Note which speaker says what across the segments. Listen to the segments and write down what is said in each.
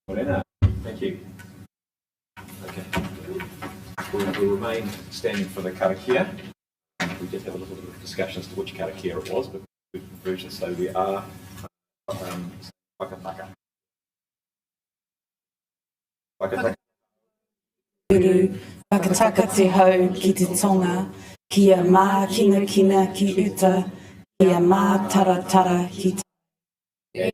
Speaker 1: Thank you. Okay. We'll remain standing for the Karakia. We did have a little bit of discussion as to which Karakia it was, but good version. So we are whakataka. Whakataka.
Speaker 2: Whakataka te hau ki te tonga, kia mā kina kina ki uta, kia mā tara tara ki te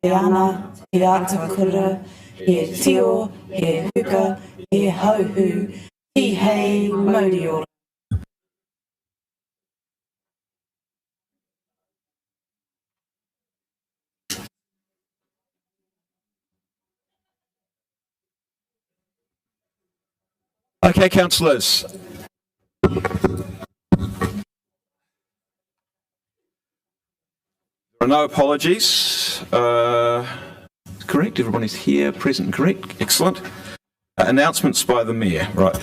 Speaker 2: ana, he atakura, he tio, he huka, he hauhu, he hei mauriora.
Speaker 1: Okay, councillors. There are no apologies. Correct, everybody's here, present and correct. Excellent. Announcements by the Mayor. Right.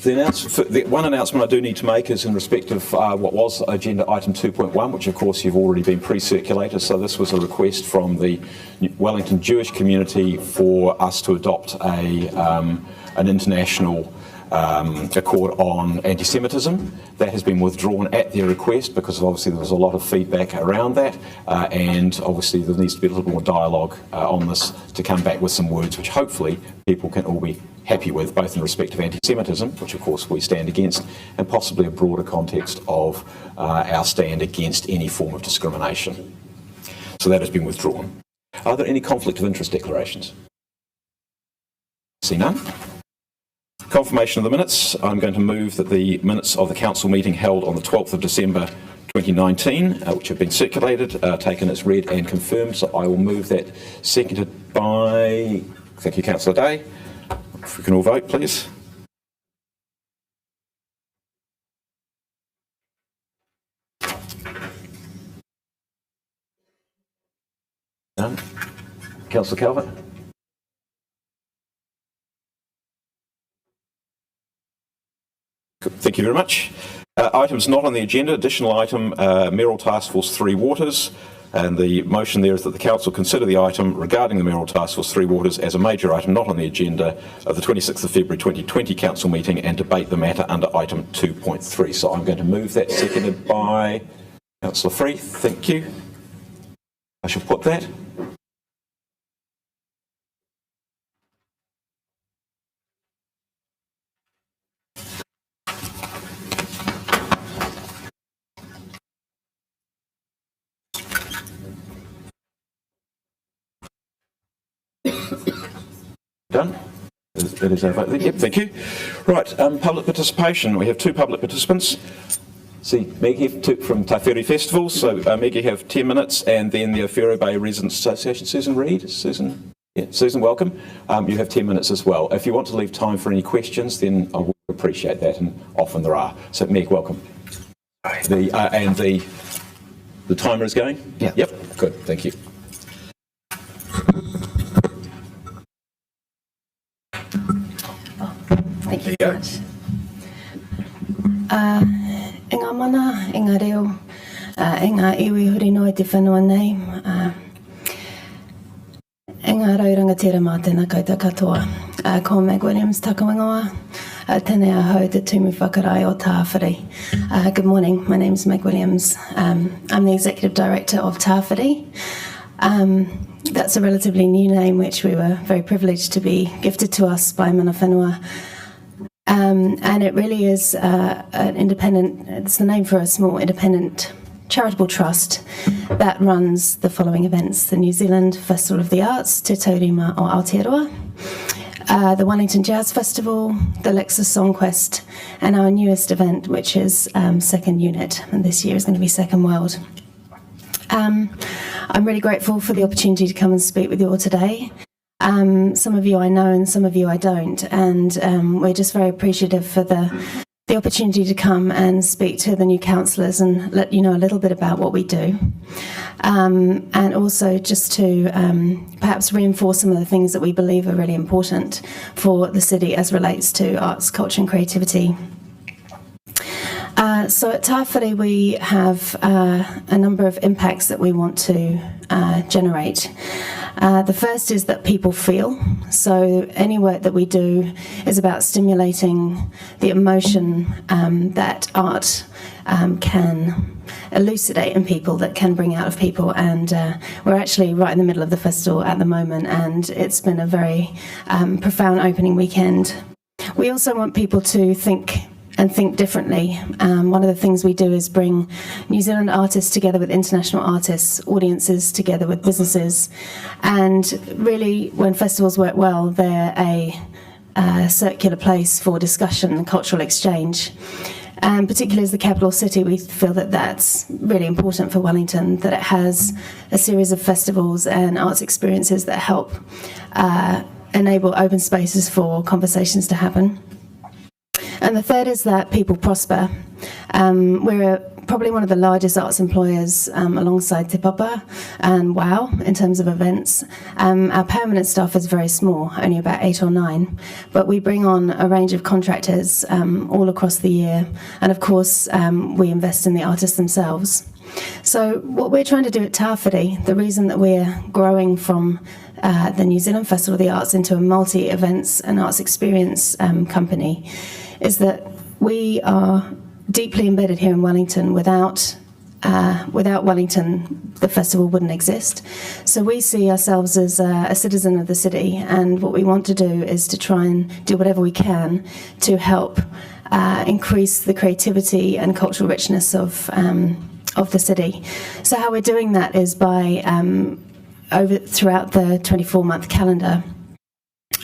Speaker 1: The one announcement I do need to make is in respect of what was agenda item 2.1, which of course you've already been pre-circulated. So this was a request from the Wellington Jewish community for us to adopt an international accord on anti-Semitism. That has been withdrawn at their request because obviously there was a lot of feedback around that, and obviously there needs to be a little more dialogue on this to come back with some words which hopefully people can all be happy with, both in respect of anti-Semitism, which of course we stand against, and possibly a broader context of our stand against any form of discrimination. So that has been withdrawn. Are there any conflict of interest declarations? See none. Confirmation of the minutes. I'm going to move that the minutes of the council meeting held on the 12th of December 2019, which have been circulated, taken as read and confirmed. So I will move that, seconded by, thank you, Councillor Day. If we can all vote, please. None. Councillor Calvert. Thank you very much. Items not on the agenda. Additional item, Mayoral Task Force Three Waters. And the motion there is that the Council consider the item regarding the Mayoral Task Force Three Waters as a major item not on the agenda of the 26th of February 2020 Council meeting and debate the matter under item 2.3. So I'm going to move that, seconded by Councillor Free. Thank you. I shall put that. Done? That is our vote. Yep, thank you. Right, public participation. We have two public participants. See, Maggie from Tawhiri Festival. So Maggie, you have 10 minutes, and then the Awhiro Bay Residents Association, Susan Reid. Susan, yeah, Susan, welcome. You have 10 minutes as well. If you want to leave time for any questions, then I would appreciate that, and often there are. So Meg, welcome. And the timer is going?
Speaker 3: Yeah.
Speaker 1: Yep, good, thank you.
Speaker 3: Thank you very much. Ngā mana, ngā reo, ngā iwi huri noi te whanua nei. Ngā rauranga tera mā tēnā koutou katoa. Ko Meg Williams, takawangoa. Tēnei ahau te tumu whakarai o Tāwhiri. Good morning, my name is Meg Williams. I'm the Executive Director of Tāwhiri. That's a relatively new name which we were very privileged to be gifted to us by Mana Whenua. And it really is an independent, it's the name for a small independent charitable trust that runs the following events: the New Zealand Festival of the Arts, Te Taurima o Aotearoa, the Wellington Jazz Festival, the Lexus Song Quest, and our newest event, which is Second Unit, and this year is going to be Second World. I'm really grateful for the opportunity to come and speak with you all today. Some of you I know and some of you I don't, and we're just very appreciative for the opportunity to come and speak to the new councillors and let you know a little bit about what we do. And also just to perhaps reinforce some of the things that we believe are really important for the city as relates to arts, culture and creativity. So at Tāwhare we have a number of impacts that we want to generate. The first is that people feel. So any work that we do is about stimulating the emotion that art can elucidate in people, that can bring out of people. And we're actually right in the middle of the festival at the moment, and it's been a very profound opening weekend. We also want people to think differently. One of the things we do is bring New Zealand artists together with international artists, audiences together with businesses, and really when festivals work well, they're a circular place for discussion and cultural exchange. And particularly as the capital city, we feel that that's really important for Wellington, that it has a series of festivals and arts experiences that help enable open spaces for conversations to happen. And the third is that people prosper. We're probably one of the largest arts employers alongside Te Papa and WOW in terms of events. Our permanent staff is very small, only about 8 or 9, but we bring on a range of contractors all across the year, and of course we invest in the artists themselves. So what we're trying to do at Tāwhare, the reason that we're growing from the New Zealand Festival of the Arts into a multi-events and arts experience company, is that we are deeply embedded here in Wellington. Without Wellington, the festival wouldn't exist. So we see ourselves as a citizen of the city, and what we want to do is to try and do whatever we can to help increase the creativity and cultural richness of the city. So how we're doing that is by throughout the 24-month calendar.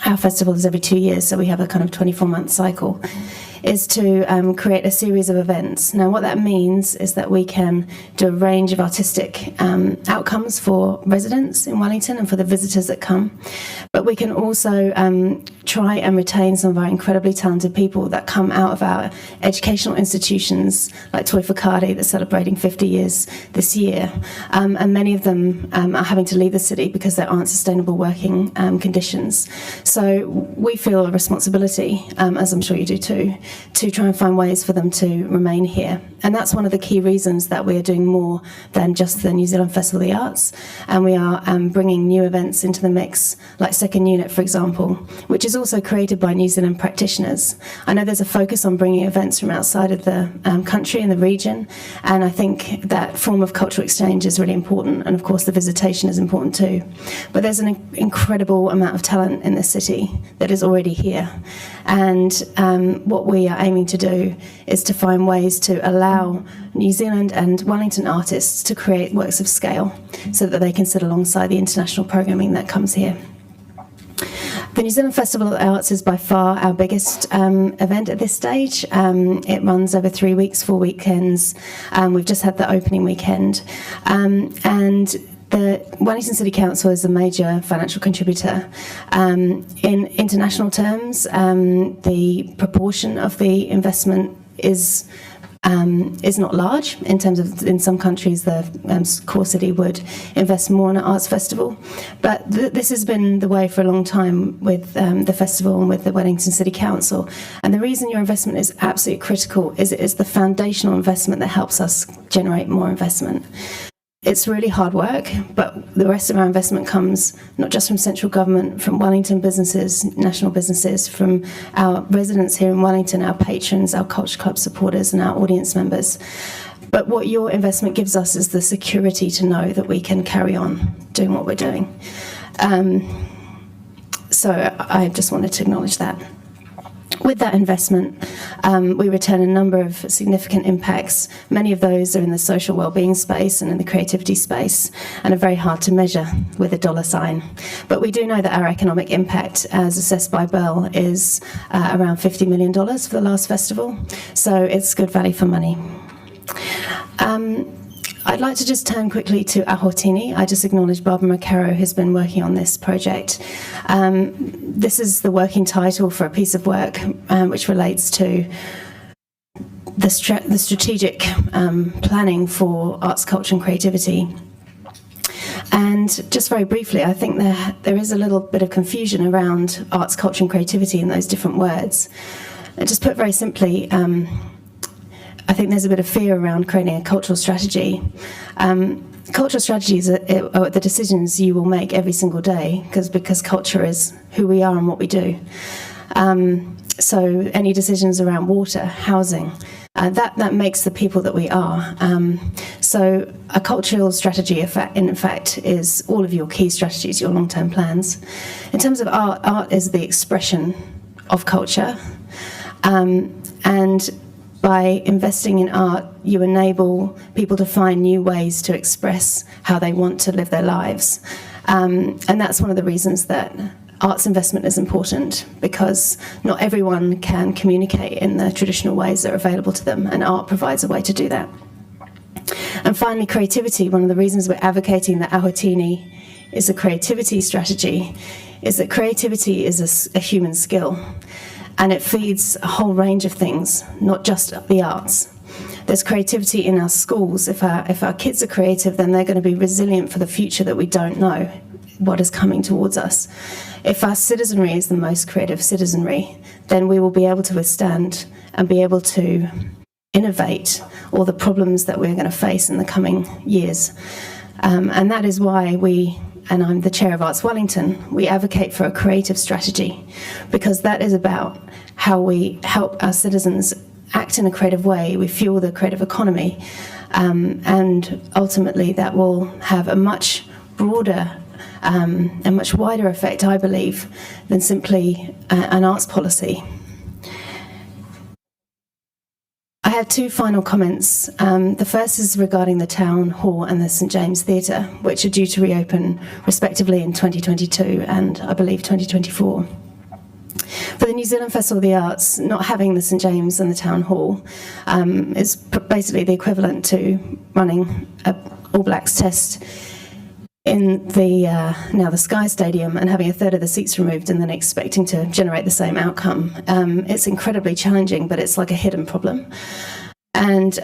Speaker 3: Our festival is every 2 years, so we have a kind of 24-month cycle, is to create a series of events. Now, what that means is that we can do a range of artistic outcomes for residents in Wellington and for the visitors that come. But we can also try and retain some of our incredibly talented people that come out of our educational institutions, like Toi Whakaari, that's celebrating 50 years this year. And many of them are having to leave the city because there aren't sustainable working conditions. So we feel a responsibility, as I'm sure you do too, to try and find ways for them to remain here. And that's one of the key reasons that we're doing more than just the New Zealand Festival of the Arts. And we are bringing new events into the mix, like Second Unit, for example, which is also created by New Zealand practitioners. I know there's a focus on bringing events from outside of the country and the region, and I think that form of cultural exchange is really important, and of course the visitation is important too. But there's an incredible amount of talent in this city that is already here, and what we are aiming to do is to find ways to allow New Zealand and Wellington artists to create works of scale so that they can sit alongside the international programming that comes here. The New Zealand Festival of the Arts is by far our biggest event at this stage. It runs over 3 weeks, 4 weekends. We've just had the opening weekend. And the Wellington City Council is a major financial contributor. In international terms, the proportion of the investment is not large in terms of, in some countries the core city would invest more in an arts festival, but this has been the way for a long time with the festival and with the Wellington City Council. And the reason your investment is absolutely critical is it is the foundational investment that helps us generate more investment. It's really hard work, but the rest of our investment comes not just from central government, from Wellington businesses, national businesses, from our residents here in Wellington, our patrons, our culture club supporters and our audience members. But what your investment gives us is the security to know that we can carry on doing what we're doing. So I just wanted to acknowledge that. With that investment, we return a number of significant impacts. Many of those are in the social wellbeing space and in the creativity space, and are very hard to measure with a dollar sign. But we do know that our economic impact, as assessed by Bell, is around $50 million for the last festival. So it's good value for money. I'd like to just turn quickly to Ahotini. I just acknowledged Barbara McCarrow, who's been working on this project. This is the working title for a piece of work which relates to the strategic planning for arts, culture and creativity. And just very briefly, I think there is a little bit of confusion around arts, culture and creativity in those different words. And just put very simply, I think there's a bit of fear around creating a cultural strategy. Cultural strategies are the decisions you will make every single day, because culture is who we are and what we do. So any decisions around water, housing, that makes the people that we are. So a cultural strategy, in fact, is all of your key strategies, your long-term plans. In terms of art, art is the expression of culture. And by investing in art, you enable people to find new ways to express how they want to live their lives. And that's one of the reasons that arts investment is important, because not everyone can communicate in the traditional ways that are available to them, and art provides a way to do that. And finally, creativity. One of the reasons we're advocating that Ahotini is a creativity strategy is that creativity is a human skill, and it feeds a whole range of things, not just the arts. There's creativity in our schools. If our kids are creative, then they're going to be resilient for the future that we don't know what is coming towards us. If our citizenry is the most creative citizenry, then we will be able to withstand and be able to innovate all the problems that we're going to face in the coming years. And that is why and I'm the chair of Arts Wellington, we advocate for a creative strategy, because that is about how we help our citizens act in a creative way. We fuel the creative economy, and ultimately that will have a much broader and much wider effect, I believe, than simply an arts policy. I have two final comments. The first is regarding the Town Hall and the St James Theatre, which are due to reopen respectively in 2022 and I believe 2024. For the New Zealand Festival of the Arts, not having the St James and the Town Hall is basically the equivalent to running an All Blacks test in the now the Sky Stadium and having a third of the seats removed and then expecting to generate the same outcome. It's incredibly challenging, but it's like a hidden problem. And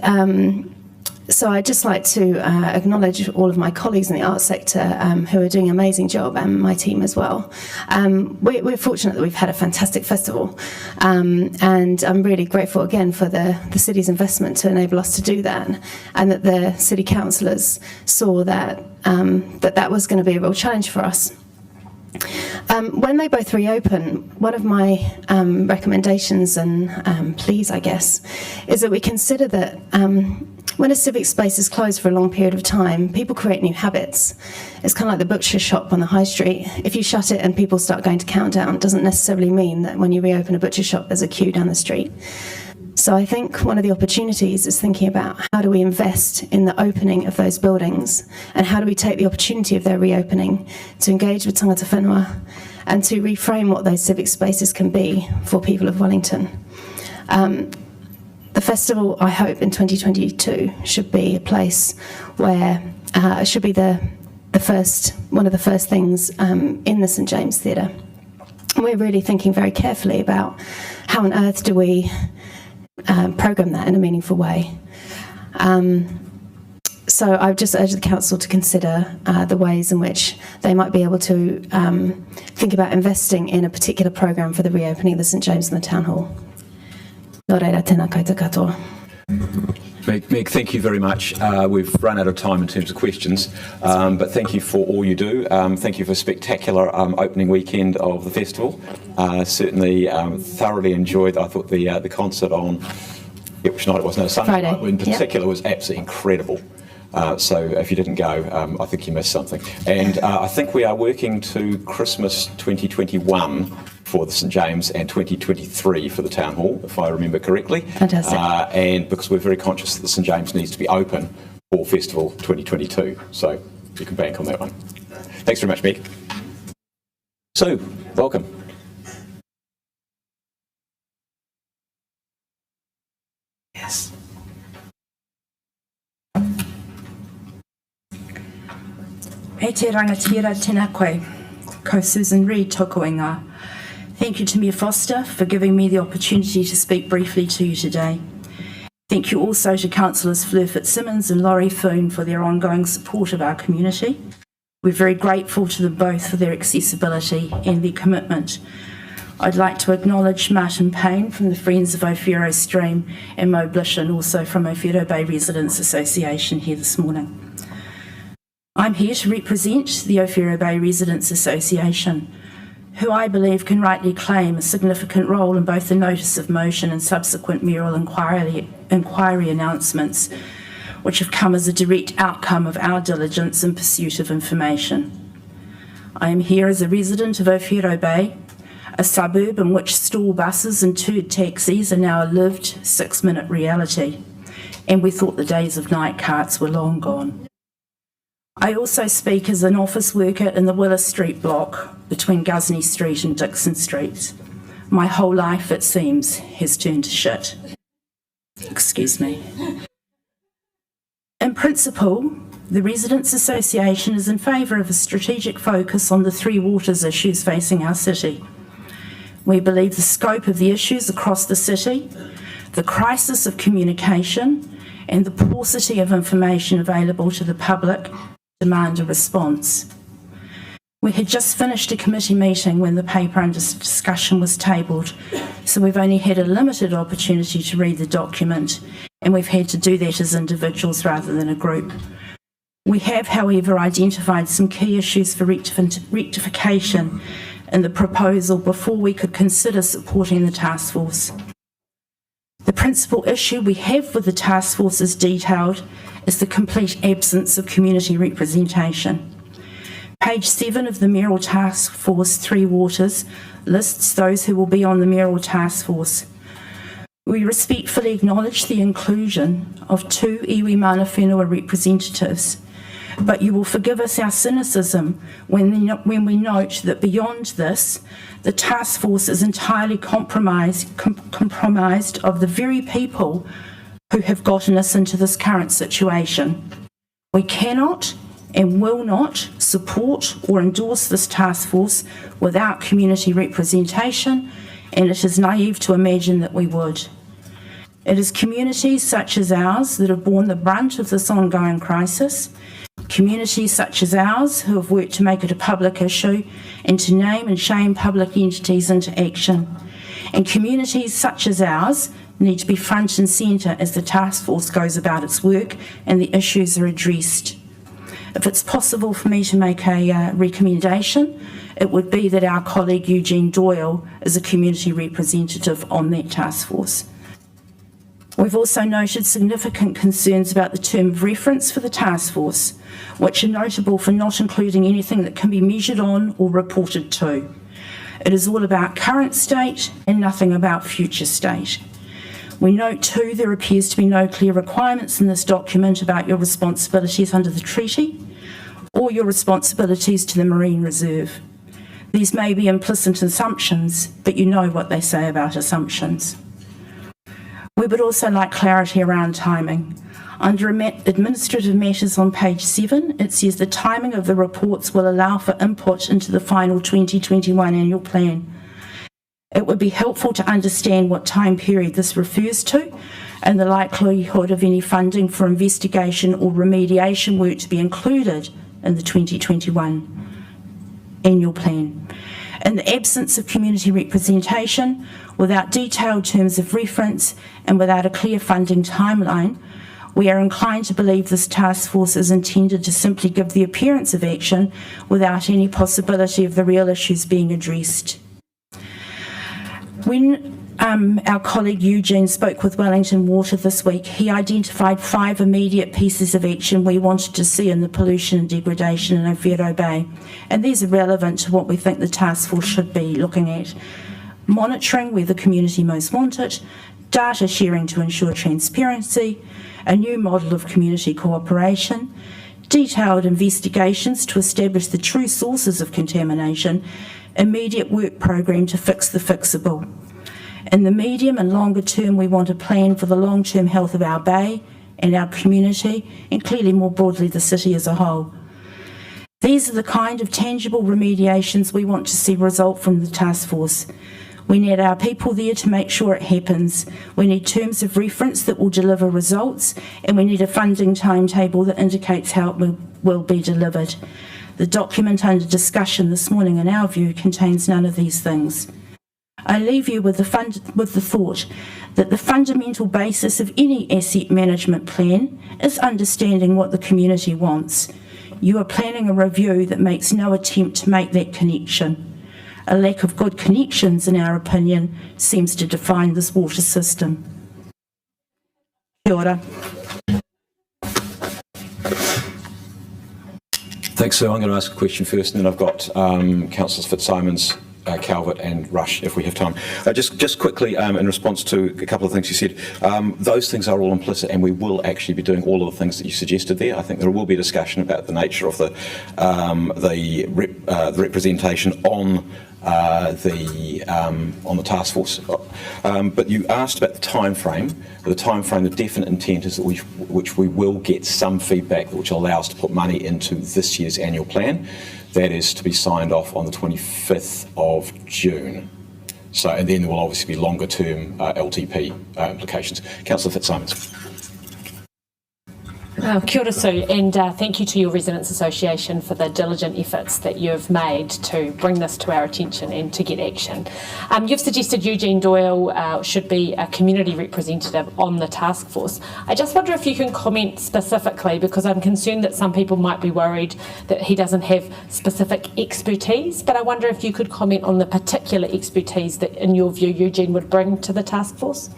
Speaker 3: so I'd just like to acknowledge all of my colleagues in the arts sector who are doing an amazing job, and my team as well. We're fortunate that we've had a fantastic festival, and I'm really grateful again for the city's investment to enable us to do that, and that the city councillors saw that that was going to be a real challenge for us. When they both reopen, one of my recommendations and pleas, I guess, is that we consider that when a civic space is closed for a long period of time, people create new habits. It's kind of like the butcher shop on the high street. If you shut it and people start going to Countdown, it doesn't necessarily mean that when you reopen a butcher shop, there's a queue down the street. So I think one of the opportunities is thinking about how do we invest in the opening of those buildings, and how do we take the opportunity of their reopening to engage with tangata whenua and to reframe what those civic spaces can be for people of Wellington. The festival, I hope, in 2022 should be a place where it should be one of the first things in the St James Theatre. And we're really thinking very carefully about how on earth do we programme that in a meaningful way. So I've just urged the council to consider the ways in which they might be able to think about investing in a particular programme for the reopening of the St James and the Town Hall. Nō reira, tēnā koutou katoa.
Speaker 1: Meg, thank you very much. We've run out of time in terms of questions, but thank you for all you do. Thank you for a spectacular opening weekend of the festival. Certainly thoroughly enjoyed, I thought, the concert on, which night it was? No, Sunday night in particular was absolutely incredible. So if you didn't go, I think you missed something. And I think we are working to Christmas 2021 for the St James and 2023 for the Town Hall, if I remember correctly.
Speaker 3: Fantastic.
Speaker 1: And because we're very conscious that the St James needs to be open for Festival 2022. So you can bank on that one. Thanks very much, Meg. Sue, welcome.
Speaker 4: Yes. E te rangatira tēnā koe, ko Susan Reid tōku ingoa. Thank you to Mayor Foster for giving me the opportunity to speak briefly to you today. Thank you also to Councillors Fleur Fitzsimmons and Laurie Foon for their ongoing support of our community. We're very grateful to them both for their accessibility and their commitment. I'd like to acknowledge Martin Payne from the Friends of Owhiro Stream and Mo Blishan, also from Owhiro Bay Residents Association, here this morning. I'm here to represent the Owhiro Bay Residents Association, who I believe can rightly claim a significant role in both the notice of motion and subsequent mayoral inquiry announcements, which have come as a direct outcome of our diligence in pursuit of information. I am here as a resident of Owhiro Bay, a suburb in which stall buses and turd taxis are now a lived 6-minute reality, and we thought the days of night carts were long gone. I also speak as an office worker in the Willis Street block between Gusney Street and Dixon Street. My whole life, it seems, has turned to shit. Excuse me. In principle, the Residents Association is in favour of a strategic focus on the three waters issues facing our city. We believe the scope of the issues across the city, the crisis of communication, and the paucity of information available to the public demand a response. We had just finished a committee meeting when the paper under discussion was tabled, so we've only had a limited opportunity to read the document, and we've had to do that as individuals rather than a group. We have, however, identified some key issues for rectification in the proposal before we could consider supporting the task force. The principal issue we have with the task force as detailed is the complete absence of community representation. Page 7 of the Mayoral Task Force Three Waters lists those who will be on the Mayoral Task Force. We respectfully acknowledge the inclusion of 2 iwi mana whenua representatives, but you will forgive us our cynicism when we note that beyond this, the task force is entirely compromised of the very people who have gotten us into this current situation. We cannot and will not support or endorse this task force without community representation, and it is naive to imagine that we would. It is communities such as ours that have borne the brunt of this ongoing crisis, communities such as ours who have worked to make it a public issue and to name and shame public entities into action, and communities such as ours need to be front and centre as the task force goes about its work and the issues are addressed. If it's possible for me to make a recommendation, it would be that our colleague Eugene Doyle is a community representative on that task force. We've also noted significant concerns about the term of reference for the task force, which are notable for not including anything that can be measured on or reported to. It is all about current state and nothing about future state. We note too there appears to be no clear requirements in this document about your responsibilities under the treaty or your responsibilities to the Marine Reserve. These may be implicit assumptions, but you know what they say about assumptions. We would also like clarity around timing. Under administrative matters on page 7, it says the timing of the reports will allow for input into the final 2021 annual plan. It would be helpful to understand what time period this refers to and the likelihood of any funding for investigation or remediation work to be included in the 2021 annual plan. In the absence of community representation, without detailed terms of reference and without a clear funding timeline, we are inclined to believe this task force is intended to simply give the appearance of action without any possibility of the real issues being addressed. When our colleague Eugene spoke with Wellington Water this week, he identified 5 immediate pieces of action we wanted to see in the pollution and degradation in Owhiro Bay, and these are relevant to what we think the task force should be looking at. Monitoring where the community most want it, data sharing to ensure transparency, a new model of community cooperation, detailed investigations to establish the true sources of contamination, immediate work program to fix the fixable. In the medium and longer term, we want a plan for the long-term health of our bay and our community, and clearly more broadly the city as a whole. These are the kind of tangible remediations we want to see result from the task force. We need our people there to make sure it happens. We need terms of reference that will deliver results, and we need a funding timetable that indicates how it will be delivered. The document under discussion this morning, in our view, contains none of these things. I leave you with the thought that the fundamental basis of any asset management plan is understanding what the community wants. You are planning a review that makes no attempt to make that connection. A lack of good connections, in our opinion, seems to define this water system. Kia ora.
Speaker 1: Thanks, Sue. I'm going to ask a question first, and then I've got Councillors Fitzsimons, Calvert and Rush, if we have time. Just quickly, in response to a couple of things you said, those things are all implicit, and we will actually be doing all of the things that you suggested there. I think there will be a discussion about the nature of the representation on the task force. But you asked about the time frame. The time frame, the definite intent is that we will get some feedback which will allow us to put money into this year's annual plan. That is to be signed off on the 25th of June. So, and then there will obviously be longer term LTP implications. Councillor Fitzsimons.
Speaker 5: Kia ora, Sue, and thank you to your Residents Association for the diligent efforts that you've made to bring this to our attention and to get action. You've suggested Eugene Doyle should be a community representative on the task force. I just wonder if you can comment specifically, because I'm concerned that some people might be worried that he doesn't have specific expertise, but I wonder if you could comment on the particular expertise that, in your view, Eugene would bring to the task force.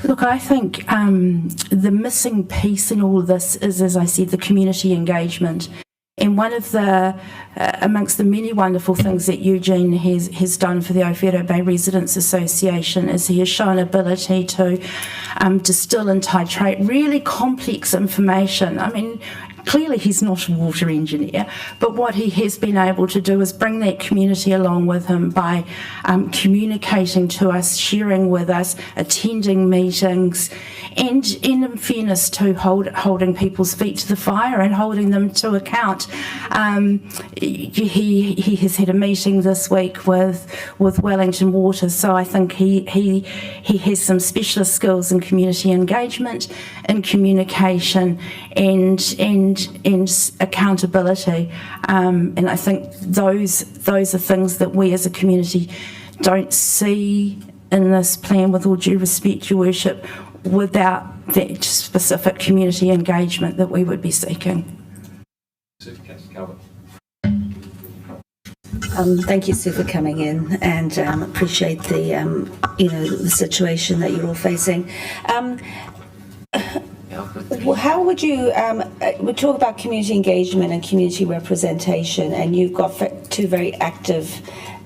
Speaker 4: Look, I think the missing piece in all of this is, as I said, the community engagement. And one of the, amongst the many wonderful things that Eugene has done for the Owhiro Bay Residents Association is he has shown ability to distill and titrate really complex information. I mean, clearly he's not a water engineer, but what he has been able to do is bring that community along with him by communicating to us, sharing with us, attending meetings, and in fairness to holding people's feet to the fire and holding them to account. He has had a meeting this week with Wellington Water, so I think he has some specialist skills in community engagement, in communication, and accountability. And I think those are things that we as a community don't see in this plan, with all due respect, Your Worship, without that specific community engagement that we would be seeking.
Speaker 2: Thank you, Sue, for coming in, and appreciate the the situation that you're all facing. How would you, we talk about community engagement and community representation, and you've got two very active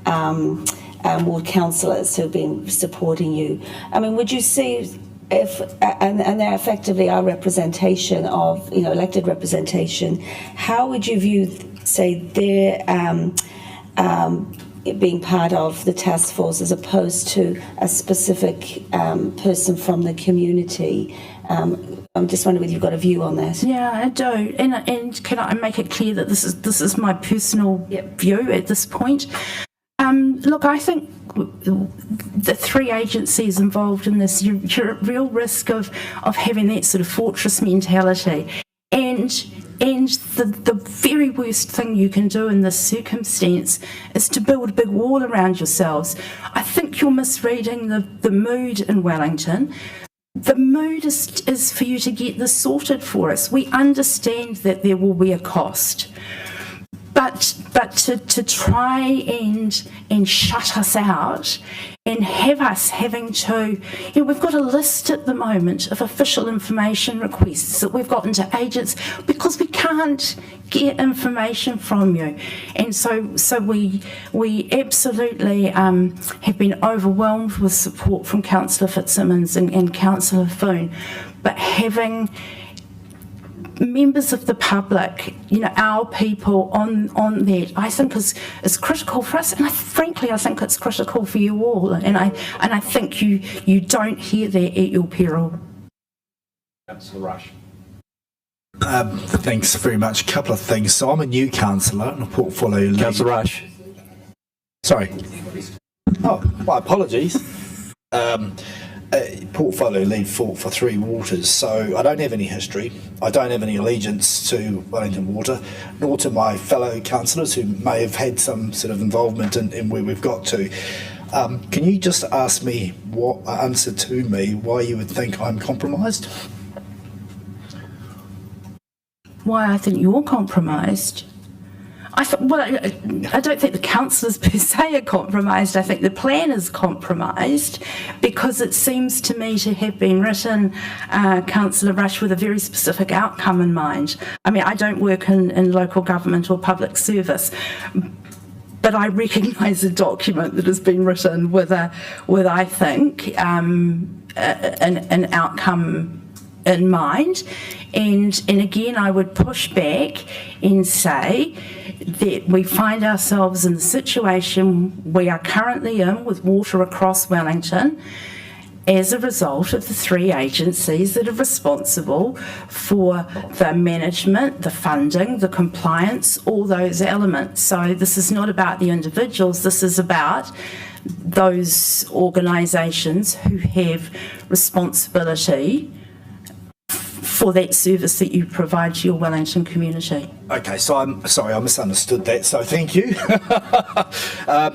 Speaker 2: ward councillors who have been supporting you. I mean, would you see if, and they're effectively our representation of, elected representation, how would you view, say, their being part of the task force as opposed to a specific person from the community? I'm just wondering whether you've got a view on that.
Speaker 4: Yeah, I do. And can I make it clear that this is my personal view at this point? Look, I think the three agencies involved in this, you're at real risk of having that sort of fortress mentality. And the very worst thing you can do in this circumstance is to build a big wall around yourselves. I think you're misreading the mood in Wellington. The mood is for you to get this sorted for us. We understand that there will be a cost. But to try and shut us out and have us having to, we've got a list at the moment of official information requests that we've gotten to agents because we can't get information from you. And so we absolutely have been overwhelmed with support from Councillor Fitzsimons and Councillor Foon, but having members of the public, our people on that, I think is critical for us, and frankly I think it's critical for you all, and I think you don't hear that at your peril.
Speaker 1: Councillor Rush.
Speaker 6: Thanks very much. A couple of things. So I'm a new councillor and a portfolio lead.
Speaker 1: Councillor Rush.
Speaker 6: Sorry. Oh, my apologies. Portfolio lead for Three Waters, so I don't have any history. I don't have any allegiance to Wellington Water, nor to my fellow councillors who may have had some sort of involvement in where we've got to. Can you just answer to me why you would think I'm compromised?
Speaker 4: Why I think you're compromised? I don't think the councillors per se are compromised. I think the plan is compromised because it seems to me to have been written, Councillor Rush, with a very specific outcome in mind. I mean, I don't work in local government or public service, but I recognise a document that has been written with I think, an outcome in mind. And again, I would push back and say that we find ourselves in the situation we are currently in with water across Wellington as a result of the three agencies that are responsible for the management, the funding, the compliance, all those elements. So this is not about the individuals, this is about those organisations who have responsibility for that service that you provide to your Wellington community.
Speaker 6: Okay, so I'm sorry, I misunderstood that, so thank you.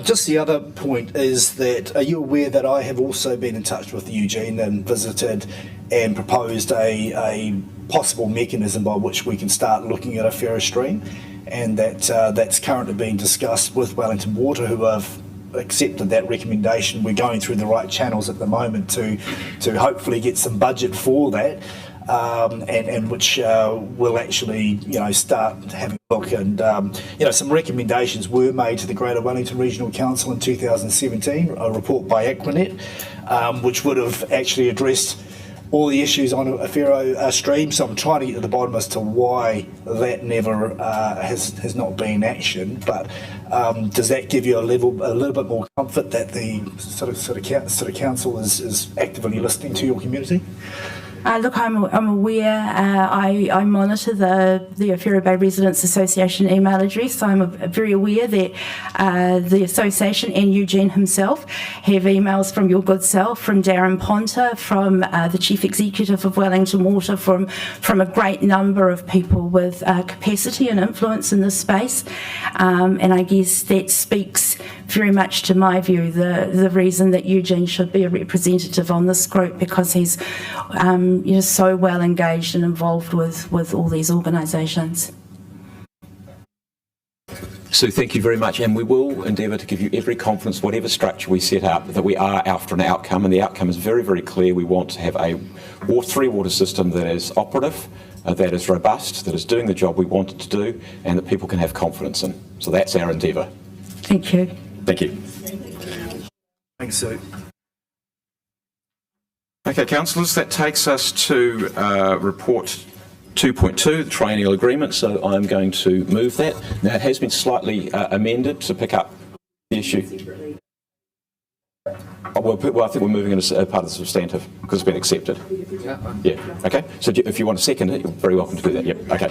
Speaker 6: Just the other point is that, are you aware that I have also been in touch with Eugene and visited and proposed a possible mechanism by which we can start looking at a fairer stream, and that's currently being discussed with Wellington Water, who have accepted that recommendation. We're going through the right channels at the moment to hopefully get some budget for that. And which will actually, start having a look. And, some recommendations were made to the Greater Wellington Regional Council in 2017, a report by Aquinet, which would have actually addressed all the issues on a fairer stream. So I'm trying to get to the bottom as to why that never has not been actioned. But does that give you a little bit more comfort that the sort of council is actively listening to your community?
Speaker 4: Look, I'm aware. I monitor the Awhiroi Bay Residents Association email address, so I'm very aware that the association and Eugene himself have emails from your good self, from Darren Ponter, from the Chief Executive of Wellington Water, from a great number of people with capacity and influence in this space, and I guess that speaks very much to my view the reason that Eugene should be a representative on this group, because he's so well engaged and involved with all these organisations.
Speaker 1: Sue, thank you very much, and we will endeavour to give you every confidence, whatever structure we set up, that we are after an outcome, and the outcome is very, very clear. We want to have a three-water system that is operative, that is robust, that is doing the job we want it to do, and that people can have confidence in. So that's our endeavour.
Speaker 4: Thank you.
Speaker 1: Thank you.
Speaker 6: Thanks, Sue.
Speaker 1: Okay, councillors, that takes us to report 2.2, the Triennial Agreement, so I'm going to move that. Now, it has been slightly amended to pick up the issue. Well, I think we're moving it as part of the substantive because it's been accepted. Yeah. Okay. So if you want to second it, you're very welcome to do that. Yep. Okay.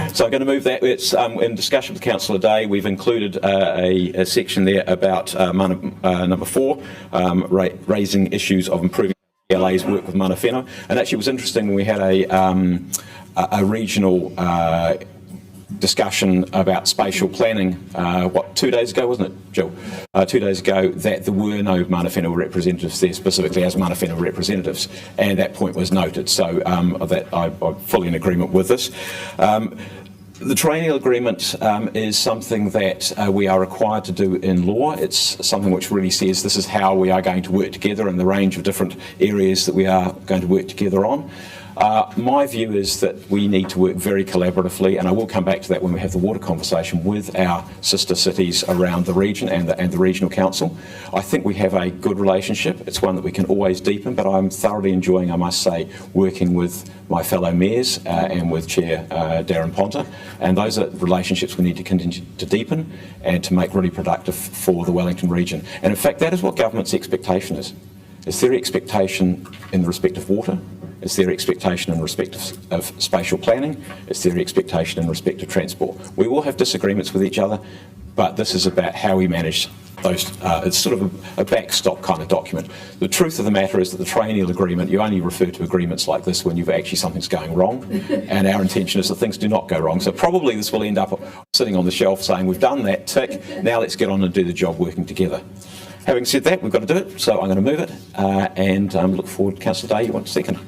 Speaker 1: So I'm going to move that. It's in discussion with Councillor Day. We've included a section there about number 4, raising issues of improving LA's work with mana whenua. And actually, it was interesting when we had a regional discussion about spatial planning, 2 days ago, wasn't it, Jill? 2 days ago, that there were no mana whenua representatives there specifically as mana whenua representatives, and that point was noted. So that I'm fully in agreement with this. The Triennial Agreement is something that we are required to do in law. It's something which really says this is how we are going to work together in the range of different areas that we are going to work together on. My view is that we need to work very collaboratively, and I will come back to that when we have the water conversation with our sister cities around the region and the Regional Council. I think we have a good relationship. It's one that we can always deepen, but I'm thoroughly enjoying, I must say, working with my fellow mayors and with Chair Darren Ponter, and those are relationships we need to continue to deepen and to make really productive for the Wellington region. And in fact, that is what government's expectation is. It's their expectation in respect of water, it's their expectation in respect of spatial planning, it's their expectation in respect of transport. We will have disagreements with each other, but this is about how we manage those. It's sort of a backstop kind of document. The truth of the matter is that the Triennial Agreement, you only refer to agreements like this when you've actually something's going wrong, and our intention is that things do not go wrong. So probably this will end up sitting on the shelf saying, we've done that, tick, now let's get on and do the job working together. Having said that, we've got to do it, so I'm going to move it, and look forward. Councillor Day, you want to second?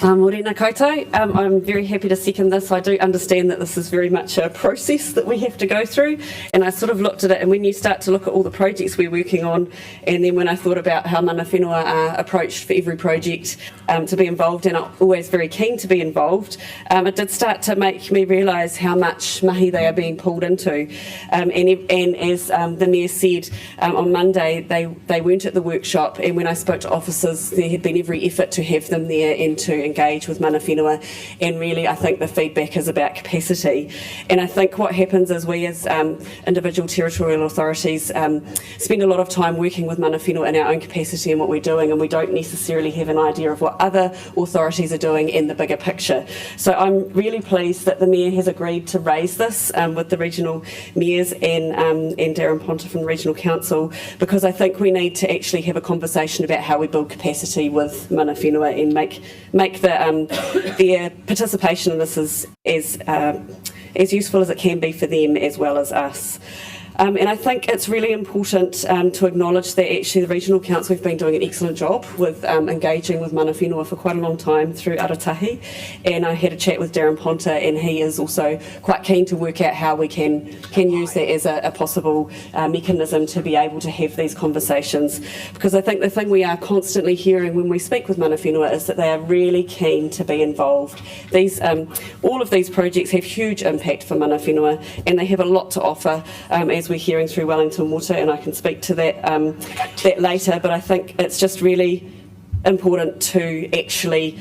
Speaker 7: Morena koutou. I'm very happy to second this. I do understand that this is very much a process that we have to go through, and I sort of looked at it, and when you start to look at all the projects we're working on, and then when I thought about how mana whenua are approached for every project to be involved, and I'm always very keen to be involved, it did start to make me realise how much mahi they are being pulled into. And as the Mayor said on Monday, they weren't at the workshop, and when I spoke to officers, there had been every effort to have them there and to engage with mana whenua, and really I think the feedback is about capacity. And I think what happens is we as individual territorial authorities spend a lot of time working with mana whenua in our own capacity and what we're doing, and we don't necessarily have an idea of what other authorities are doing in the bigger picture. So I'm really pleased that the Mayor has agreed to raise this with the regional mayors and Darren Ponta from the Regional Council, because I think we need to actually have a conversation about how we build capacity with mana whenua and make their participation in this as useful as it can be for them as well as us. And I think it's really important to acknowledge that actually the Regional Council have been doing an excellent job with engaging with mana whenua for quite a long time through Aratahi. And I had a chat with Darren Ponta, and he is also quite keen to work out how we can use that as a possible mechanism to be able to have these conversations. Because I think the thing we are constantly hearing when we speak with mana whenua is that they are really keen to be involved. All of these projects have huge impact for mana whenua, and they have a lot to offer as we're hearing through Wellington Water, and I can speak to that later, but I think it's just really important to actually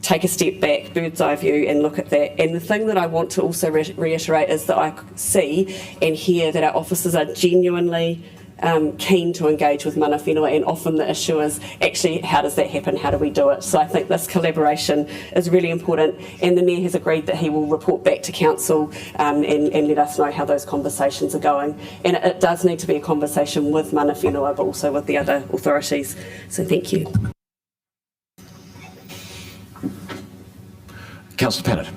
Speaker 7: take a step back, bird's eye view, and look at that. And the thing that I want to also reiterate is that I see and hear that our officers are genuinely keen to engage with mana whenua, and often the issue is actually how does that happen, how do we do it? So I think this collaboration is really important, and the Mayor has agreed that he will report back to Council and let us know how those conversations are going. And it does need to be a conversation with mana whenua but also with the other authorities. So thank you.
Speaker 1: Councillor Pennant.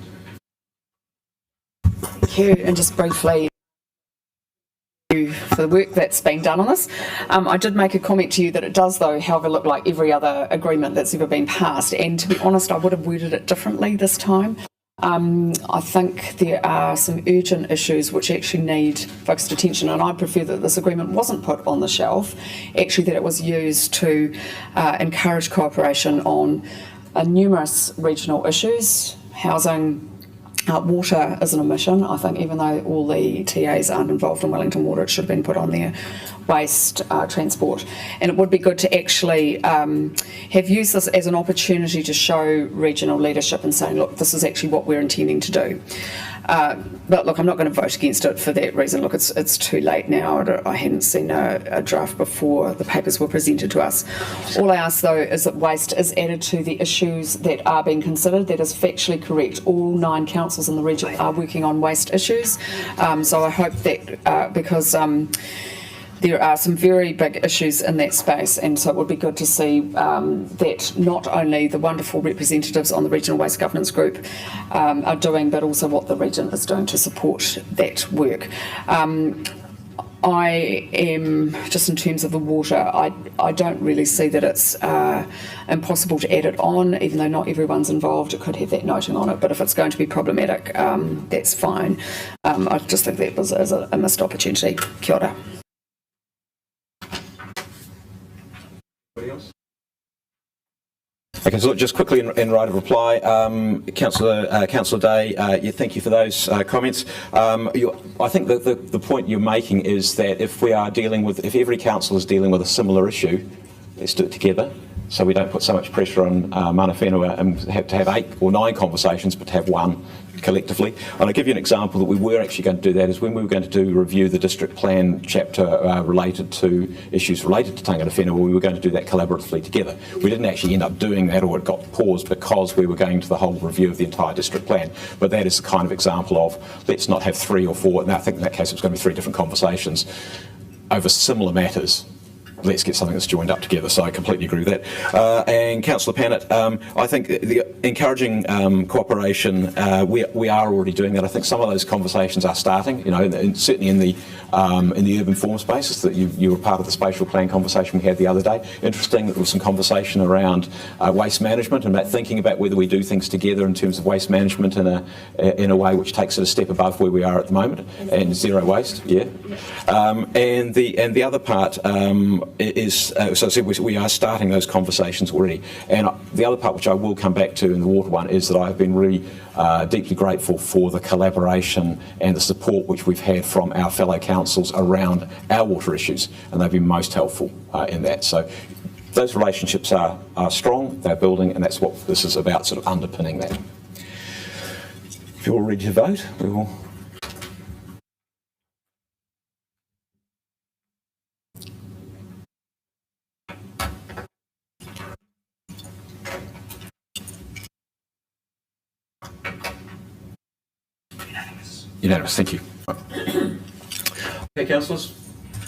Speaker 8: Thank you, and just briefly, for the work that's been done on this. I did make a comment to you that it does, though, however, look like every other agreement that's ever been passed, and to be honest, I would have worded it differently this time. I think there are some urgent issues which actually need focused attention, and I prefer that this agreement wasn't put on the shelf, actually that it was used to encourage cooperation on numerous regional issues. Housing, water is an omission. I think even though all the TAs aren't involved in Wellington Water, it should have been put on there. Waste, transport. And it would be good to actually have used this as an opportunity to show regional leadership and saying, look, this is actually what we're intending to do. But look, I'm not going to vote against it for that reason. Look, it's too late now. I hadn't seen a draft before the papers were presented to us. All I ask, though, is that waste is added to the issues that are being considered. That is factually correct. All 9 councils in the region are working on waste issues. So I hope that because there are some very big issues in that space, and so it would be good to see that not only the wonderful representatives on the Regional Waste Governance Group are doing, but also what the region is doing to support that work. I am, just in terms of the water, I don't really see that it's impossible to add it on, even though not everyone's involved. It could have that noting on it, but if it's going to be problematic, that's fine. I just think that was a missed opportunity. Kia ora.
Speaker 1: Okay, so just quickly in right of reply, Councillor Day, thank you for those comments. I think that the point you're making is that if every council is dealing with a similar issue, let's do it together, so we don't put so much pressure on mana whenua and have to have 8 or 9 conversations, but to have one collectively. And I'll give you an example that we were actually going to do that is when we were going to review the district plan chapter related to issues related to tangata whenua, we were going to do that collaboratively together. We didn't actually end up doing that, or it got paused because we were going to the whole review of the entire district plan. But that is the kind of example of let's not have 3 or 4, and I think in that case it was going to be 3 different conversations over similar matters. Let's get something that's joined up together. So I completely agree with that. And Councillor Pannett, I think the encouraging cooperation, we are already doing that. I think some of those conversations are starting. You know, and certainly in the urban form spaces that you were part of the spatial plan conversation we had the other day. Interesting that there was some conversation around waste management and about thinking about whether we do things together in terms of waste management in a way which takes it a step above where we are at the moment and zero waste. Yeah. And the other part. So I said we are starting those conversations already. And the other part which I will come back to in the water one is that I've been really deeply grateful for the collaboration and the support which we've had from our fellow councils around our water issues, and they've been most helpful in that. So those relationships are strong, they're building, and that's what this is about, sort of underpinning that. If you're all ready to vote, we will. Unanimous, thank you. Okay, councillors.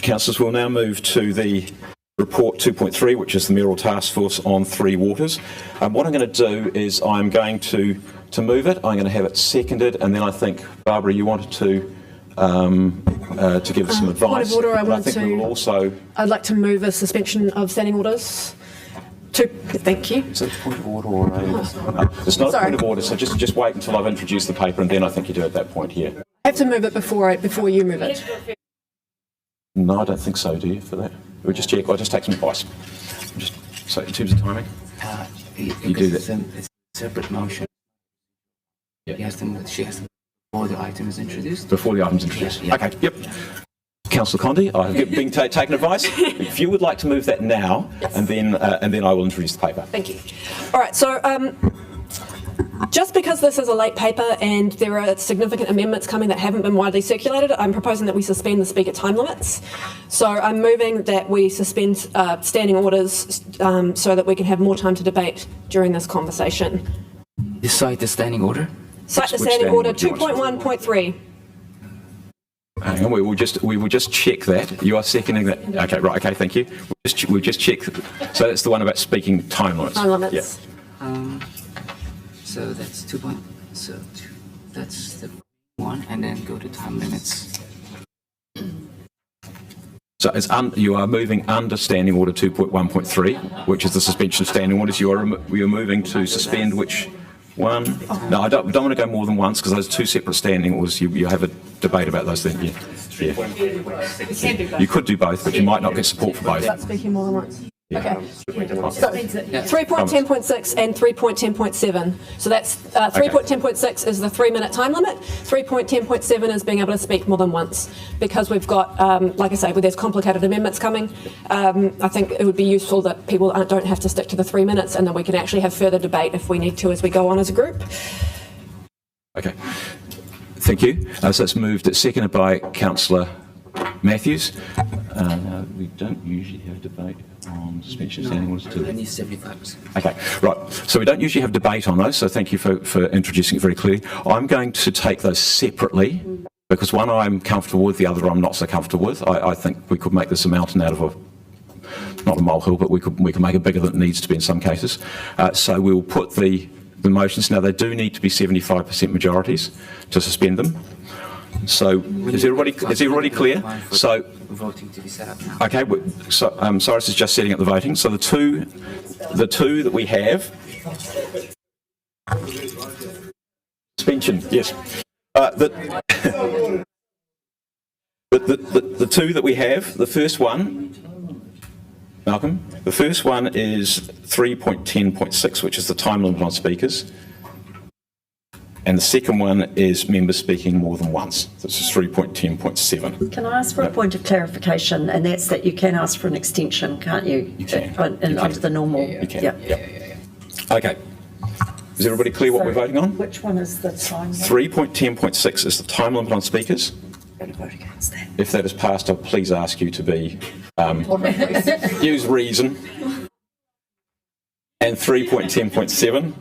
Speaker 1: Councillors, we'll now move to the report 2.3, which is the mayoral task force on 3 waters. What I'm going to do is I'm going to move it. I'm going to have it seconded, and then I think Barbara, you wanted to give us some advice.
Speaker 9: Point of order, I'd like to move a suspension of standing orders. Thank you.
Speaker 1: Is it a point of order or a... No, it's not a point of order, so just wait until I've introduced the paper, and then I think you do at that point here.
Speaker 9: I have to move it before you move it.
Speaker 1: No, I don't think so, do you, for that? We'll just check. I'll just take some advice. So in terms of timing? You do that.
Speaker 10: It's a separate motion.
Speaker 1: Yeah.
Speaker 10: She has to before the item is introduced.
Speaker 1: Before the item's introduced.
Speaker 10: Yeah.
Speaker 1: Okay, yep. Councillor Condi, I've been taken advice. If you would like to move that now, yes. and then I will introduce the paper.
Speaker 9: Thank you. All right, so just because this is a late paper and there are significant amendments coming that haven't been widely circulated, I'm proposing that we suspend the speaker time limits. So I'm moving that we suspend standing orders so that we can have more time to debate during this conversation.
Speaker 10: You cite the standing order?
Speaker 9: Cite the standing order 2.1.3.
Speaker 1: Hang on, we will just check that. You are seconding that? Okay, right, okay, thank you. We'll just check. So that's the one about speaking time limits.
Speaker 9: Time limits.
Speaker 1: Yeah.
Speaker 10: So that's that's the one, and then go to time limits.
Speaker 1: So you are moving under standing order 2.1.3, which is the suspension of standing orders. You are moving to suspend which one? No, I don't want to go more than once because those 2 separate standing orders. You have a debate about those then. Yeah. You could do both, but you might not get support for both.
Speaker 9: Speaking more than once. Okay. So 3.10.6 and 3.10.7. So that's 3.10.6 is the 3-minute time limit. 3.10.7 is being able to speak more than once because we've got, like I say, there's complicated amendments coming. I think it would be useful that people don't have to stick to the 3 minutes, and then we can actually have further debate if we need to as we go on as a group.
Speaker 1: Okay. Thank you. So it's moved. It's seconded by Councillor Matthews. We don't usually have debate on suspension standing orders.
Speaker 10: Only 75%.
Speaker 1: Okay, right. So we don't usually have debate on those, so thank you for introducing it very clearly. I'm going to take those separately because one I'm comfortable with, the other I'm not so comfortable with. I think we could make this a mountain out of not a molehill, but we could make it bigger than it needs to be in some cases. So we will put the motions. Now, they do need to be 75% majorities to suspend them. So is everybody clear? So
Speaker 10: voting to be set up now.
Speaker 1: Okay, so Cyrus is just setting up the voting. So the two that we have, suspension, yes. The two that we have, the first one, Malcolm, the first one is 3.10.6, which is the time limit on speakers. And the second one is members speaking more than once. This is 3.10.7.
Speaker 11: Can I ask for a point of clarification? And that's that you can ask for an extension, can't you?
Speaker 1: You can.
Speaker 11: Under the normal.
Speaker 1: You can. Yeah. Okay. Is everybody clear what we're voting on?
Speaker 11: Which one is the time?
Speaker 1: 3.10.6 is the time limit on speakers.
Speaker 11: Going to vote against that.
Speaker 1: If that is passed, I'll please ask you to be use reason. And 3.10.7.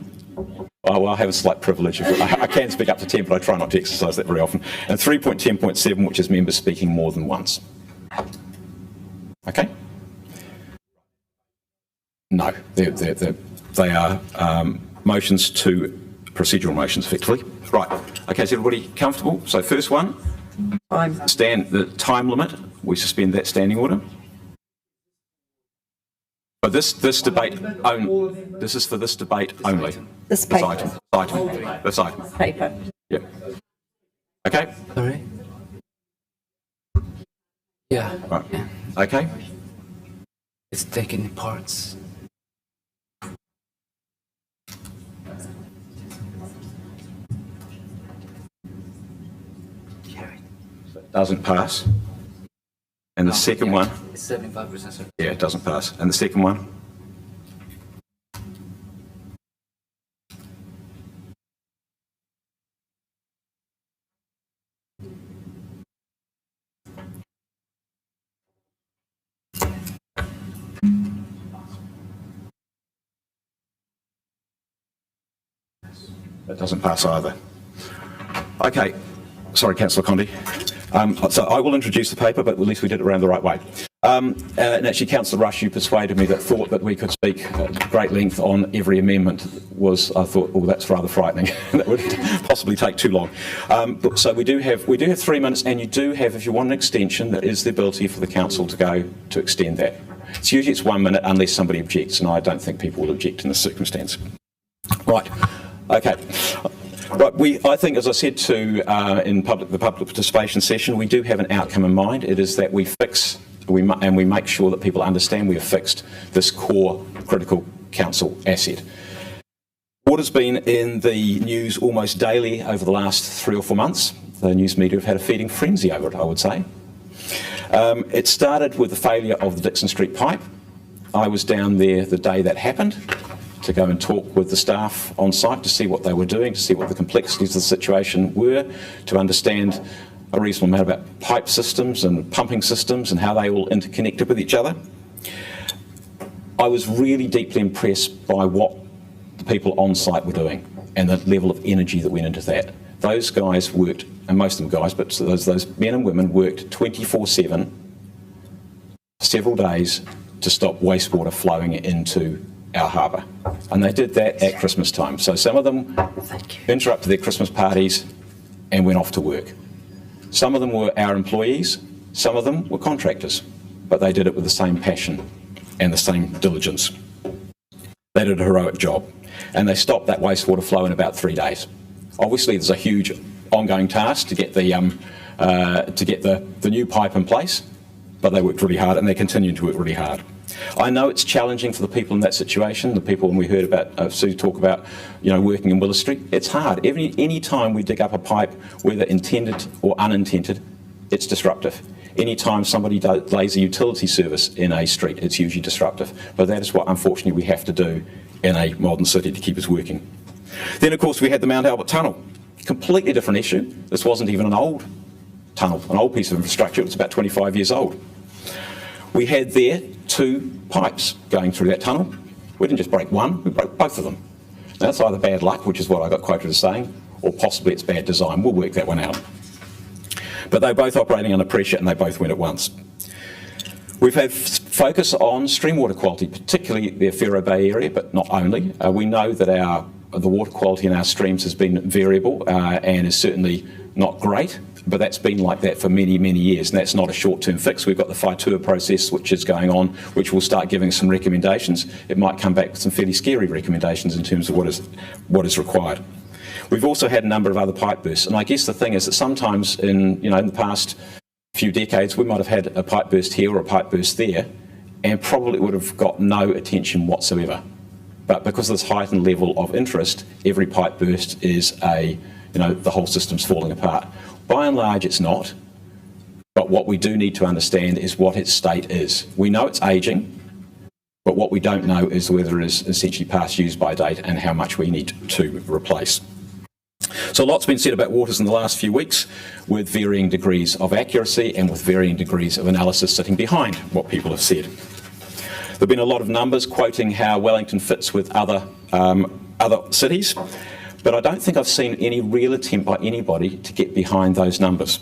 Speaker 1: Oh, well, I have a slight privilege. I can speak up to 10, but I try not to exercise that very often. And 3.10.7, which is members speaking more than once. Okay? No, they are motions to procedural motions, effectively. Right. Okay, is everybody comfortable? So first one, the time limit. We suspend that standing order. But this debate only. This is for this debate only.
Speaker 11: This paper.
Speaker 1: This item.
Speaker 11: Paper.
Speaker 1: Yeah. Okay.
Speaker 10: Sorry? Yeah.
Speaker 1: Right. Okay.
Speaker 10: It's taken in parts.
Speaker 1: Doesn't pass. And the second one.
Speaker 10: It's 75%, sir.
Speaker 1: Yeah, it doesn't pass. And the second one. That doesn't pass either. Okay. Sorry, Councillor Condi. So I will introduce the paper, but at least we did it around the right way. And actually, Councillor Rush, you persuaded me that thought that we could speak at great length on every amendment I thought, oh, that's rather frightening. That would possibly take too long. So we do have 3 minutes, and you do have, if you want an extension, there is the ability for the council to extend that. It's 1 minute unless somebody objects, and I don't think people will object in this circumstance. Right. Okay. Right, I think, as I said in the public participation session, we do have an outcome in mind. It is that we make sure that people understand we have fixed this core critical council asset. What has been in the news almost daily over the last 3 or 4 months, the news media have had a feeding frenzy over it, I would say. It started with the failure of the Dixon Street pipe. I was down there the day that happened to go and talk with the staff on site to see what they were doing, to see what the complexities of the situation were, to understand a reasonable amount about pipe systems and pumping systems and how they all interconnected with each other. I was really deeply impressed by what the people on site were doing and the level of energy that went into that. Those guys worked, and most of them guys, but those men and women worked 24/7, several days, to stop wastewater flowing into our harbour. And they did that at Christmas time. So some of them interrupted their Christmas parties and went off to work. Some of them were our employees, some of them were contractors, but they did it with the same passion and the same diligence. They did a heroic job, and they stopped that wastewater flow in about 3 days. Obviously, there's a huge ongoing task to get the new pipe in place, but they worked really hard, and they continue to work really hard. I know it's challenging for the people in that situation, the people when we heard about Sue talk about, working in Willis Street. It's hard. Any time we dig up a pipe, whether intended or unintended, it's disruptive. Any time somebody lays a utility service in a street, it's usually disruptive. But that is what, unfortunately, we have to do in a modern city to keep us working. Then, of course, we had the Mount Albert Tunnel. Completely different issue. This wasn't even an old tunnel, an old piece of infrastructure. It's about 25 years old. We had there 2 pipes going through that tunnel. We didn't just break one, we broke both of them. Now, that's either bad luck, which is what I got quoted as saying, or possibly it's bad design. We'll work that one out. But they're both operating under pressure, and they both went at once. We've had focus on stream water quality, particularly the Whero Bay area, but not only. We know that the water quality in our streams has been variable and is certainly not great, but that's been like that for many, many years, and that's not a short-term fix. We've got the Whaitua process which is going on, which will start giving some recommendations. It might come back with some fairly scary recommendations in terms of what is required. We've also had a number of other pipe bursts, and I guess the thing is that sometimes in the past few decades we might have had a pipe burst here or a pipe burst there, and probably would have got no attention whatsoever. But because of this heightened level of interest, every pipe burst is the whole system's falling apart. By and large, it's not. But what we do need to understand is what its state is. We know it's ageing. But what we don't know is whether it is essentially past use by date and how much we need to replace. So a lot's been said about waters in the last few weeks, with varying degrees of accuracy and with varying degrees of analysis sitting behind what people have said. There have been a lot of numbers quoting how Wellington fits with other cities, but I don't think I've seen any real attempt by anybody to get behind those numbers.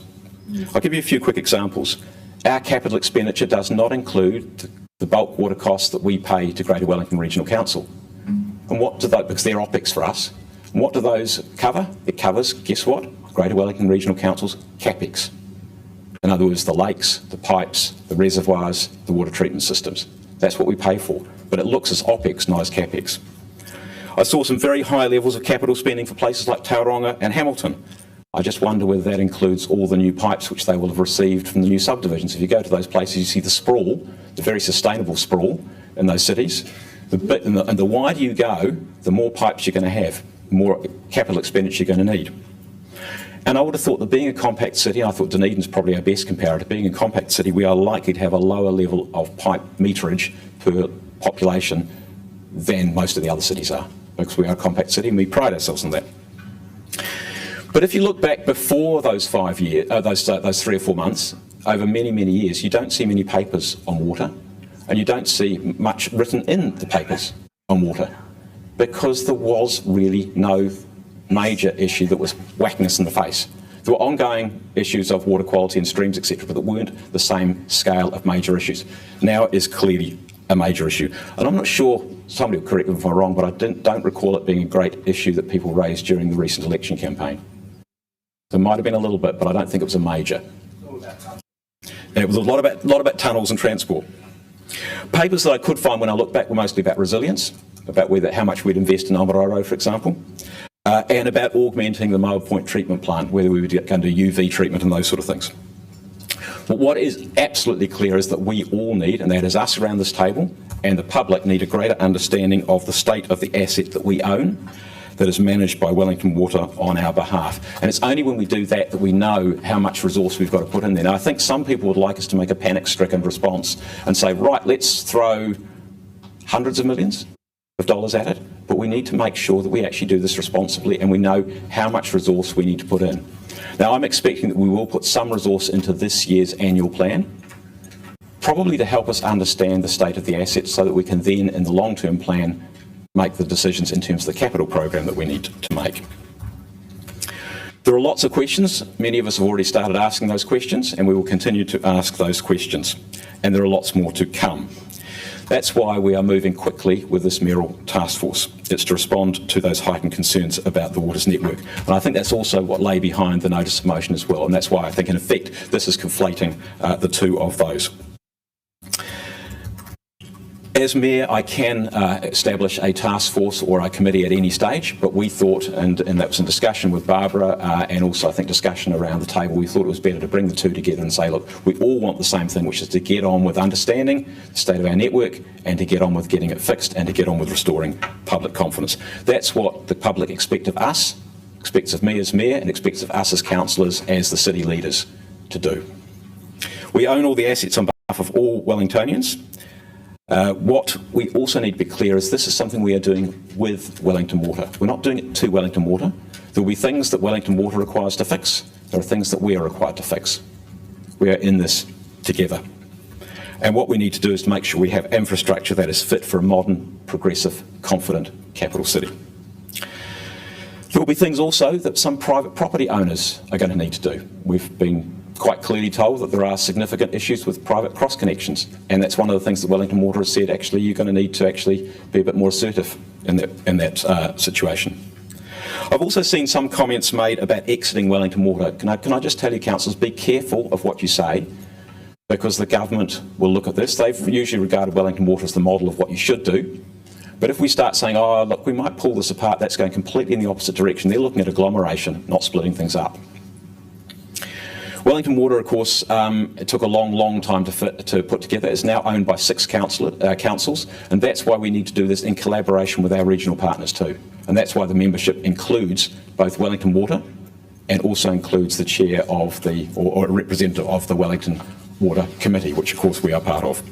Speaker 1: I'll give you a few quick examples. Our capital expenditure does not include the bulk water costs that we pay to Greater Wellington Regional Council. And what do they, because they're OPEX for us, and what do those cover? It covers, guess what? Greater Wellington Regional Council's CAPEX. In other words, the lakes, the pipes, the reservoirs, the water treatment systems. That's what we pay for, but it looks as OPEX, not as CAPEX. I saw some very high levels of capital spending for places like Tauranga and Hamilton. I just wonder whether that includes all the new pipes which they will have received from the new subdivisions. If you go to those places, you see the sprawl, the very sustainable sprawl in those cities. And the wider you go, the more pipes you're going to have, the more capital expenditure you're going to need. And I would have thought that being a compact city, I thought Dunedin's probably our best comparator, being a compact city, we are likely to have a lower level of pipe meterage per population than most of the other cities are, because we are a compact city and we pride ourselves on that. But if you look back before those 5 years, those 3 or 4 months, over many, many years, you don't see many papers on water, and you don't see much written in the papers on water, because there was really no major issue that was whacking us in the face. There were ongoing issues of water quality and streams, etc., but that weren't the same scale of major issues. Now it is clearly a major issue. And I'm not sure, somebody will correct me if I'm wrong, but I don't recall it being a great issue that people raised during the recent election campaign. There might have been a little bit, but I don't think it was a major. And it was a lot about tunnels and transport. Papers that I could find when I look back were mostly about resilience, about how much we'd invest in Aomororo, for example, and about augmenting the Moa Point treatment plant, whether we would go into UV treatment and those sort of things. But what is absolutely clear is that we all need, and that is us around this table, and the public need a greater understanding of the state of the asset that we own, that is managed by Wellington Water on our behalf. And it's only when we do that that we know how much resource we've got to put in there. Now, I think some people would like us to make a panic-stricken response and say, right, let's throw hundreds of millions of dollars at it, but we need to make sure that we actually do this responsibly and we know how much resource we need to put in. Now, I'm expecting that we will put some resource into this year's annual plan, probably to help us understand the state of the assets so that we can then, in the long-term plan, make the decisions in terms of the capital program that we need to make. There are lots of questions. Many of us have already started asking those questions, and we will continue to ask those questions. And there are lots more to come. That's why we are moving quickly with this mayoral task force. It's to respond to those heightened concerns about the Waters Network. And I think that's also what lay behind the notice of motion as well. And that's why I think, in effect, this is conflating the two of those. As Mayor, I can establish a task force or a committee at any stage, but we thought, and that was in discussion with Barbara and also I think discussion around the table, we thought it was better to bring the two together and say, look, we all want the same thing, which is to get on with understanding the state of our network and to get on with getting it fixed and to get on with restoring public confidence. That's what the public expect of us, expects of me as Mayor, and expects of us as councillors, as the city leaders, to do. We own all the assets on behalf of all Wellingtonians. What we also need to be clear is this is something we are doing with Wellington Water. We're not doing it to Wellington Water. There will be things that Wellington Water requires to fix. There are things that we are required to fix. We are in this together. And what we need to do is to make sure we have infrastructure that is fit for a modern, progressive, confident capital city. There will be things also that some private property owners are going to need to do. We've been quite clearly told that there are significant issues with private cross connections, and that's one of the things that Wellington Water has said, actually you're going to need to actually be a bit more assertive in that situation. I've also seen some comments made about exiting Wellington Water. Can I just tell you, councillors, be careful of what you say, because the government will look at this. They've usually regarded Wellington Water as the model of what you should do. But if we start saying, oh, look, we might pull this apart, that's going completely in the opposite direction. They're looking at agglomeration, not splitting things up. Wellington Water, of course, it took a long time to put together. It's now owned by 6 councils, and that's why we need to do this in collaboration with our regional partners too. And that's why the membership includes both Wellington Water and also includes the chair of the, or a representative of the Wellington Water Committee, which of course we are part of.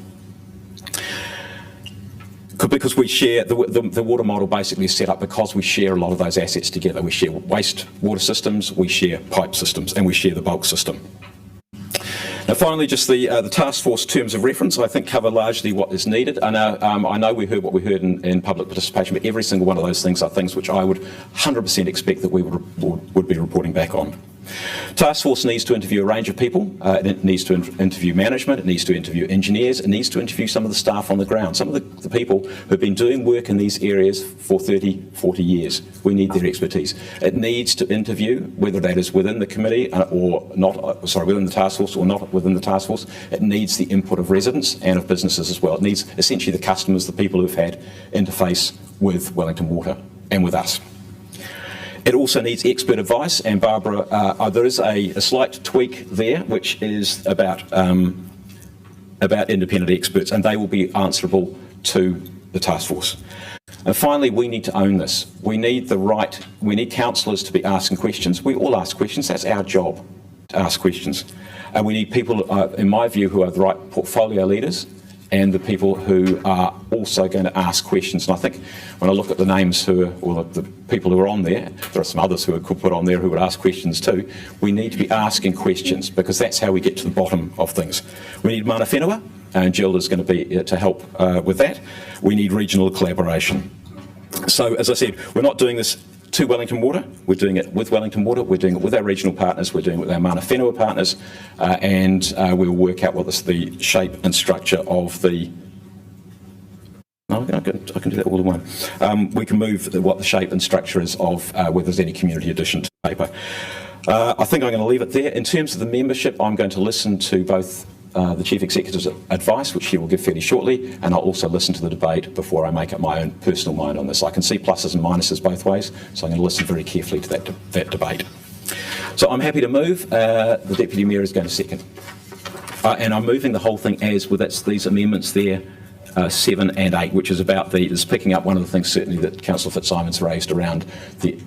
Speaker 1: because we share, the water model basically is set up because we share a lot of those assets together. We share waste water systems, we share pipe systems, and we share the bulk system. Now, finally, just the task force terms of reference, I think, cover largely what is needed. I know we heard what we heard in public participation, but every single one of those things are things which I would 100% expect that we would be reporting back on. Task force needs to interview a range of people. It needs to interview management, it needs to interview engineers, it needs to interview some of the staff on the ground, some of the people who have been doing work in these areas for 30, 40 years. We need their expertise. It needs to interview, whether that is within the committee or not, within the task force or not within the task force. It needs the input of residents and of businesses as well. It needs essentially the customers, the people who've had interface with Wellington Water and with us. It also needs expert advice, and Barbara, there is a slight tweak there, which is about independent experts, and they will be answerable to the task force. And finally, we need to own this. We need councillors to be asking questions. We all ask questions. That's our job, to ask questions. And we need people, in my view, who are the right portfolio leaders and the people who are also going to ask questions. And I think when I look at the names or the people who are on there are some others who could put on there who would ask questions too. We need to be asking questions because that's how we get to the bottom of things. We need mana whenua, and Jill is going to be to help with that. We need regional collaboration. So, as I said, we're not doing this to Wellington Water, we're doing it with Wellington Water, we're doing it with our regional partners, we're doing it with our mana whenua partners, and we'll work out what the shape and structure of the... I can do that all in one. We can move what the shape and structure is of whether there's any community addition to the paper. I think I'm going to leave it there. In terms of the membership, I'm going to listen to both the Chief Executive's advice, which he will give fairly shortly, and I'll also listen to the debate before I make up my own personal mind on this. I can see pluses and minuses both ways, so I'm going to listen very carefully to that debate. So I'm happy to move. The Deputy Mayor is going to second. And I'm moving the whole thing as with these amendments there, 7 and 8, which is about is picking up one of the things certainly that Councillor Fitzsimon's raised around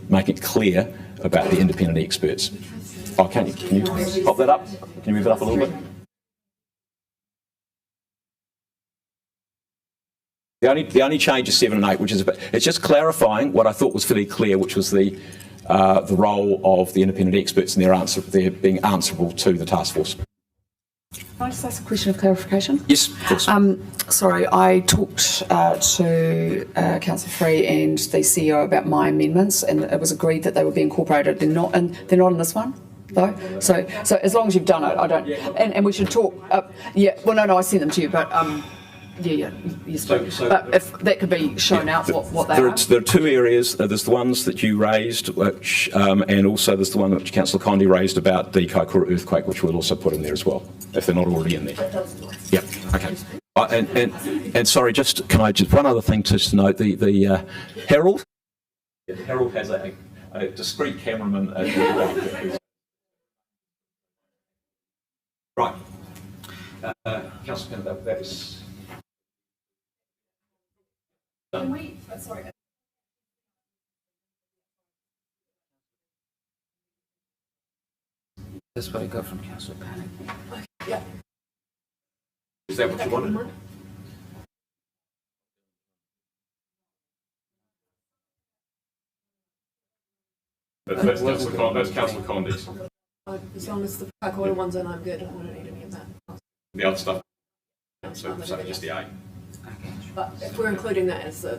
Speaker 1: making it clear about the independent experts. Oh, can you pop that up? Can you move it up a little bit? The only change is 7 and 8, which is it's just clarifying what I thought was fairly clear, which was the role of the independent experts and their being answerable to the task force.
Speaker 8: Can I just ask a question of clarification?
Speaker 1: Yes, of course.
Speaker 8: Sorry, I talked to Councillor Free and the CEO about my amendments, and it was agreed that they would be incorporated. They're not in this one, though. So as long as you've done it, I don't. And we should talk. Yeah. Well, no, I sent them to you, but. Yes, but if that could be shown out what they are.
Speaker 1: There are two areas. There's the ones that you raised, which, and also there's the one which Councillor Condi raised about the Kaikoura earthquake, which we'll also put in there as well, if they're not already in there. Yeah, okay. And sorry, can I just one other thing to note, the Herald? Yeah, the Herald has a discreet cameraman. Right. Councillor Kennedy, that was...
Speaker 3: Can we, sorry.
Speaker 10: That's what I got from Councillor Panic.
Speaker 9: Yeah.
Speaker 1: Is that what you wanted? That's Councillor Condi's.
Speaker 9: As long as the Kaikoura one's in, I'm good. I don't need any of that.
Speaker 1: The other stuff. So just the 8.
Speaker 9: But if we're including that as the...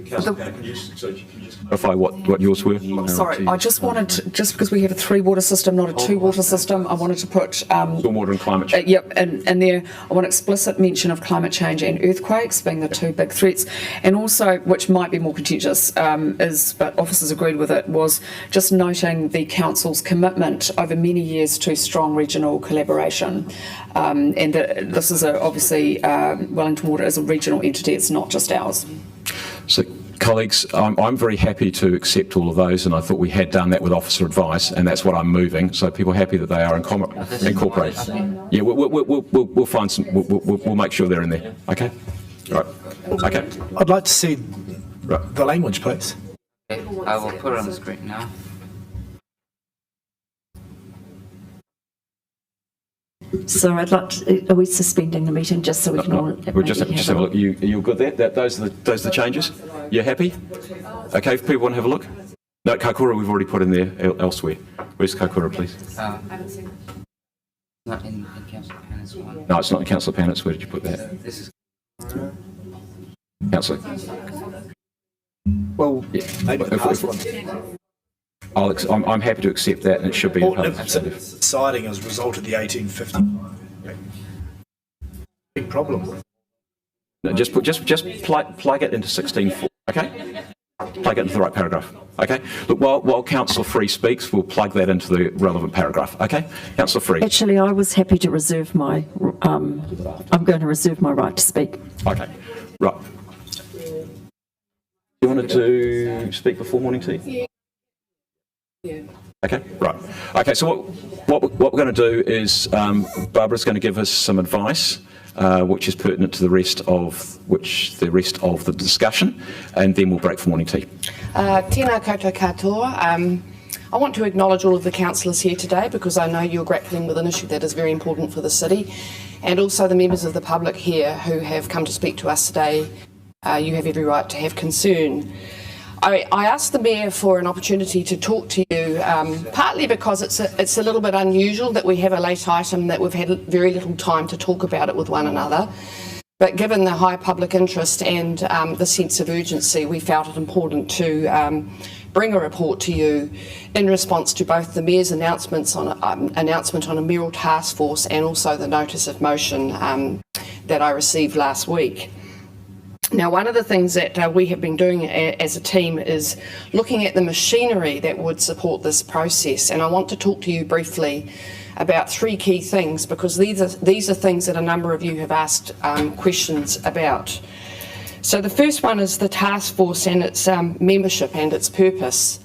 Speaker 1: Councillor Panic, can you just clarify what yours were?
Speaker 8: Sorry, I just wanted to, just because we have a 3-water system, not a 2-water system, I wanted to put...
Speaker 1: Stormwater and climate change.
Speaker 8: Yep, and there I want explicit mention of climate change and earthquakes being the 2 big threats. And also, which might be more contentious, but officers agreed with it, was just noting the Council's commitment over many years to strong regional collaboration. And this is obviously, Wellington Water is a regional entity, it's not just ours.
Speaker 1: So, colleagues, I'm very happy to accept all of those, and I thought we had done that with officer advice, and that's what I'm moving. So, people are happy that they are incorporated. Yeah, we'll find some. We'll make sure they're in there. Okay. All right. Okay.
Speaker 6: I'd like to see the language, please.
Speaker 10: Okay, I will put it on the screen now.
Speaker 11: So I'd like to, are we suspending the meeting just so we can all...
Speaker 1: We'll just have a look. You're good there? Those are the changes? You're happy? Okay, if people want to have a look? No, Kaikoura we've already put in there elsewhere. Where's Kaikoura, please?
Speaker 10: Not in Councillor Pannett's one.
Speaker 1: No, it's not in Councillor Pannett's. Where did you put that?
Speaker 10: This is
Speaker 1: Councillor?
Speaker 6: Well,
Speaker 1: Yeah.
Speaker 6: maybe the past one.
Speaker 1: I'm happy to accept that, and it should be in public
Speaker 6: It's
Speaker 1: representative.
Speaker 6: deciding as a result of the 1850. Big problem.
Speaker 1: No, just plug it into 16.4, okay? Plug it into the right paragraph, okay? Look, while Councillor Free speaks, we'll plug that into the relevant paragraph, okay? Councillor Free.
Speaker 11: Actually, I was happy to reserve my, I'm going to reserve my right to speak.
Speaker 1: Okay, right. You wanted to speak before morning tea? Yeah. Okay, right. Okay, so what we're going to do is Barbara's going to give us some advice, which is pertinent to the rest of the discussion, and then we'll break for morning tea.
Speaker 12: Tēnā koutou katoa. I want to acknowledge all of the councillors here today because I know you're grappling with an issue that is very important for the city, and also the members of the public here who have come to speak to us today. You have every right to have concern. I asked the Mayor for an opportunity to talk to you, partly because it's a little bit unusual that we have a late item that we've had very little time to talk about it with one another. But given the high public interest and the sense of urgency, we felt it important to bring a report to you in response to both the Mayor's announcement on a mayoral task force and also the notice of motion that I received last week. Now, one of the things that we have been doing as a team is looking at the machinery that would support this process, and I want to talk to you briefly about three key things because these are things that a number of you have asked questions about. So the first one is the task force and its membership and its purpose.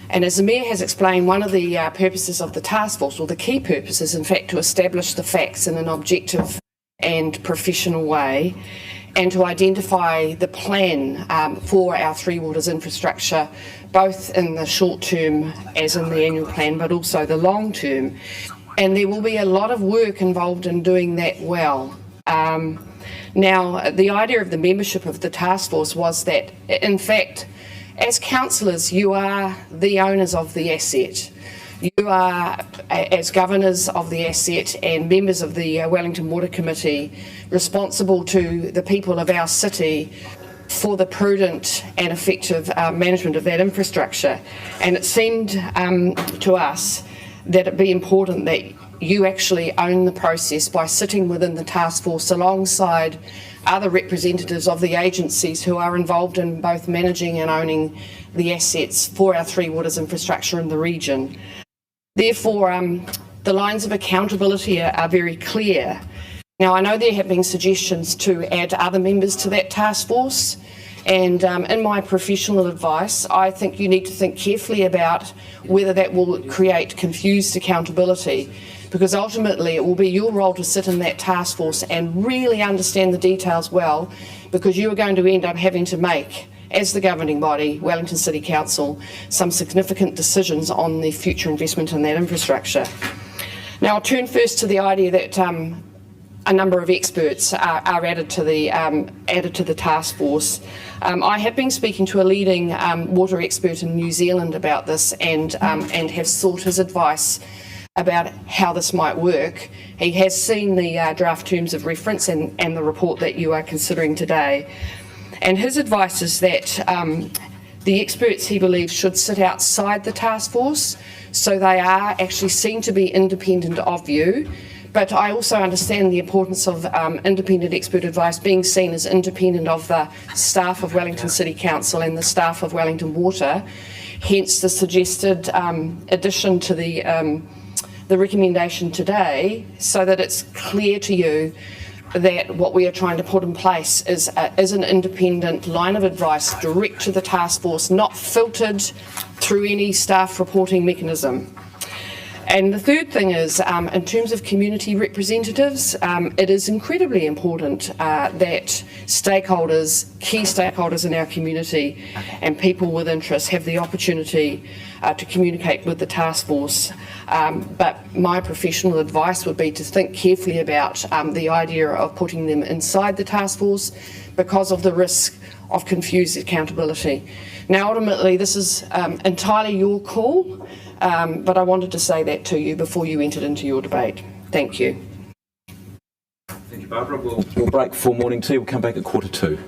Speaker 12: And as the Mayor has explained, one of the purposes of the task force, or the key purpose, is in fact to establish the facts in an objective and professional way, and to identify the plan for our Three Waters infrastructure, both in the short term, as in the annual plan, but also the long term. And there will be a lot of work involved in doing that well. Now, the idea of the membership of the task force was that, in fact, as councillors, you are the owners of the asset. You are, as governors of the asset and members of the Wellington Water Committee, responsible to the people of our city for the prudent and effective management of that infrastructure. And it seemed to us that it'd be important that you actually own the process by sitting within the task force alongside other representatives of the agencies who are involved in both managing and owning the assets for our Three Waters infrastructure in the region. Therefore, the lines of accountability are very clear. Now, I know there have been suggestions to add other members to that task force, and in my professional advice, I think you need to think carefully about whether that will create confused accountability, because ultimately it will be your role to sit in that task force and really understand the details well, because you are going to end up having to make, as the governing body, Wellington City Council, some significant decisions on the future investment in that infrastructure. Now, I'll turn first to the idea that a number of experts are added to the task force. I have been speaking to a leading water expert in New Zealand about this and have sought his advice about how this might work. He has seen the draft terms of reference and the report that you are considering today. And his advice is that the experts, he believes, should sit outside the task force, so they are actually seen to be independent of you. But I also understand the importance of independent expert advice being seen as independent of the staff of Wellington City Council and the staff of Wellington Water. Hence the suggested addition to the recommendation today, so that it's clear to you that what we are trying to put in place is an independent line of advice direct to the task force, not filtered through any staff reporting mechanism. And the third thing is, in terms of community representatives, it is incredibly important that stakeholders, key stakeholders in our community and people with interest have the opportunity to communicate with the task force. But my professional advice would be to think carefully about the idea of putting them inside the task force because of the risk of confused accountability. Now, ultimately, this is entirely your call, but I wanted to say that to you before you entered into your debate. Thank you.
Speaker 1: Thank you, Barbara. We'll break for morning tea. We'll come back at 1:45.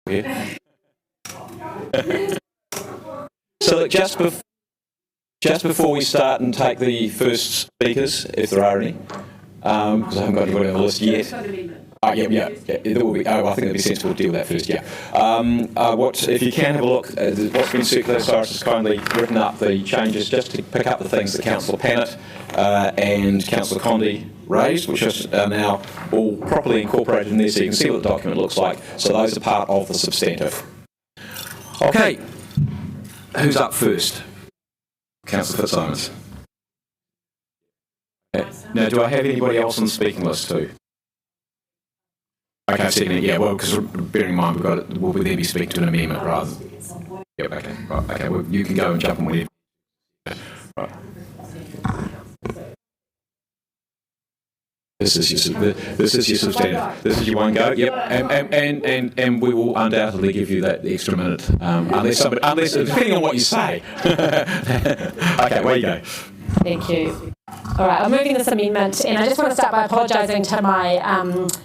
Speaker 1: here. So look, just before we start and take the first speakers, if there are any, because I haven't got anybody on the list yet. Yeah, there will be. I think it'd be sensible to deal with that first. Yeah. If you can have a look, what's been circulated, Cyrus has kindly written up the changes just to pick up the things that Councillor Pannett and Councillor Condi raised, which are now all properly incorporated in there, so you can see what the document looks like. So those are part of the substantive. Okay, who's up first? Councillor Fitzsimons. Now, do I have anybody else on the speaking list too? Okay, second, yeah, well, because bearing in mind we'll then be speaking to an amendment rather than... Yep, okay, right, okay, well, you can go and jump on whenever. Right. This is your substantive. This is your one go. Yep, and we will undoubtedly give you that extra minute, unless depending on what you say. Okay, where you go.
Speaker 5: Thank you. All right, I'm moving this amendment, and I just want to start by apologising to my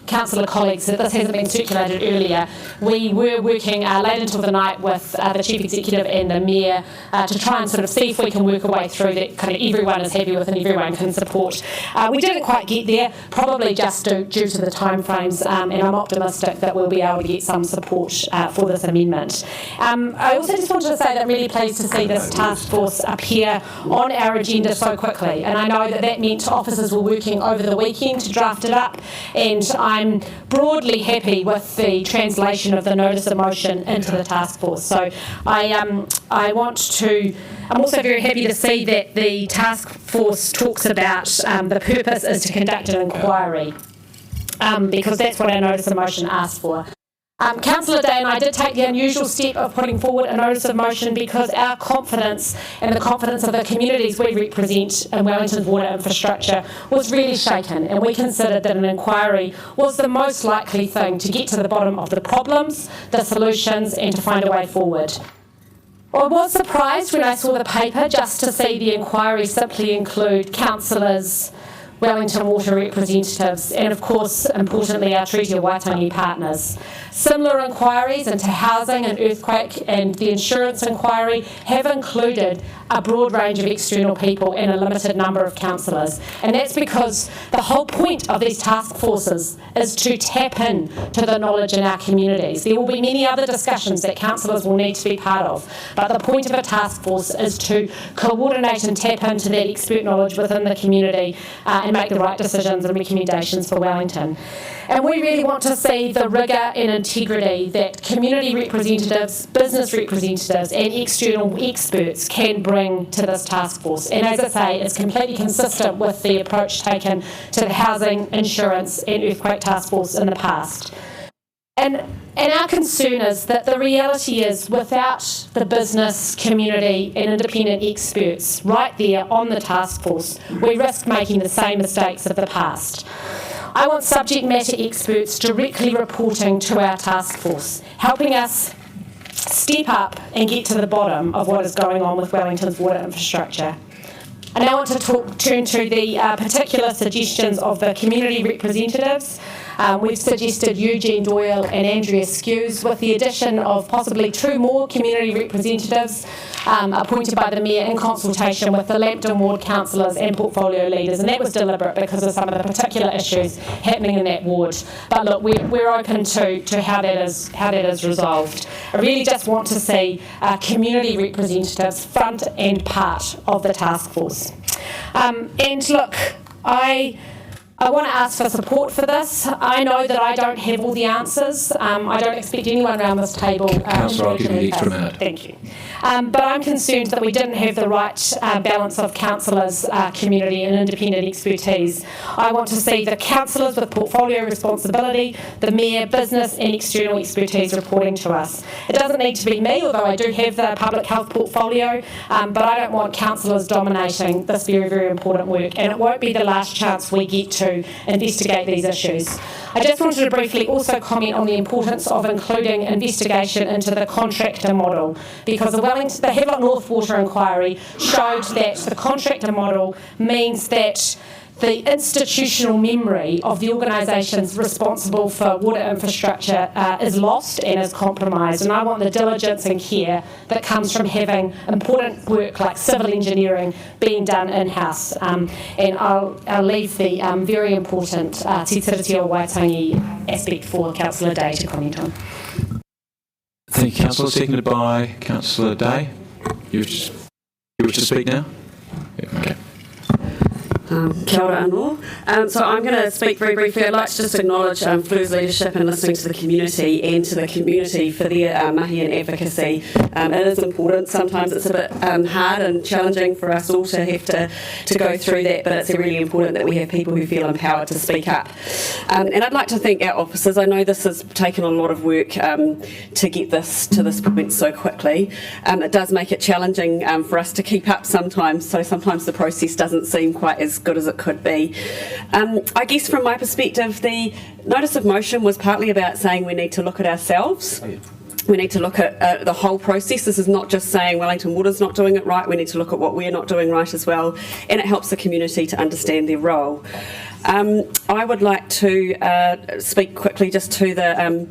Speaker 5: councillor colleagues that this hasn't been circulated earlier. We were working late into the night with the Chief Executive and the Mayor to try and sort of see if we can work a way through that kind of everyone is happy with and everyone can support. We didn't quite get there, probably just due to the timeframes, and I'm optimistic that we'll be able to get some support for this amendment. I also just wanted to say that I'm really pleased to see this task force appear on our agenda so quickly, and I know that meant officers were working over the weekend to draft it up, and I'm broadly happy with the translation of the notice of motion into the task force. So I'm also very happy to see that the task force talks about the purpose is to conduct an inquiry, because that's what our notice of motion asked for. Councillor Day and I did take the unusual step of putting forward a notice of motion because our confidence and the confidence of the communities we represent in Wellington's water infrastructure was really shaken, and we considered that an inquiry was the most likely thing to get to the bottom of the problems, the solutions, and to find a way forward. I was surprised when I saw the paper just to see the inquiry simply include councillors, Wellington water representatives, and of course, importantly, our Treaty of Waitangi partners. Similar inquiries into housing and earthquake and the insurance inquiry have included a broad range of external people and a limited number of councillors. And that's because the whole point of these task forces is to tap in to the knowledge in our communities. There will be many other discussions that councillors will need to be part of, but the point of a task force is to coordinate and tap into that expert knowledge within the community and make the right decisions and recommendations for Wellington. And we really want to see the rigour and integrity that community representatives, business representatives and external experts can bring to this task force. And as I say, it's completely consistent with the approach taken to the housing, insurance and earthquake task force in the past. And our concern is that the reality is without the business, community and independent experts right there on the task force, we risk making the same mistakes of the past. I want subject matter experts directly reporting to our task force, helping us step up and get to the bottom of what is going on with Wellington's water infrastructure. I now want to turn to the particular suggestions of the community representatives. We've suggested Eugene Doyle and Andrea Skews, with the addition of possibly 2 more community representatives appointed by the Mayor in consultation with the Lambton Ward councillors and portfolio leaders, and that was deliberate because of some of the particular issues happening in that ward. But look, we're open to how that is resolved. I really just want to see community representatives front and part of the task force. And look, I want to ask for support for this. I know that I don't have all the answers. I don't expect anyone around this table.
Speaker 1: Councillor, I'll give you the extra minute.
Speaker 5: Thank you. But I'm concerned that we didn't have the right balance of councillors, community and independent expertise. I want to see the councillors with portfolio responsibility, the Mayor, business and external expertise reporting to us. It doesn't need to be me, although I do have the public health portfolio, but I don't want councillors dominating this very, very important work, and it won't be the last chance we get to investigate these issues. I just wanted to briefly also comment on the importance of including investigation into the contractor model, because the Havelock North Water Inquiry showed that the contractor model means that the institutional memory of the organisations responsible for water infrastructure is lost and is compromised. And I want the diligence and care that comes from having important work like civil engineering being done in-house. And I'll leave the very important Te Tiriti o Waitangi aspect for Councillor Day to comment on.
Speaker 1: Thank you, Councillor. Seconded by Councillor Day. You wish to speak now? Yeah, okay.
Speaker 7: Kia ora anō. So I'm going to speak very briefly. I'd like to just acknowledge Flu's leadership in listening to the community and to the community for their mahi and advocacy. It is important. Sometimes it's a bit hard and challenging for us all to have to go through that, but it's really important that we have people who feel empowered to speak up. And I'd like to thank our officers. I know this has taken a lot of work to get this to this point so quickly. It does make it challenging for us to keep up sometimes, so sometimes the process doesn't seem quite as good as it could be. I guess from my perspective, the notice of motion was partly about saying we need to look at ourselves. We need to look at the whole process. This is not just saying Wellington Water's not doing it right. We need to look at what we're not doing right as well, and it helps the community to understand their role. I would like to speak quickly just to the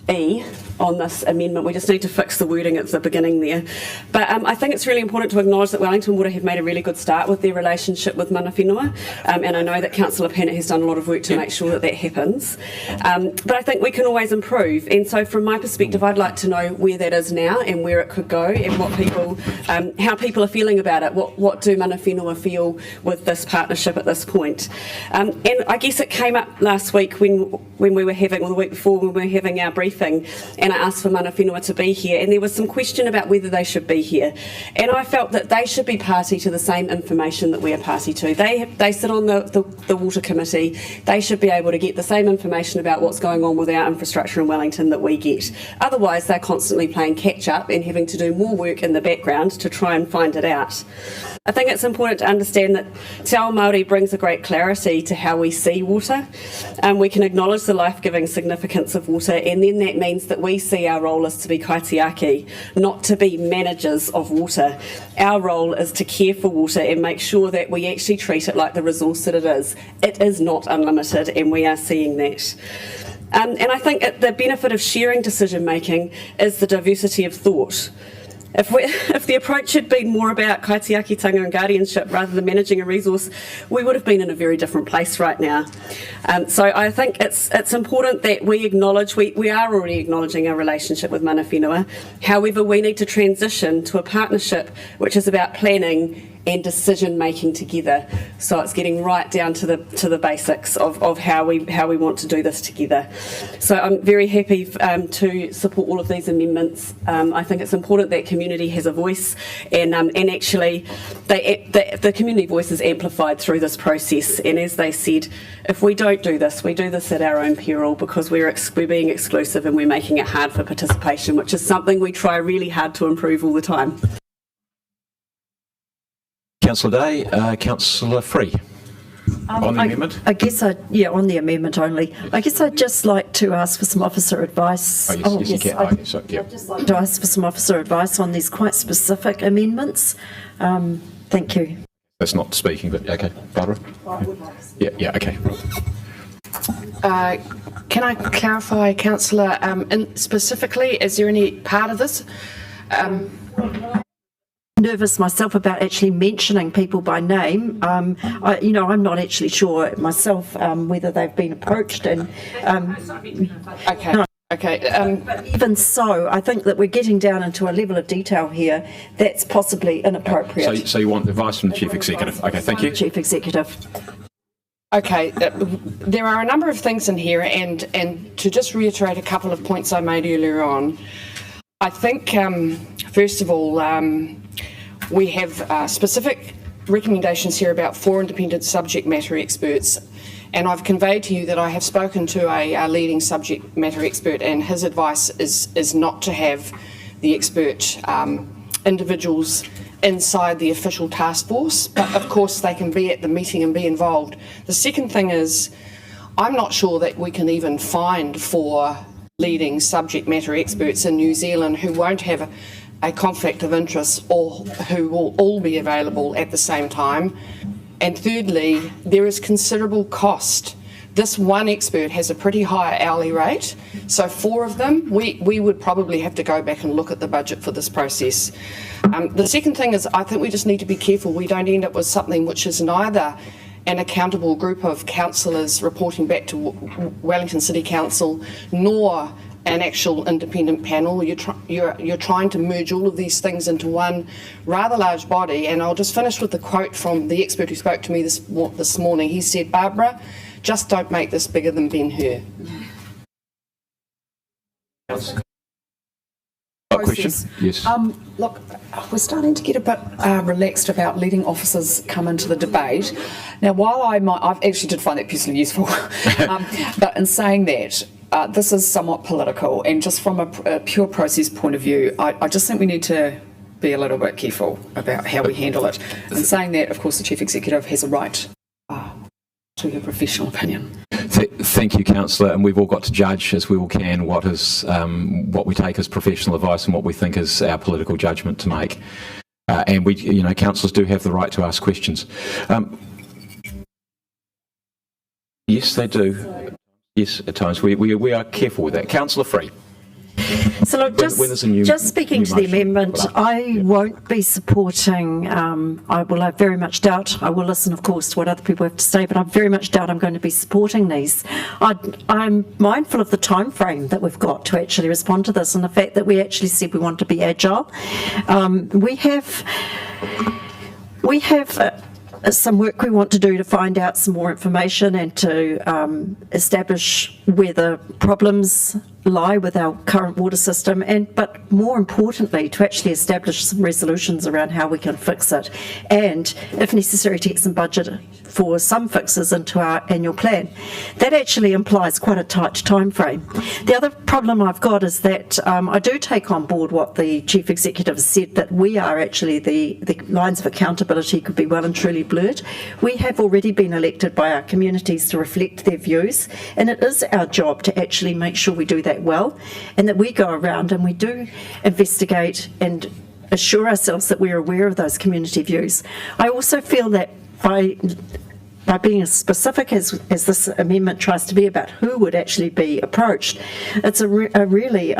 Speaker 7: E on this amendment. We just need to fix the wording at the beginning there. But I think it's really important to acknowledge that Wellington Water have made a really good start with their relationship with mana whenua, and I know that Councillor Pennant has done a lot of work to make sure that that happens. But I think we can always improve, and so from my perspective, I'd like to know where that is now and where it could go, and what people, how people are feeling about it. What do mana whenua feel with this partnership at this point? And I guess it came up last week when we were having, or the week before when we were having our briefing, and I asked for mana whenua to be here, and there was some question about whether they should be here, and I felt that they should be party to the same information that we are party to. They sit on the Water Committee. They should be able to get the same information about what's going on with our infrastructure in Wellington that we get. Otherwise, they're constantly playing catch up and having to do more work in the background to try and find it out. I think it's important to understand that Te Ao Māori brings a great clarity to how we see water. We can acknowledge the life-giving significance of water, and then that means that we see our role as to be kaitiaki, not to be managers of water. Our role is to care for water and make sure that we actually treat it like the resource that it is. It is not unlimited, and we are seeing that. And I think the benefit of sharing decision-making is the diversity of thought. If the approach had been more about kaitiakitanga and guardianship rather than managing a resource, we would have been in a very different place right now. So I think it's important that we acknowledge, we are already acknowledging our relationship with mana whenua. However, we need to transition to a partnership which is about planning and decision making together. So it's getting right down to the basics of how we want to do this together. So I'm very happy to support all of these amendments. I think it's important that community has a voice, and actually the community voice is amplified through this process. And as they said, if we don't do this, we do this at our own peril, because we're being exclusive and we're making it hard for participation, which is something we try really hard to improve all the time.
Speaker 1: Councillor Day, Councillor Free. On the amendment?
Speaker 11: I guess on the amendment only. I guess I'd just like to ask for some officer advice.
Speaker 1: Yes, you can.
Speaker 11: I'd just like to ask for some officer advice on these quite specific amendments. Thank you.
Speaker 1: That's not speaking, but okay. Barbara? Yeah, okay.
Speaker 12: Can I clarify, Councillor, specifically, is there any part of this?
Speaker 11: Nervous myself about actually mentioning people by name. I'm not actually sure myself whether they've been approached, and
Speaker 12: okay. No. Okay.
Speaker 11: But even so, I think that we're getting down into a level of detail here that's possibly inappropriate.
Speaker 1: So you want advice from the Chief Executive? Okay, thank you.
Speaker 11: Chief Executive.
Speaker 12: Okay, there are a number of things in here, and to just reiterate a couple of points I made earlier on, I think first of all, we have specific recommendations here about 4 independent subject matter experts, and I've conveyed to you that I have spoken to a leading subject matter expert, and his advice is not to have the expert individuals inside the official task force, but of course they can be at the meeting and be involved. The second thing is, I'm not sure that we can even find 4 leading subject matter experts in New Zealand who won't have a conflict of interest, or who will all be available at the same time. And thirdly, there is considerable cost. This one expert has a pretty high hourly rate, so 4 of them, we would probably have to go back and look at the budget for this process. The second thing is I think we just need to be careful we don't end up with something which is neither an accountable group of councillors reporting back to Wellington City Council, nor an actual independent panel. You're trying to merge all of these things into one rather large body. And I'll just finish with the quote from the expert who spoke to me this morning. He said, "Barbara, just don't make this bigger than Ben-Hur."
Speaker 1: Question? Yes.
Speaker 8: Look, we're starting to get a bit relaxed about letting officers come into the debate. Now, while I've actually did find that personally useful, but in saying that, this is somewhat political, and just from a pure process point of view, I just think we need to be a little bit careful about how we handle it. In saying that, of course, the Chief Executive has a right to her professional opinion.
Speaker 1: Thank you, Councillor, and we've all got to judge as we all can what we take as professional advice and what we think is our political judgment to make. And we, councillors do have the right to ask questions. Yes, they do. Yes, at times we are careful with that. Councillor Free.
Speaker 11: So look, just speaking to the amendment, I won't be supporting, I very much doubt, I will listen of course to what other people have to say, but I very much doubt I'm going to be supporting these. I'm mindful of the time frame that we've got to actually respond to this, and the fact that we actually said we want to be agile. We have some work we want to do to find out some more information and to establish where the problems lie with our current water system, but more importantly to actually establish some resolutions around how we can fix it, and if necessary to get some budget for some fixes into our annual plan. That actually implies quite a tight time frame. The other problem I've got is that I do take on board what the Chief Executive has said, that we are actually the lines of accountability could be well and truly blurred. We have already been elected by our communities to reflect their views, and it is our job to actually make sure we do that well, and that we go around and we do investigate and assure ourselves that we're aware of those community views. I also feel that by being as specific as this amendment tries to be about who would actually be approached, it's a really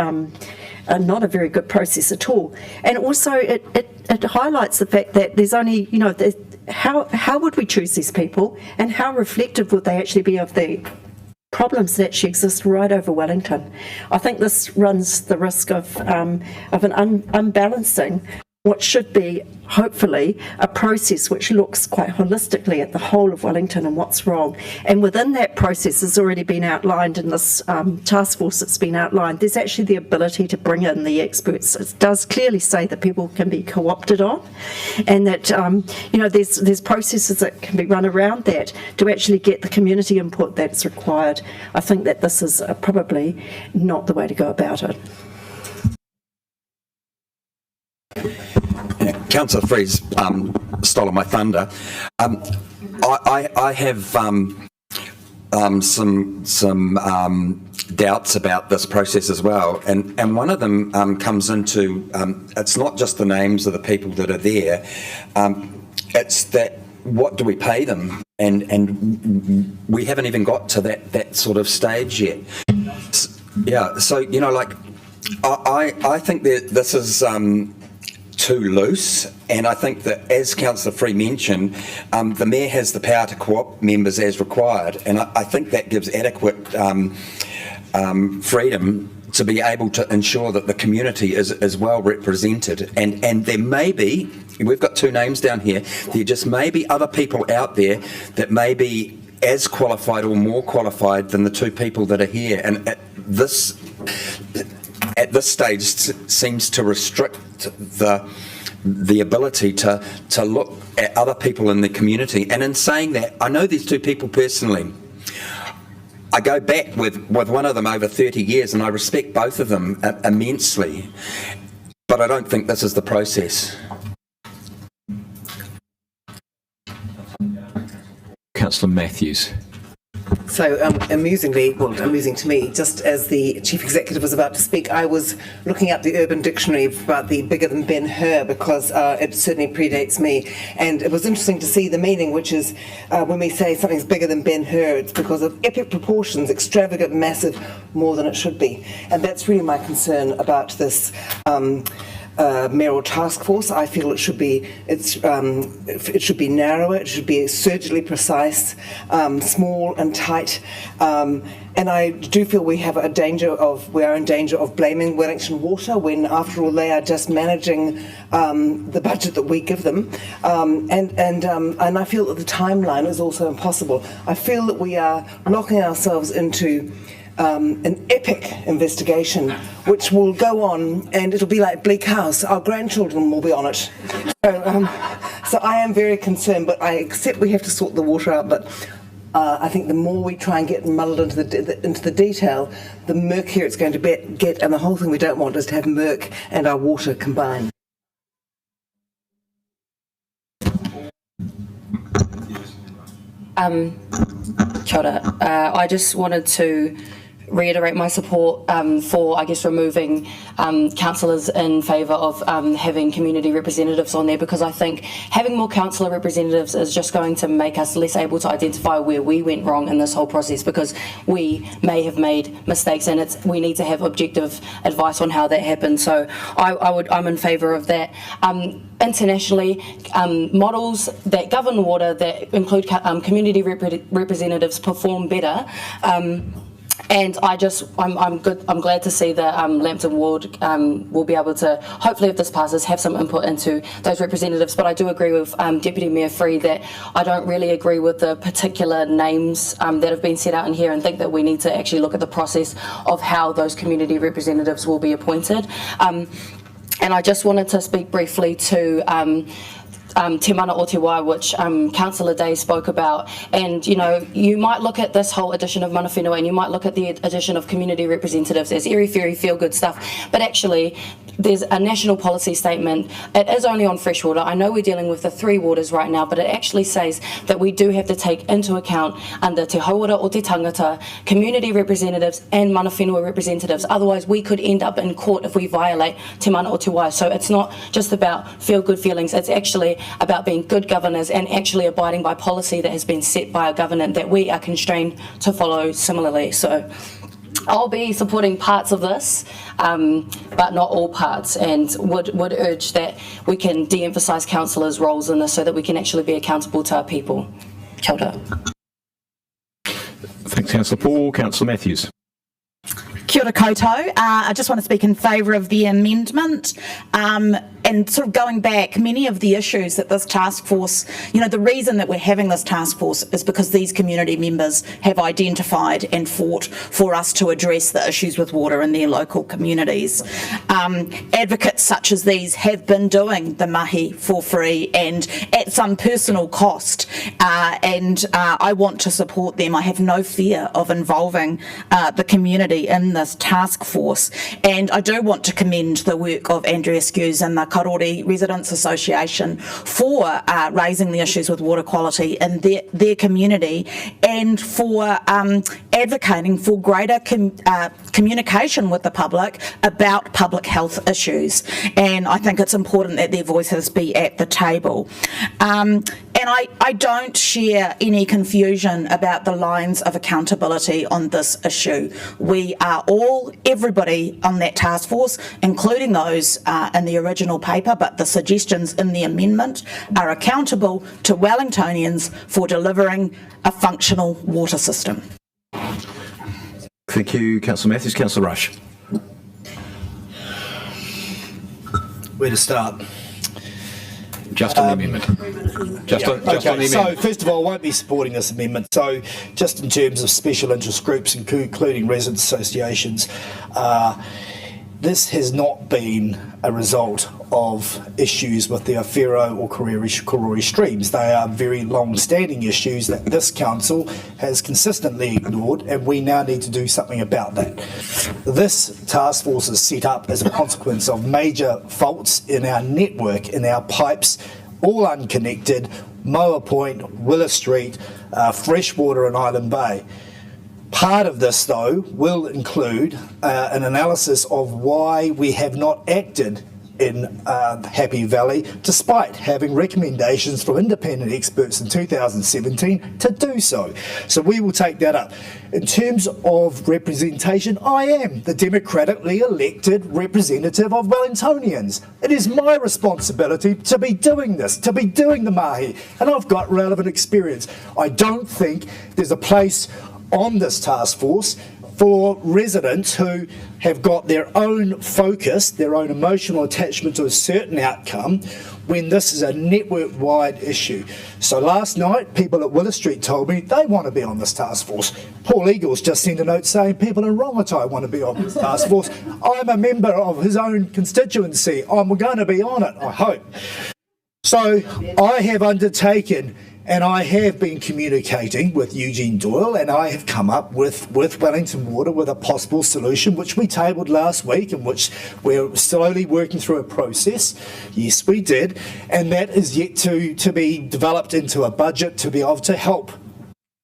Speaker 11: not a very good process at all. And also it highlights the fact that there's only, how would we choose these people, and how reflective would they actually be of the problems that actually exist right over Wellington? I think this runs the risk of an unbalancing what should be, hopefully, a process which looks quite holistically at the whole of Wellington and what's wrong. And within that process has already been outlined in this task force that's been outlined, there's actually the ability to bring in the experts. It does clearly say that people can be co-opted on, and that there's processes that can be run around that to actually get the community input that's required. I think that this is probably not the way to go about it.
Speaker 13: Councillor Free's stolen my thunder. I have some doubts about this process as well, and one of them comes into it's not just the names of the people that are there, it's that what do we pay them, and we haven't even got to that sort of stage yet. Yeah, so I think that this is too loose, and I think that, as Councillor Free mentioned, the Mayor has the power to co-opt members as required, and I think that gives adequate freedom to be able to ensure that the community is well represented, and there may be, we've got 2 names down here, there just may be other people out there that may be as qualified or more qualified than the 2 people that are here, and at this stage seems to restrict the ability to look at other people in the community. And in saying that, I know these 2 people personally. I go back with one of them over 30 years, and I respect both of them immensely, but I don't think this is the process.
Speaker 1: Councillor Matthews.
Speaker 14: amusing to me, just as the Chief Executive was about to speak, I was looking up the Urban Dictionary about the bigger than Ben-Hur, because it certainly predates me. And it was interesting to see the meaning, which is when we say something's bigger than Ben-Hur, it's because of epic proportions, extravagant, massive, more than it should be. And that's really my concern about this mayoral task force. I feel it should be narrower, it should be surgically precise, small and tight. And I do feel we are in danger of blaming Wellington Water when, after all, they are just managing the budget that we give them. And I feel that the timeline is also impossible. I feel that we are locking ourselves into an epic investigation which will go on, and it'll be like Bleak House. Our grandchildren will be on it. So I am very concerned, but I accept we have to sort the water out. But I think the more we try and get muddled into the detail, the murkier it's going to get, and the whole thing we don't want is to have murk and our water combined.
Speaker 15: Kia ora. I just wanted to reiterate my support for, I guess, removing councillors in favour of having community representatives on there, because I think having more councillor representatives is just going to make us less able to identify where we went wrong in this whole process, because we may have made mistakes, and we need to have objective advice on how that happened. So I'm in favour of that. Internationally, models that govern water that include community representatives perform better. And I'm glad to see that Lambton Ward will be able to, hopefully if this passes, have some input into those representatives. But I do agree with Deputy Mayor Free that I don't really agree with the particular names that have been set out in here, and think that we need to actually look at the process of how those community representatives will be appointed. And I just wanted to speak briefly to Te Mana o Te Wai, which Councillor Day spoke about. And, you know, you might look at this whole edition of Mana Whenua, and you might look at the addition of community representatives as airy-fairy feel-good stuff, but actually there's a national policy statement. It is only on freshwater. I know we're dealing with the three waters right now, but it actually says that we do have to take into account under Te Hauora o Te Tangata, community representatives and Mana Whenua representatives. Otherwise, we could end up in court if we violate Te Mana o Te Wai. So it's not just about feel-good feelings. It's actually about being good governors and actually abiding by policy that has been set by a government that we are constrained to follow similarly. So I'll be supporting parts of this, but not all parts, and would urge that we can de-emphasise councillors' roles in this so that we can actually be accountable to our people. Kia ora.
Speaker 1: Thanks, Councillor Paul. Councillor Matthews.
Speaker 16: Kia ora koutou. I just want to speak in favour of the amendment. And sort of going back, many of the issues that this task force, you know, the reason that we're having this task force is because these community members have identified and fought for us to address the issues with water in their local communities. Advocates such as these have been doing the mahi for free and at some personal cost, and I want to support them. I have no fear of involving the community in this task force, and I do want to commend the work of Andrea Skews and the Karori Residents Association for raising the issues with water quality in their community, and for advocating for greater communication with the public about public health issues. And I think it's important that their voices be at the table. And I don't share any confusion about the lines of accountability on this issue. We are everybody on that task force, including those in the original paper, but the suggestions in the amendment are accountable to Wellingtonians for delivering a functional water system.
Speaker 1: Thank you, Councillor Matthews. Councillor Rush.
Speaker 6: Where to start?
Speaker 1: Just on the amendment. Just on the amendment.
Speaker 6: So first of all, I won't be supporting this amendment. So just in terms of special interest groups, including residents associations, this has not been a result of issues with the Awhero or Karori streams. They are very long-standing issues that this council has consistently ignored, and we now need to do something about that. This task force is set up as a consequence of major faults in our network, in our pipes, all unconnected, Moa Point, Willa Street, Freshwater and Island Bay. Part of this, though, will include an analysis of why we have not acted in Happy Valley, despite having recommendations from independent experts in 2017 to do so. So we will take that up. In terms of representation, I am the democratically elected representative of Wellingtonians. It is my responsibility to be doing this, to be doing the mahi, and I've got relevant experience. I don't think there's a place on this task force for residents who have got their own focus, their own emotional attachment to a certain outcome, when this is a network-wide issue. So last night, people at Willow Street told me they want to be on this task force. Paul Eagles just sent a note saying people in Rongotai want to be on this task force. I'm a member of his own constituency. I'm going to be on it, I hope. So I have undertaken, and I have been communicating with Eugene Doyle, and I have come up with Wellington Water with a possible solution, which we tabled last week and which we're slowly working through a process. Yes, we did. And that is yet to be developed into a budget to be able to help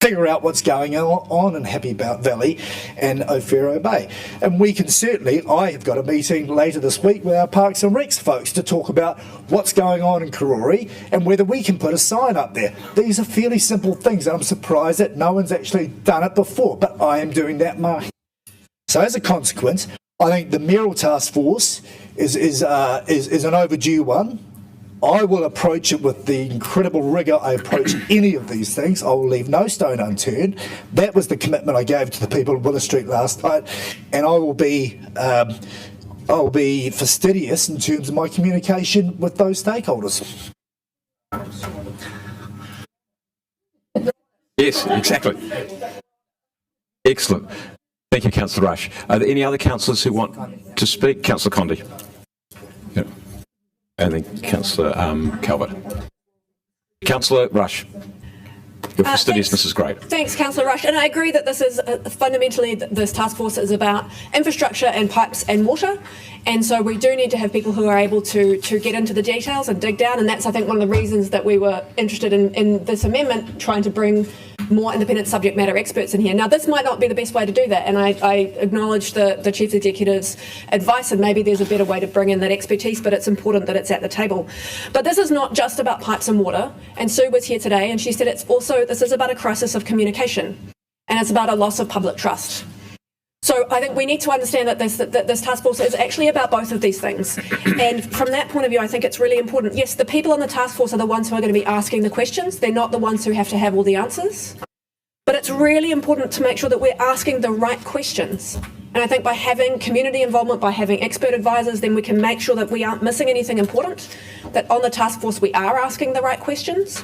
Speaker 6: figure out what's going on in Happy Valley and O'Farrow Bay. And we can certainly, I have got a meeting later this week with our Parks and Recs folks to talk about what's going on in Karori and whether we can put a sign up there. These are fairly simple things, and I'm surprised that no one's actually done it before, but I am doing that mahi. So as a consequence, I think the mayoral task force is an overdue one. I will approach it with the incredible rigour I approach any of these things. I will leave no stone unturned. That was the commitment I gave to the people of Willow Street last night, and I will be fastidious in terms of my communication with those stakeholders.
Speaker 1: Yes, exactly. Excellent. Thank you, Councillor Rush. Are there any other councillors who want to speak? Councillor Condi. Yep. And then Councillor Calvert. Councillor Rush. Your fastidiousness is great.
Speaker 9: Thanks, Councillor Rush. And I agree that this is fundamentally, this task force is about infrastructure and pipes and water. And so we do need to have people who are able to get into the details and dig down. And that's, I think, one of the reasons that we were interested in this amendment, trying to bring more independent subject matter experts in here. Now, this might not be the best way to do that, and I acknowledge the Chief Executive's advice, and maybe there's a better way to bring in that expertise, but it's important that it's at the table. But this is not just about pipes and water, and Sue was here today, and she said this is about a crisis of communication, and it's about a loss of public trust. So I think we need to understand that this task force is actually about both of these things. And from that point of view, I think it's really important. Yes, the people on the task force are the ones who are going to be asking the questions. They're not the ones who have to have all the answers. But it's really important to make sure that we're asking the right questions. And I think by having community involvement, by having expert advisors, then we can make sure that we aren't missing anything important, that on the task force we are asking the right questions.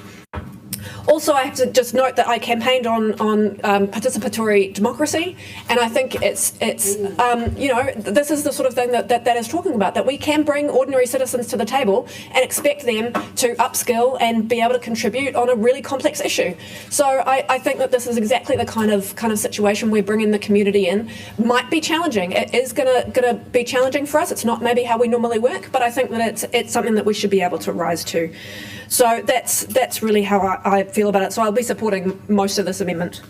Speaker 9: Also, I have to just note that I campaigned on participatory democracy, and I think it's this is the sort of thing that is talking about, that we can bring ordinary citizens to the table and expect them to upskill and be able to contribute on a really complex issue. So I think that this is exactly the kind of situation we're bringing the community in. Might be challenging. It is gonna be challenging for us. It's not maybe how we normally work, but I think that it's something that we should be able to rise to. So that's really how I feel about it. So I'll be supporting most of this amendment.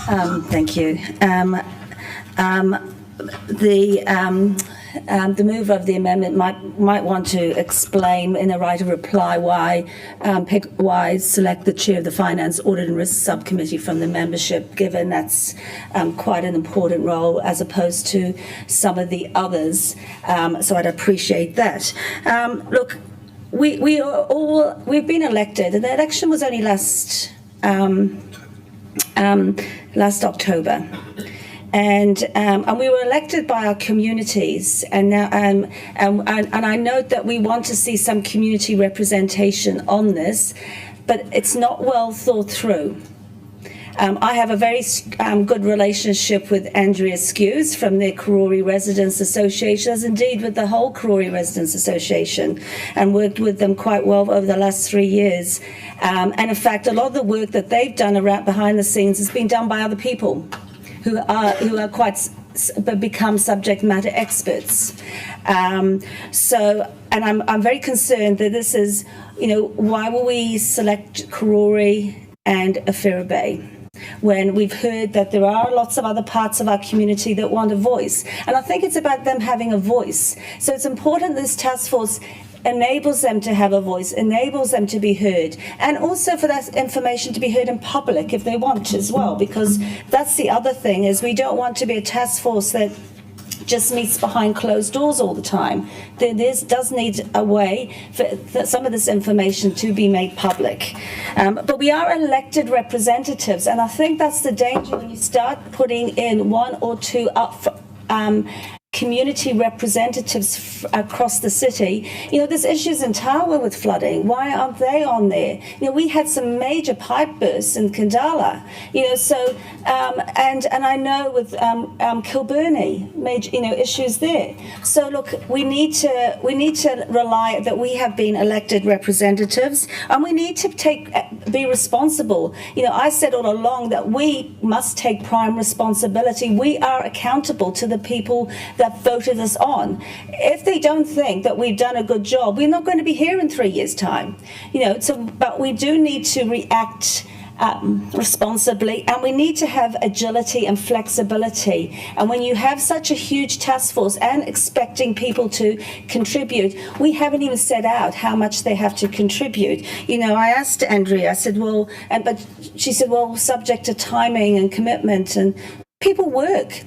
Speaker 2: Thank you. The mover of the amendment might want to explain in a right of reply why select the chair of the Finance, Audit and Risk Subcommittee from the membership, given that's quite an important role as opposed to some of the others. So I'd appreciate that. Look, we've been elected, and the election was only last October. And we were elected by our communities, and now and I note that we want to see some community representation on this, but it's not well thought through. I have a very good relationship with Andrea Skews from the Karori Residents Association, as indeed with the whole Karori Residents Association, and worked with them quite well over the last 3 years. And in fact, a lot of the work that they've done around behind the scenes has been done by other people who are quite become subject matter experts. And I'm very concerned that this is why will we select Karori and Awhera Bay when we've heard that there are lots of other parts of our community that want a voice? And I think it's about them having a voice. So it's important this task force enables them to have a voice, enables them to be heard, and also for that information to be heard in public if they want as well, because that's the other thing, is we don't want to be a task force that just meets behind closed doors all the time. There does need a way for some of this information to be made public. But we are elected representatives, and I think that's the danger when you start putting in one or two community representatives across the city. There's issues in Tawa with flooding. Why aren't they on there? We had some major pipe bursts in Kandala. And I know with Kilburney, major issues there. So look, we need to rely that we have been elected representatives, and we need to be responsible. I said all along that we must take prime responsibility. We are accountable to the people that voted us on. If they don't think that we've done a good job, we're not going to be here in 3 years' time. But we do need to react responsibly, and we need to have agility and flexibility. And when you have such a huge task force and expecting people to contribute, we haven't even set out how much they have to contribute. I asked Andrea, I said, but she said, subject to timing and commitment, and people work.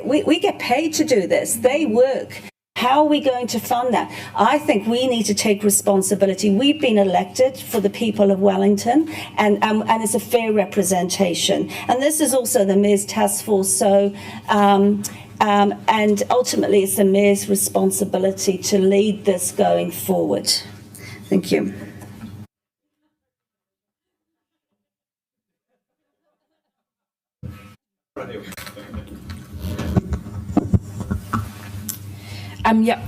Speaker 2: We get paid to do this. They work. How are we going to fund that? I think we need to take responsibility. We've been elected for the people of Wellington, and it's a fair representation. And this is also the Mayor's task force. So, and ultimately, it's the Mayor's responsibility to lead this going forward. Thank you.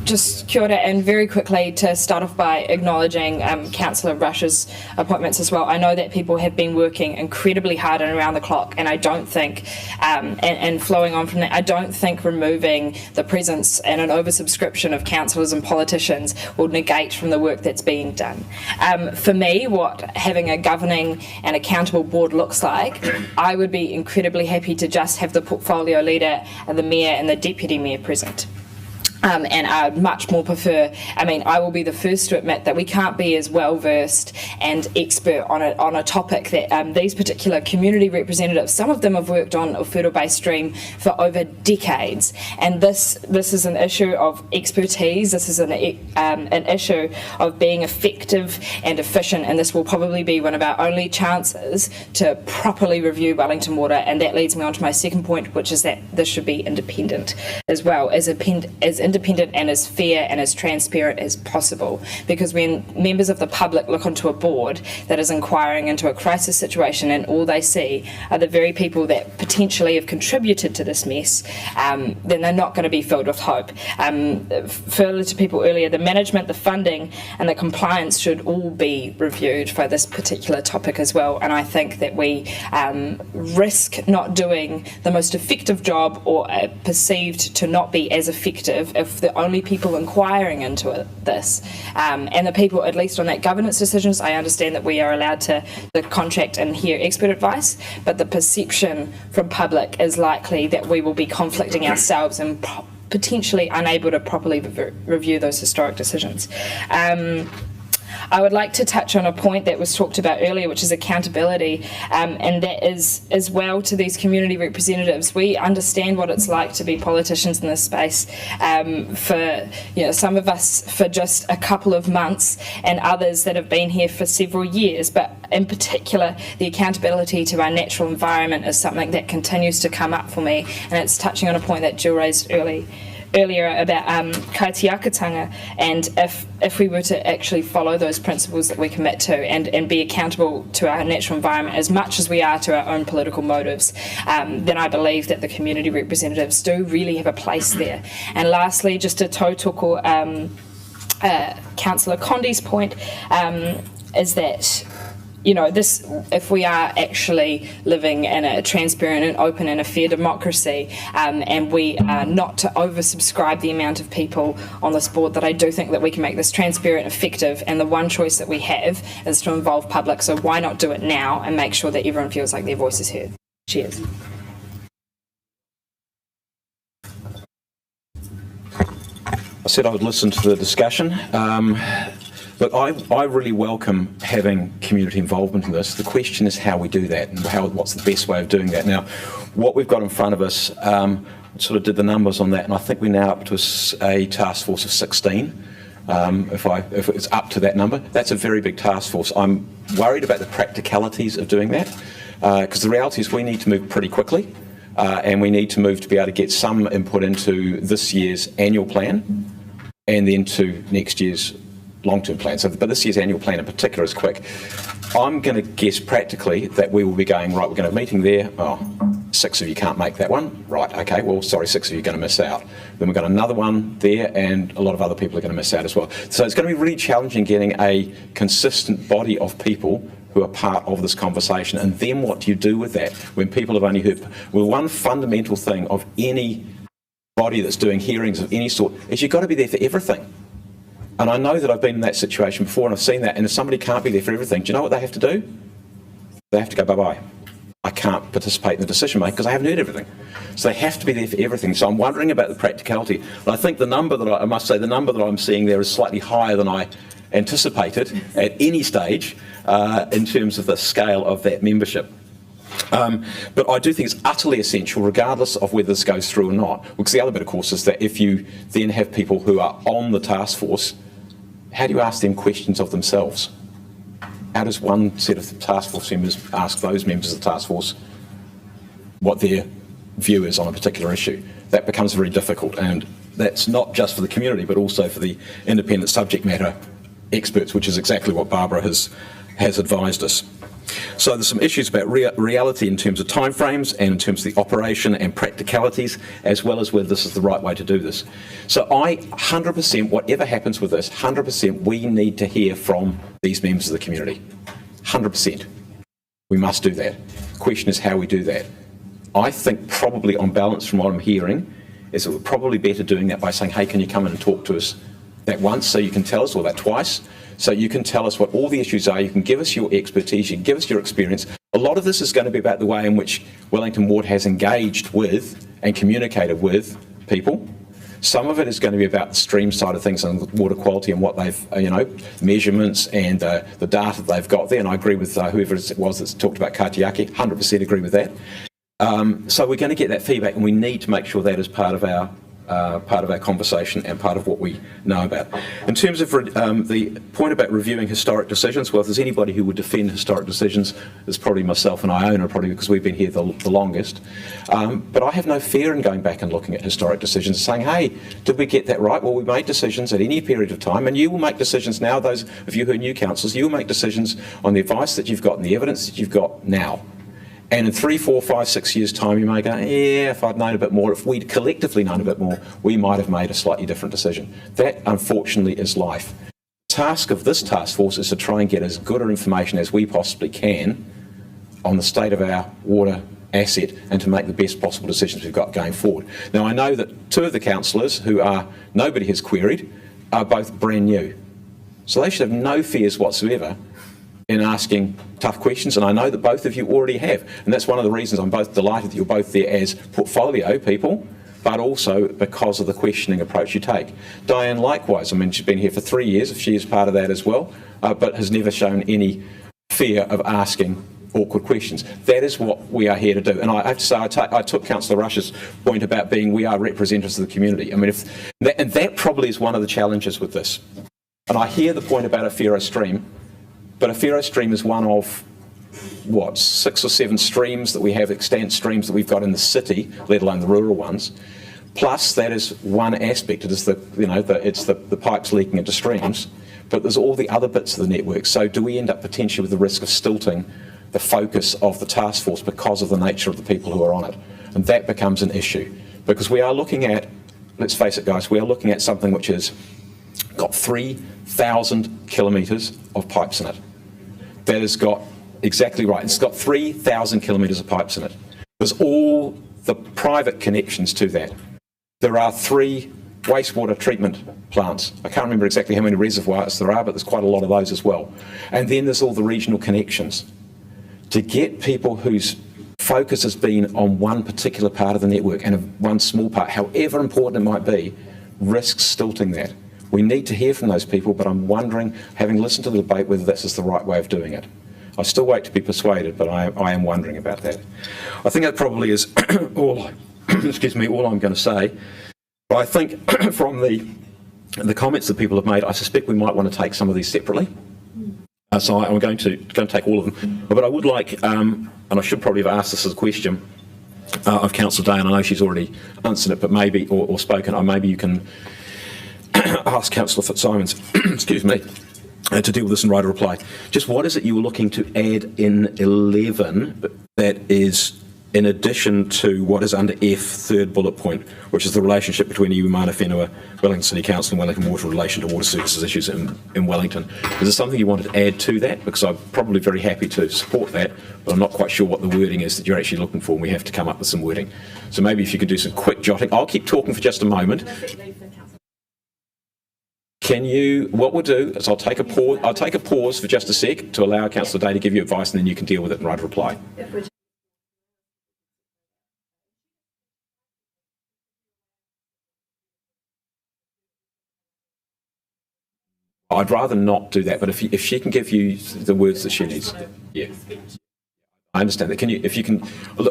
Speaker 17: Just kia ora, and very quickly to start off by acknowledging Councillor Rush's appointments as well. I know that people have been working incredibly hard and around the clock, and I don't think, and flowing on from that, I don't think removing the presence and an oversubscription of councillors and politicians will negate from the work that's being done. For me, what having a governing and accountable board looks like, I would be incredibly happy to just have the portfolio leader and the mayor and the deputy mayor present. And I would much more prefer, I will be the first to admit that we can't be as well versed and expert on a topic that these particular community representatives, some of them have worked on Awhera Bay Stream for over decades, and this is an issue of expertise. This is an issue of being effective and efficient, and this will probably be one of our only chances to properly review Wellington Water. And that leads me on to my second point, which is that this should be independent as well, as independent and as fair and as transparent as possible, because when members of the public look onto a board that is inquiring into a crisis situation and all they see are the very people that potentially have contributed to this mess, then they're not going to be filled with hope. Further to people earlier, the management, the funding and the compliance should all be reviewed for this particular topic as well, and I think that we risk not doing the most effective job, or perceived to not be as effective, if the only people inquiring into this, and the people, at least on that governance decisions, I understand that we are allowed to contract and hear expert advice, but the perception from public is likely that we will be conflicting ourselves and potentially unable to properly review those historic decisions. I would like to touch on a point that was talked about earlier, which is accountability, and that is as well to these community representatives. We understand what it's like to be politicians in this space, for some of us for just a couple of months, and others that have been here for several years. But in particular, the accountability to our natural environment is something that continues to come up for me, and it's touching on a point that Jill raised earlier about kaitiakitanga, and if we were to actually follow those principles that we commit to and be accountable to our natural environment as much as we are to our own political motives, then I believe that the community representatives do really have a place there. And lastly, just to tautoko Councillor Condi's point, is that this, if we are actually living in a transparent and open and a fair democracy, and we are not to oversubscribe the amount of people on this board, that I do think that we can make this transparent, effective, and the one choice that we have is to involve public. So why not do it now and make sure that everyone feels like their voice is heard? Cheers.
Speaker 1: I said I would listen to the discussion. Look, I really welcome having community involvement in this. The question is how we do that and what's the best way of doing that. Now, what we've got in front of us, sort of did the numbers on that, and I think we're now up to a task force of 16. If it's up to that number, that's a very big task force. I'm worried about the practicalities of doing that, because the reality is we need to move pretty quickly, and we need to move to be able to get some input into this year's annual plan and then to next year's long-term plan. But this year's annual plan in particular is quick. I'm going to guess practically that we will be going, right, we're going to have a meeting there. Oh, 6 of you can't make that one. Right, okay, well, sorry, 6 of you are going to miss out. Then we've got another one there, and a lot of other people are going to miss out as well. So it's going to be really challenging getting a consistent body of people who are part of this conversation. And then what do you do with that when people have only heard? Well, one fundamental thing of any body that's doing hearings of any sort is you've got to be there for everything. And I know that I've been in that situation before and I've seen that, and if somebody can't be there for everything, do you know what they have to do? They have to go bye-bye. I can't participate in the decision making because I haven't heard everything. So they have to be there for everything. So I'm wondering about the practicality. And I think the number that I must say, the number that I'm seeing there is slightly higher than I anticipated at any stage in terms of the scale of that membership. But I do think it's utterly essential, regardless of whether this goes through or not, because the other bit, of course, is that if you then have people who are on the task force, how do you ask them questions of themselves? How does one set of task force members ask those members of the task force what their view is on a particular issue? That becomes very difficult, and that's not just for the community, but also for the independent subject matter experts, which is exactly what Barbara has advised us. So there's some issues about reality in terms of timeframes and in terms of the operation and practicalities, as well as whether this is the right way to do this. So 100%, whatever happens with this, 100% we need to hear from these members of the community. 100%. We must do that. The question is how we do that. I think probably on balance from what I'm hearing is that we're probably better doing that by saying, hey, can you come in and talk to us that once so you can tell us, or that twice, so you can tell us what all the issues are, you can give us your expertise, you can give us your experience. A lot of this is going to be about the way in which Wellington Ward has engaged with and communicated with people. Some of it is going to be about the stream side of things and water quality and what they've, measurements and the data that they've got there. And I agree with whoever it was that's talked about Karakia, 100% agree with that. So we're going to get that feedback, and we need to make sure that is part of our conversation and part of what we know about. In terms of the point about reviewing historic decisions, well, if there's anybody who would defend historic decisions, it's probably myself and Iona, probably because we've been here the longest. But I have no fear in going back and looking at historic decisions and saying, hey, did we get that right? Well, we made decisions at any period of time, and you will make decisions now, those of you who are new councillors, you will make decisions on the advice that you've got and the evidence that you've got now. And in 3, 4, 5, 6 years' time, you may go, yeah, if I'd known a bit more, if we'd collectively known a bit more, we might have made a slightly different decision. That, unfortunately, is life. The task of this task force is to try and get as good information as we possibly can on the state of our water asset and to make the best possible decisions we've got going forward. Now, I know that 2 of the councillors who nobody has queried are both brand new. So they should have no fears whatsoever in asking tough questions, and I know that both of you already have, and that's one of the reasons I'm both delighted that you're both there as portfolio people, but also because of the questioning approach you take. Diane, likewise, I mean, she's been here for 3 years, if she is part of that as well, but has never shown any fear of asking awkward questions. That is what we are here to do, and I have to say, I took Councillor Rush's point about we are representatives of the community. I mean, and that probably is one of the challenges with this. And I hear the point about a Fero stream, but a Fero stream is one of, 6 or 7 streams that we have, extant streams that we've got in the city, let alone the rural ones. Plus, that is one aspect. It is it's the pipes leaking into streams, but there's all the other bits of the network. So do we end up potentially with the risk of stilting the focus of the task force because of the nature of the people who are on it? And that becomes an issue, because we are looking at, let's face it guys, we are looking at something which has got 3,000 kilometres of pipes in it. that has got, exactly right, it's got 3,000 kilometres of pipes in it. There's all the private connections to that. There are 3 wastewater treatment plants. I can't remember exactly how many reservoirs there are, but there's quite a lot of those as well. And then there's all the regional connections. To get people whose focus has been on one particular part of the network and one small part, however important it might be, risks stilting that. We need to hear from those people, but I'm wondering, having listened to the debate, whether this is the right way of doing it. I still wait to be persuaded, but I am wondering about that. I think that probably is all, excuse me, all I'm going to say. But I think from the comments that people have made, I suspect we might want to take some of these separately. So I'm going to take all of them. But I would like, and I should probably have asked this as a question of Councillor Day, and I know she's already answered it, but maybe, or spoken, or maybe you can ask Councillor Fitzsimons, excuse me, to deal with this and write a reply. Just what is it you were looking to add in 11 that is in addition to what is under F, third bullet point, which is the relationship between iwi mana whenua, Wellington City Council and Wellington Water in relation to water services issues in Wellington. Is there something you wanted to add to that? Because I'm probably very happy to support that, but I'm not quite sure what the wording is that you're actually looking for, and we have to come up with some wording. So maybe if you could do some quick jotting. I'll keep talking for just a moment. Can you, what we'll do is I'll take a pause for just a sec to allow Councillor Day to give you advice, and then you can deal with it and write a reply. I'd rather not do that, but if she can give you the words that she needs. Yeah. I understand that. Can you, if you can,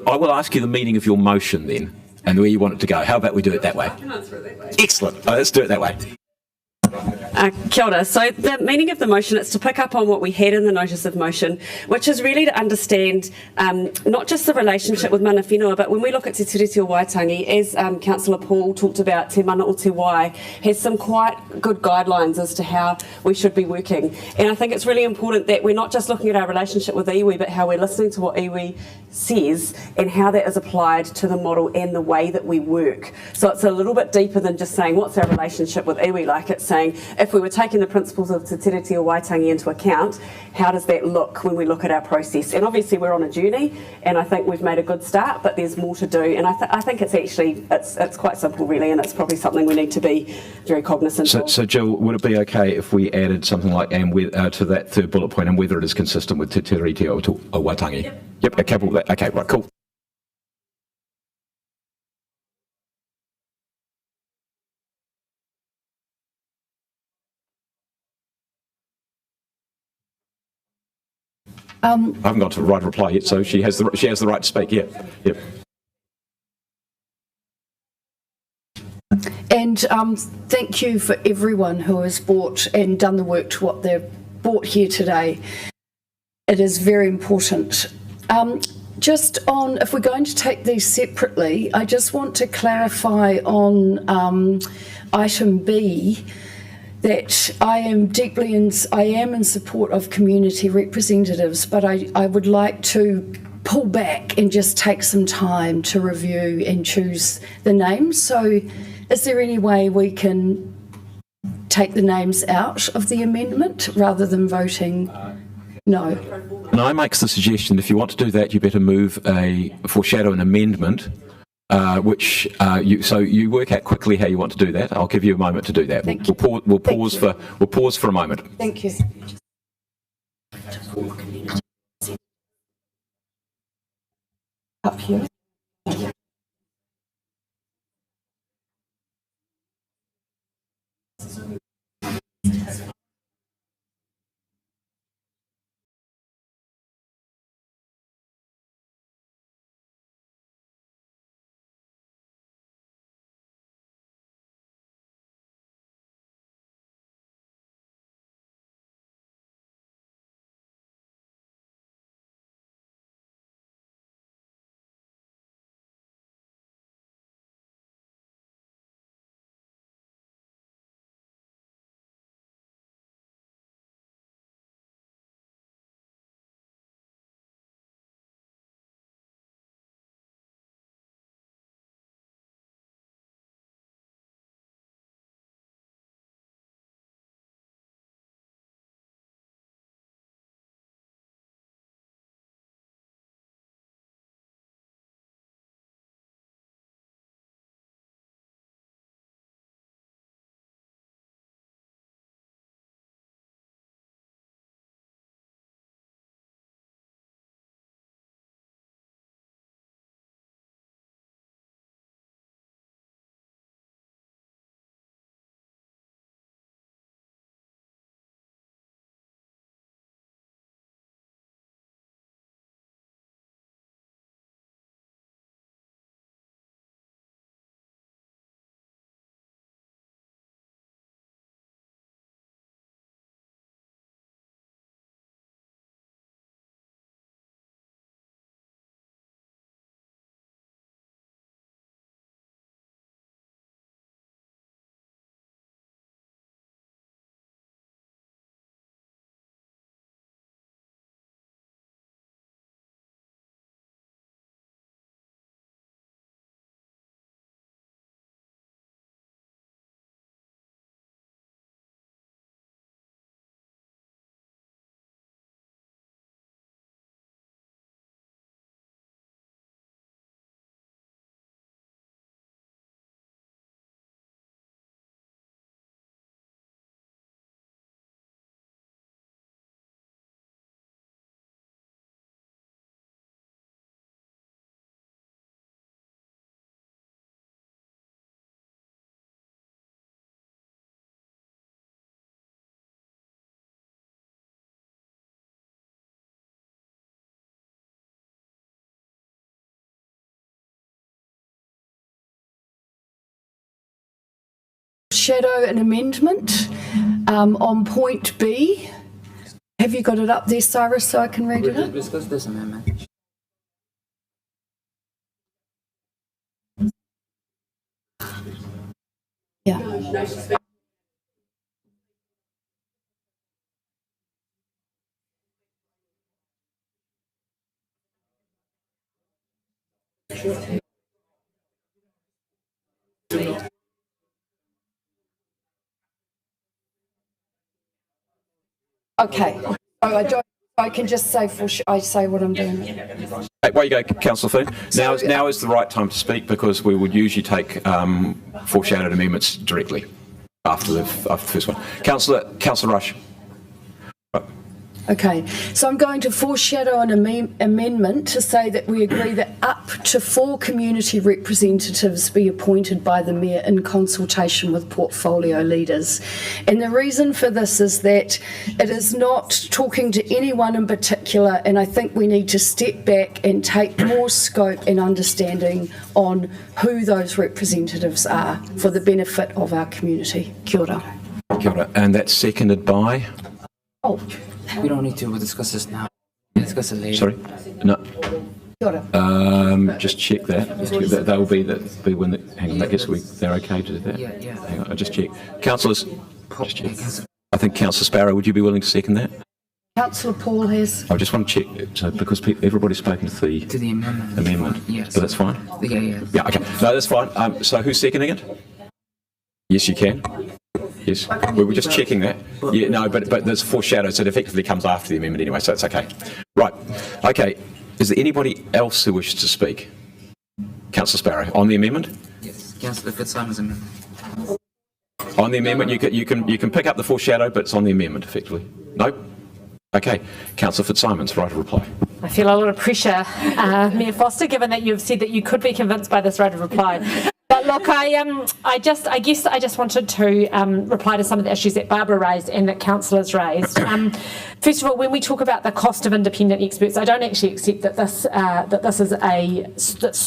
Speaker 1: I will ask you the meaning of your motion then, and where you want it to go. How about we do it that way? I can answer it that way. Excellent. Let's do it that way.
Speaker 7: Kia ora. So the meaning of the motion is to pick up on what we had in the notice of motion, which is really to understand not just the relationship with mana whenua, but when we look at Te Tiriti o Waitangi, as Councillor Paul talked about, Te Mana o Te Wai has some quite good guidelines as to how we should be working. And I think it's really important that we're not just looking at our relationship with iwi, but how we're listening to what iwi says and how that is applied to the model and the way that we work. So it's a little bit deeper than just saying what's our relationship with iwi, like it's saying if we were taking the principles of Te Tiriti o Waitangi into account, how does that look when we look at our process? And obviously we're on a journey, and I think we've made a good start, but there's more to do. And I think it's actually, it's quite simple really, and it's probably something we need to be very cognizant of.
Speaker 1: So Jill, would it be okay if we added something like to that third bullet point, and whether it is consistent with Te Tiriti o Waitangi? Yep, a couple of that. Okay, right, cool. I haven't got to write a reply yet, so she has the right to speak. Yeah, yep.
Speaker 18: And thank you for everyone who has brought and done the work to what they've brought here today. It is very important. Just on, if we're going to take these separately, I just want to clarify on item B that I am in support of community representatives, but I would like to pull back and just take some time to review and choose the names. So is there any way we can take the names out of the amendment rather than voting no?
Speaker 1: And I make the suggestion, if you want to do that, you better foreshadow an amendment. Which you work out quickly how you want to do that. I'll give you a moment to do that. We'll pause for a moment.
Speaker 18: Thank you. Up here. foreshadow an amendment on point B. Have you got it up there, Cyrus, so I can read it out?
Speaker 10: Discuss this amendment.
Speaker 18: Yeah. Okay. So I can just say I say what I'm doing.
Speaker 1: Hey, where you go, Councillor Finn. Now is the right time to speak, because we would usually take foreshadowed amendments directly after the first one. Councillor Rush.
Speaker 18: Okay, so I'm going to foreshadow an amendment to say that we agree that up to 4 community representatives be appointed by the Mayor in consultation with portfolio leaders. And the reason for this is that it is not talking to anyone in particular, and I think we need to step back and take more scope and understanding on who those representatives are for the benefit of our community. Kia ora.
Speaker 1: Kia ora. And that's seconded by?
Speaker 18: Oh.
Speaker 10: We don't need to discuss this now. We'll discuss it later.
Speaker 1: Sorry? No.
Speaker 18: Kia ora.
Speaker 1: Just check that. They'll be when hang on, I guess they're okay to do that?
Speaker 10: Yeah.
Speaker 1: Hang on, I'll just check. Councillors, just check. I think Councillor Sparrow, would you be willing to second that?
Speaker 18: Councillor Paul has.
Speaker 1: I just want to check, so because everybody's spoken to the amendment.
Speaker 10: Yes.
Speaker 1: But that's fine?
Speaker 10: Yeah.
Speaker 1: Yeah, okay. No, that's fine. So who's seconding it? Yes, you can. Yes, we were just checking that. Yeah, no, but there's foreshadow, so it effectively comes after the amendment anyway, so it's okay. Right, okay. Is there anybody else who wishes to speak? Councillor Sparrow, on the amendment?
Speaker 10: Yes, Councillor Fitzsimon's amendment.
Speaker 1: On the amendment, you can pick up the foreshadow, but it's on the amendment, effectively. No? Okay. Councillor Fitzsimon's right of reply.
Speaker 5: I feel a lot of pressure, Mayor Foster, given that you've said that you could be convinced by this right of reply. But look, I guess I just wanted to reply to some of the issues that Barbara raised and that councillors raised. First of all, when we talk about the cost of independent experts, I don't actually accept that this is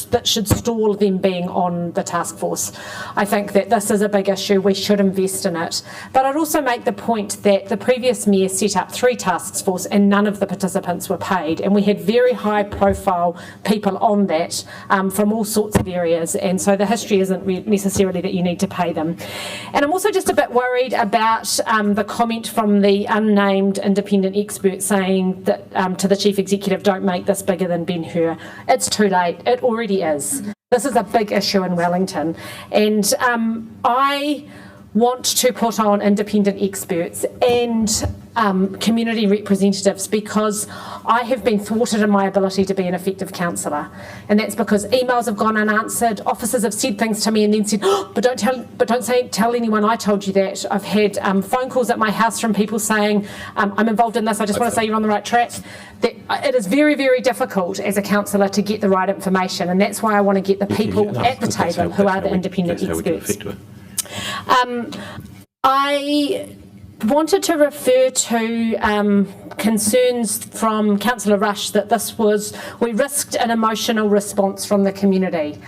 Speaker 5: that should stall them being on the task force. I think that this is a big issue. We should invest in it. But I'd also make the point that the previous mayor set up 3 task forces and none of the participants were paid, and we had very high-profile people on that from all sorts of areas, and so the history isn't necessarily that you need to pay them. And I'm also just a bit worried about the comment from the unnamed independent expert saying that to the chief executive, don't make this bigger than Ben-Hur. It's too late. It already is. This is a big issue in Wellington, and I want to put on independent experts and community representatives because I have been thwarted in my ability to be an effective councillor, and that's because emails have gone unanswered, officers have said things to me and then said, oh, but don't tell anyone I told you that. I've had phone calls at my house from people saying, I'm involved in this, I just want to say you're on the right track. That it is very, very difficult as a councillor to get the right information, and that's why I want to get the people at the table who are the independent experts. I wanted to refer to concerns from Councillor Rush that we risked an emotional response from the community.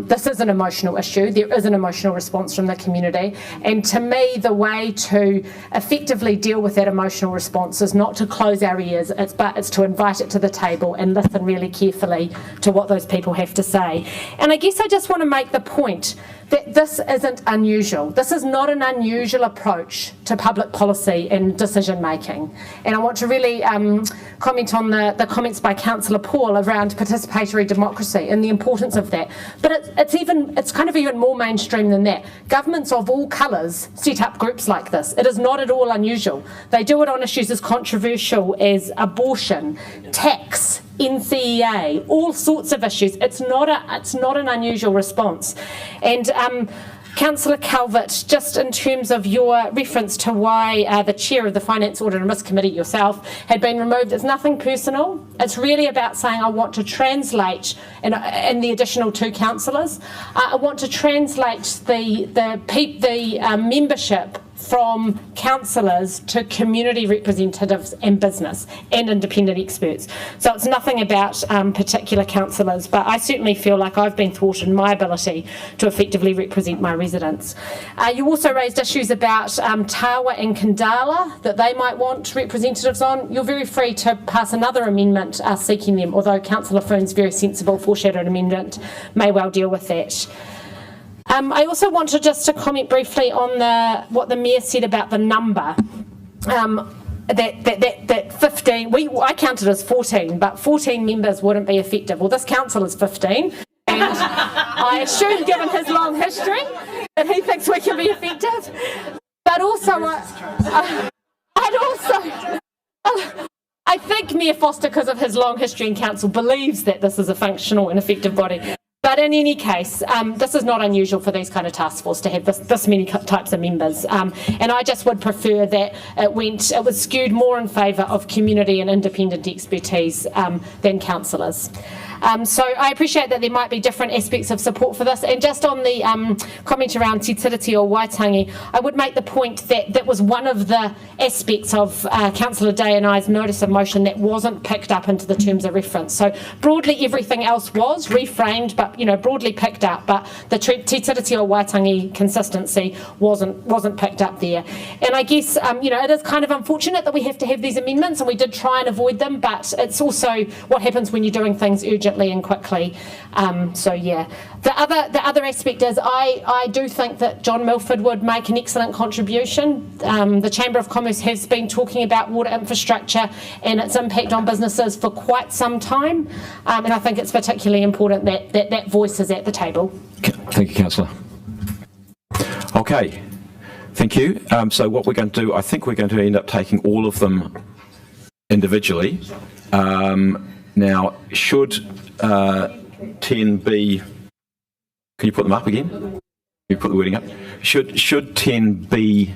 Speaker 5: This is an emotional issue. There is an emotional response from the community, and to me the way to effectively deal with that emotional response is not to close our ears, but it's to invite it to the table and listen really carefully to what those people have to say. And I guess I just want to make the point that this isn't unusual. This is not an unusual approach to public policy and decision making. And I want to really comment on the comments by Councillor Paul around participatory democracy and the importance of that. But it's kind of even more mainstream than that. Governments of all colours set up groups like this. It is not at all unusual. They do it on issues as controversial as abortion, tax, NCEA, all sorts of issues. It's not an unusual response. And Councillor Calvert, just in terms of your reference to why the chair of the Finance, Audit and Risk Committee, yourself, had been removed, it's nothing personal. It's really about saying I want to translate, and the additional 2 councillors, I want to translate the membership from councillors to community representatives and business and independent experts. So it's nothing about particular councillors, but I certainly feel like I've been thwarted in my ability to effectively represent my residents. You also raised issues about Tawa and Kandala that they might want representatives on. You're very free to pass another amendment seeking them, although Councillor Foon's very sensible foreshadowed amendment may well deal with that. I also wanted just to comment briefly on what the Mayor said about the number. That 15, I counted as 14, but 14 members wouldn't be effective. Well, this council is 15, and I assume, given his long history, that he thinks we can be effective. But also, I think Mayor Foster, because of his long history in council, believes that this is a functional and effective body. But in any case, this is not unusual for these kind of task force to have this many types of members. And I just would prefer that it was skewed more in favour of community and independent expertise than councillors. So I appreciate that there might be different aspects of support for this. And just on the comment around Te Tiriti o Waitangi, I would make the point that that was one of the aspects of Councillor Day and I's notice of motion that wasn't picked up into the terms of reference. So broadly everything else was reframed, but broadly picked up, but the Te Tiriti o Waitangi consistency wasn't picked up there. And I guess it is kind of unfortunate that we have to have these amendments, and we did try and avoid them, but it's also what happens when you're doing things urgently and quickly. So yeah, the other aspect is I do think that John Milford would make an excellent contribution. The Chamber of Commerce has been talking about water infrastructure and its impact on businesses for quite some time, and I think it's particularly important that voice is at the table.
Speaker 1: Thank you, Councillor. Okay, thank you. So what we're going to do, I think we're going to end up taking all of them individually. Now, should 10B, can you put them up again? Can you put the wording up? Should 10B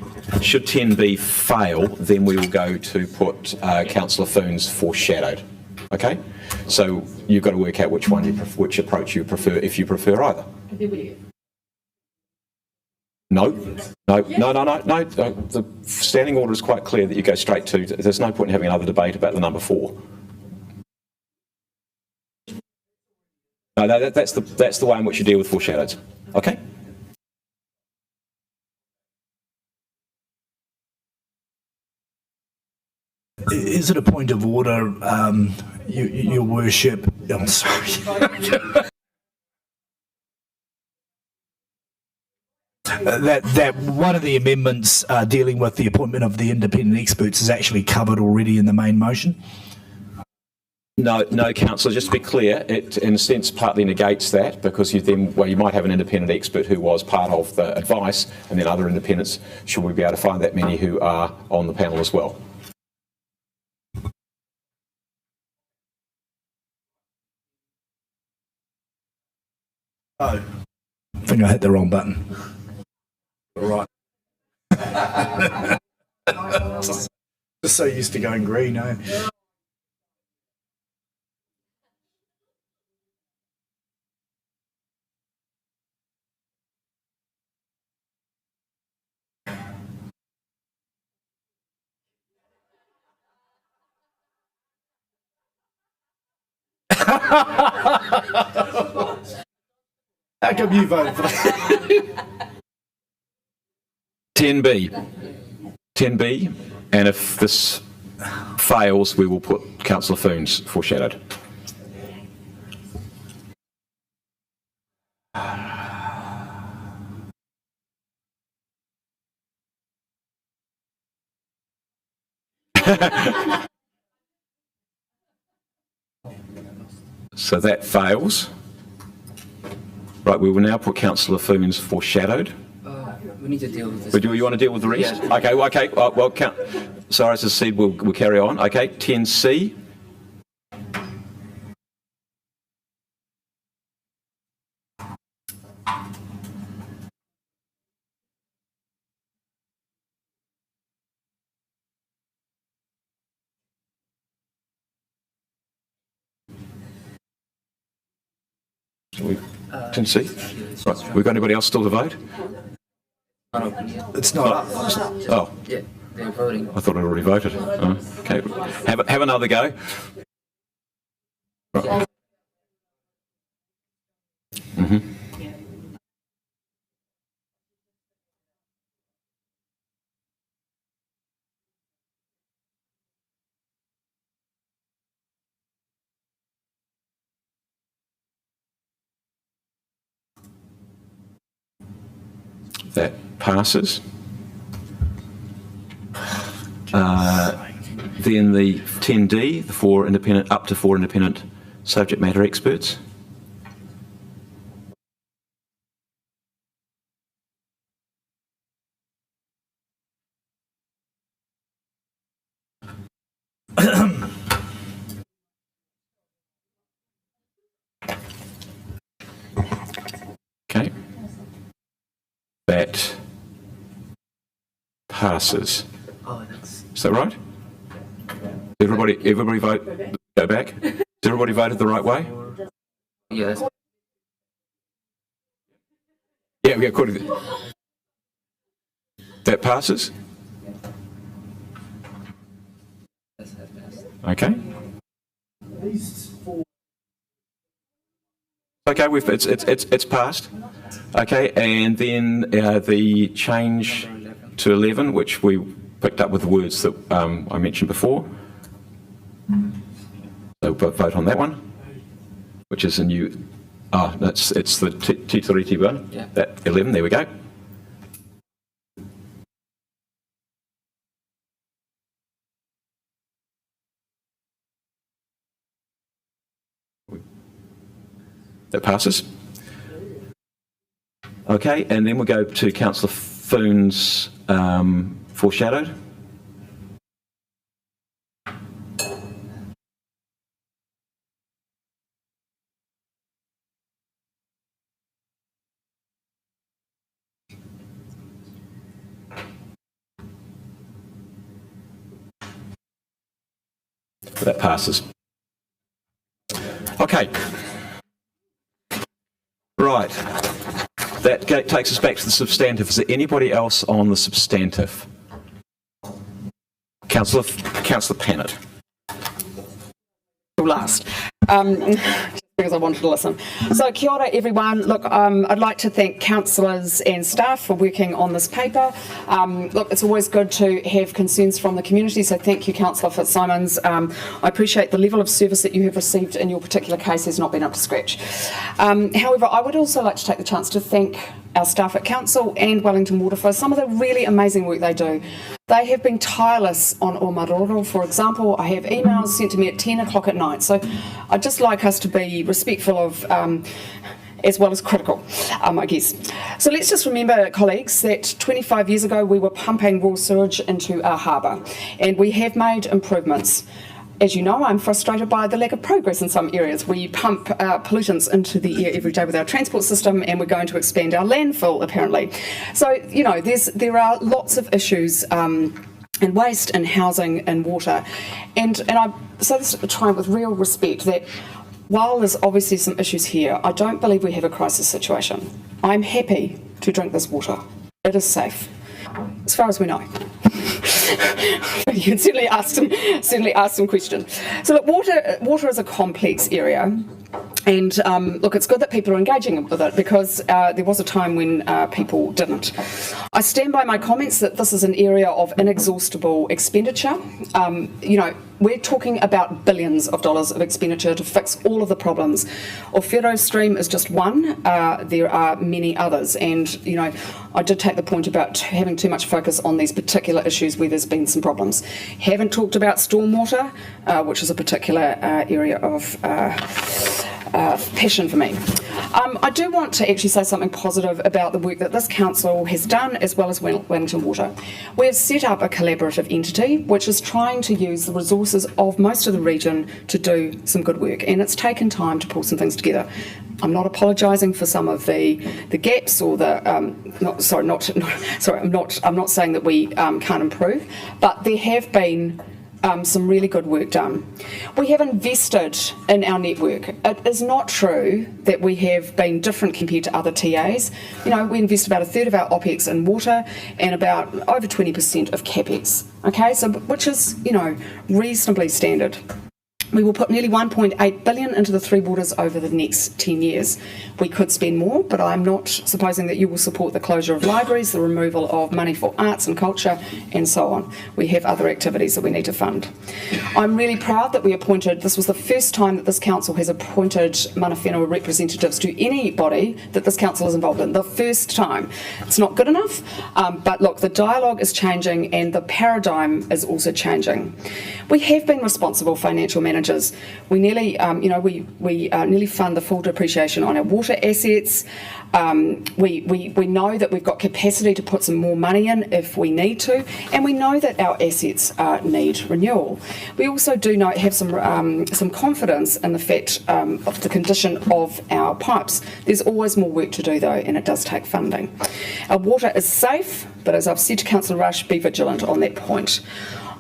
Speaker 1: fail, then we will go to put Councillor Foon's foreshadowed. Okay, so you've got to work out which which approach you prefer, if you prefer either. No. The standing order is quite clear that you go straight to. There's no point in having another debate about the number 4. No, that's the way in which you deal with foreshadows. Okay.
Speaker 6: Is it a point of order, Your Worship? I'm sorry. that one of the amendments dealing with the appointment of the independent experts is actually covered already in the main motion?
Speaker 1: No, Councillor, just to be clear, it in a sense partly negates that, because you might have an independent expert who was part of the advice, and then other independents, should we be able to find that many who are on the panel as well.
Speaker 6: Oh, I think I hit the wrong button. Right. Just so used to going green, eh? How come you voted for that?
Speaker 1: 10B, and if this fails, we will put Councillor Foon's foreshadowed. So that fails. Right, we will now put Councillor Foon's foreshadowed.
Speaker 10: We need to deal with this.
Speaker 1: But do you want to deal with the rest?
Speaker 10: Yeah.
Speaker 1: Okay. Well, sorry, as I said, we'll carry on. Okay, 10C. Can see. Right. We've got anybody else still to vote?
Speaker 6: It's not up.
Speaker 1: Oh,
Speaker 10: Yeah, they're voting.
Speaker 1: I thought I'd already voted. Oh, okay, have another go. Right. That passes. Then the 10D, up to 4 independent subject matter experts. Okay. That passes. Is that right? Everybody vote. Go back. Has everybody voted the right way?
Speaker 10: Yes.
Speaker 1: Yeah, according to that passes. Okay. Okay, it's passed. Okay, and then the change to 11, which we picked up with the words that I mentioned before. So vote on that one, which is a new. It's the T3T1.
Speaker 10: Yeah.
Speaker 1: That 11. There we go. That passes. Okay, and then we'll go to Councillor Foon's foreshadowed. That passes. Okay. Right. That takes us back to the substantive. Is there anybody else on the substantive? Councillor Pannett.
Speaker 8: Last. Because I wanted to listen. So kia ora everyone. Look, I'd like to thank councillors and staff for working on this paper. Look, it's always good to have concerns from the community, so thank you Councillor Fitzsimons. I appreciate the level of service that you have received in your particular case has not been up to scratch. However, I would also like to take the chance to thank our staff at Council and Wellington Water for some of the really amazing work they do. They have been tireless on Omaroro. For example, I have emails sent to me at 10 o'clock at night. So I'd just like us to be respectful of, as well as critical, I guess. So let's just remember, colleagues, that 25 years ago we were pumping raw sewage into our harbour, and we have made improvements. As you know, I'm frustrated by the lack of progress in some areas. We pump pollutants into the air every day with our transport system, and we're going to expand our landfill, apparently. So, you know, there are lots of issues in waste, in housing, in water. And I say this trying with real respect that while there's obviously some issues here, I don't believe we have a crisis situation. I'm happy to drink this water. It is safe, as far as we know. You can certainly ask some questions. So look, water is a complex area. And look, it's good that people are engaging with it because there was a time when people didn't. I stand by my comments that this is an area of inexhaustible expenditure. You know, we're talking about billions of dollars of expenditure to fix all of the problems. Whawhero Stream is just one. There are many others. And, you know, I did take the point about having too much focus on these particular issues where there's been some problems. Haven't talked about stormwater, which is a particular area of passion for me. I do want to actually say something positive about the work that this council has done, as well as Wellington Water. We've set up a collaborative entity which is trying to use the resources of most of the region to do some good work, and it's taken time to pull some things together. I'm not apologising for some of the gaps or the I'm not saying that we can't improve, but there have been some really good work done. We have invested in our network. It is not true that we have been different compared to other TAs. You know, we invest about a third of our OPEX in water and about over 20% of CAPEX. Okay, so which is, you know, reasonably standard. We will put nearly 1.8 billion into the three waters over the next 10 years. We could spend more, but I'm not supposing that you will support the closure of libraries, the removal of money for arts and culture, and so on. We have other activities that we need to fund. I'm really proud that we appointed, this was the first time that this council has appointed mana whenua representatives to any body that this council is involved in. The first time. It's not good enough, but look, the dialogue is changing and the paradigm is also changing. We have been responsible financial managers. We nearly, we nearly fund the full depreciation on our water assets. We know that we've got capacity to put some more money in if we need to, and we know that our assets need renewal. We also do have some confidence in the fact of the condition of our pipes. There's always more work to do though, and it does take funding. Our water is safe, but as I've said to Councillor Rush, be vigilant on that point.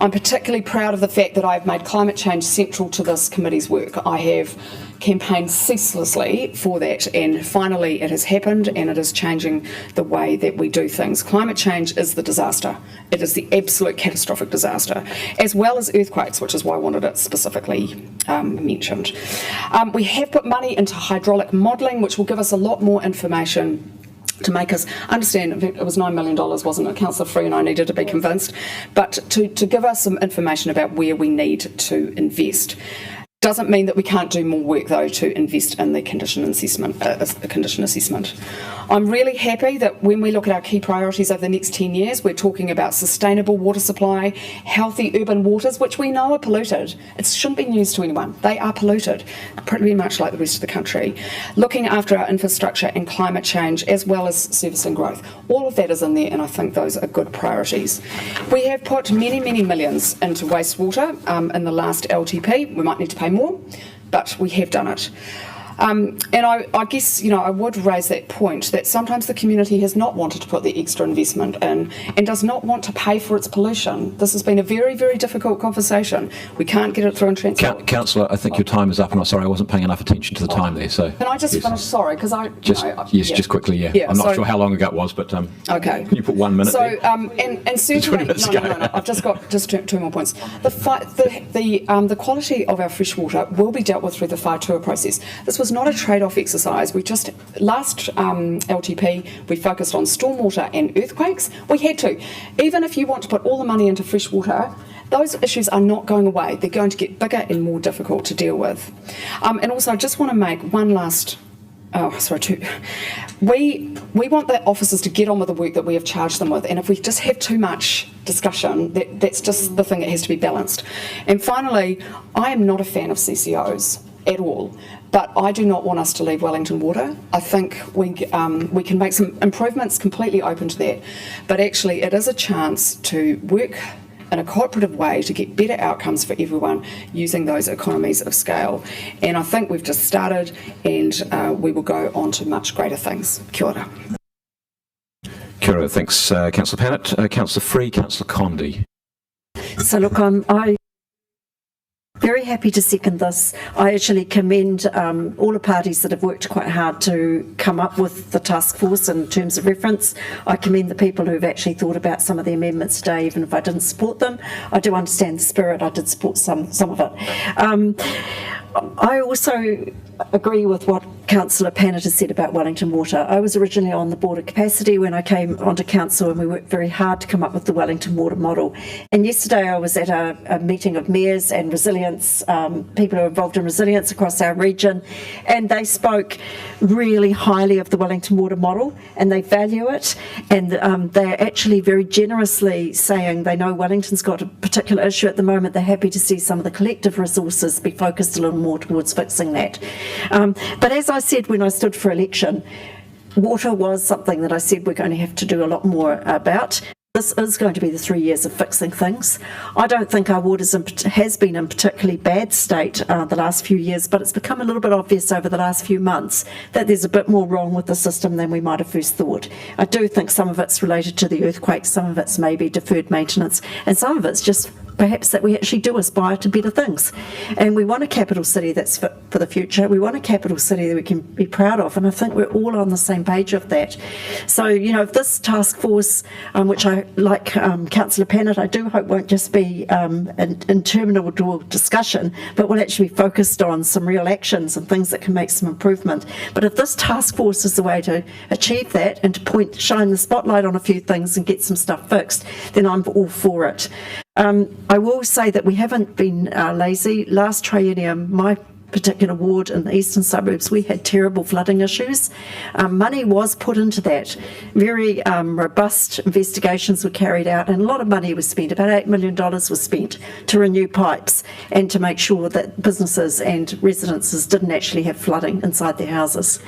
Speaker 8: I'm particularly proud of the fact that I've made climate change central to this committee's work. I have campaigned ceaselessly for that, and finally it has happened, and it is changing the way that we do things. Climate change is the disaster. It is the absolute catastrophic disaster, as well as earthquakes, which is why I wanted it specifically mentioned. We have put money into hydraulic modelling, which will give us a lot more information to make us understand. It was $9 million, wasn't it? Councillor Free and I needed to be convinced, but to give us some information about where we need to invest. Doesn't mean that we can't do more work though to invest in the condition assessment. I'm really happy that when we look at our key priorities over the next 10 years, we're talking about sustainable water supply, healthy urban waters, which we know are polluted. It shouldn't be news to anyone. They are polluted, pretty much like the rest of the country. Looking after our infrastructure and climate change, as well as servicing growth. All of that is in there, and I think those are good priorities. We have put many, many millions into wastewater in the last LTP. We might need to pay more, but we have done it. And I guess, I would raise that point that sometimes the community has not wanted to put the extra investment in and does not want to pay for its pollution. This has been a very, very difficult conversation. We can't get it through in transport.
Speaker 1: Councillor, I think your time is up, and I'm sorry I wasn't paying enough attention to the time there. So
Speaker 8: can I just finish? Sorry, because
Speaker 1: just quickly, yeah. I'm not sure how long ago it was, but
Speaker 8: okay.
Speaker 1: Can you put 1 minute?
Speaker 8: So
Speaker 1: there?
Speaker 8: And certainly, no. I've just got two more points. The quality of our fresh water will be dealt with through the whātua process. This was not a trade-off exercise. We just, last LTP, we focused on stormwater and earthquakes. We had to. Even if you want to put all the money into fresh water, those issues are not going away. They're going to get bigger and more difficult to deal with. And also, I just want to make one last two. We want the officers to get on with the work that we have charged them with, and if we just have too much discussion, that's just the thing that has to be balanced. And finally, I am not a fan of CCOs at all, but I do not want us to leave Wellington Water. I think we can make some improvements, completely open to that, but actually it is a chance to work in a cooperative way to get better outcomes for everyone using those economies of scale. And I think we've just started, and we will go on to much greater things. Kia ora.
Speaker 1: Kia ora. Thanks, Councillor Pannett. Councillor Free, Councillor Condi.
Speaker 11: So look, I very happy to second this. I actually commend all the parties that have worked quite hard to come up with the task force in terms of reference. I commend the people who've actually thought about some of the amendments today, even if I didn't support them. I do understand the spirit. I did support some of it. I also agree with what Councillor Pannett has said about Wellington Water. I was originally on the board of capacity when I came onto council, and we worked very hard to come up with the Wellington Water model. And yesterday I was at a meeting of mayors and resilience, people who are involved in resilience across our region, and they spoke really highly of the Wellington Water model, and they value it, and they're actually very generously saying they know Wellington's got a particular issue at the moment. They're happy to see some of the collective resources be focused a little more towards fixing that. But as I said when I stood for election, water was something that I said we're going to have to do a lot more about. This is going to be the 3 years of fixing things. I don't think our water has been in particularly bad state the last few years, but it's become a little bit obvious over the last few months that there's a bit more wrong with the system than we might have first thought. I do think some of it's related to the earthquakes, some of it's maybe deferred maintenance, and some of it's just perhaps that we actually do aspire to better things. And we want a capital city that's fit for the future. We want a capital city that we can be proud of, and I think we're all on the same page of that. So, if this task force, which I like Councillor Pannett, I do hope won't just be an interminable discussion, but will actually be focused on some real actions and things that can make some improvement. But if this task force is the way to achieve that and to shine the spotlight on a few things and get some stuff fixed, then I'm all for it. I will say that we haven't been lazy. Last triennium, my particular ward in the eastern suburbs, we had terrible flooding issues. Money was put into that. Very robust investigations were carried out, and a lot of money was spent. About $8 million was spent to renew pipes and to make sure that businesses and residences didn't actually have flooding inside their houses.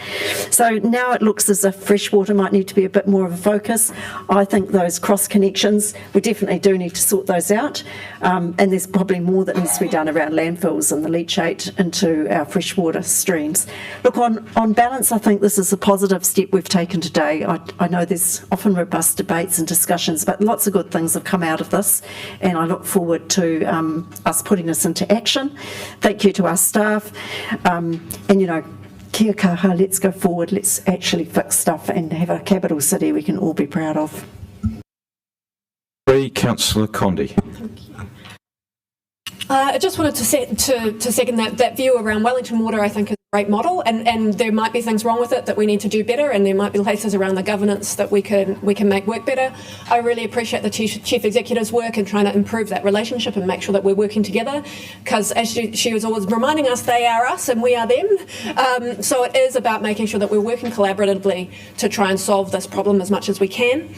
Speaker 11: So now it looks as if freshwater might need to be a bit more of a focus. I think those cross connections, we definitely do need to sort those out, and there's probably more that needs to be done around landfills and the leachate into our freshwater streams. Look, on balance, I think this is a positive step we've taken today. I know there's often robust debates and discussions, but lots of good things have come out of this, and I look forward to us putting this into action. Thank you to our staff, and kia kaha, let's go forward, let's actually fix stuff and have a capital city we can all be proud of.
Speaker 1: Councillor Condi.
Speaker 9: I just wanted to second that view around Wellington Water. I think is a great model, and there might be things wrong with it that we need to do better, and there might be places around the governance that we can make work better. I really appreciate the chief executive's work in trying to improve that relationship and make sure that we're working together, because as she was always reminding us, they are us and we are them. So it is about making sure that we're working collaboratively to try and solve this problem as much as we can.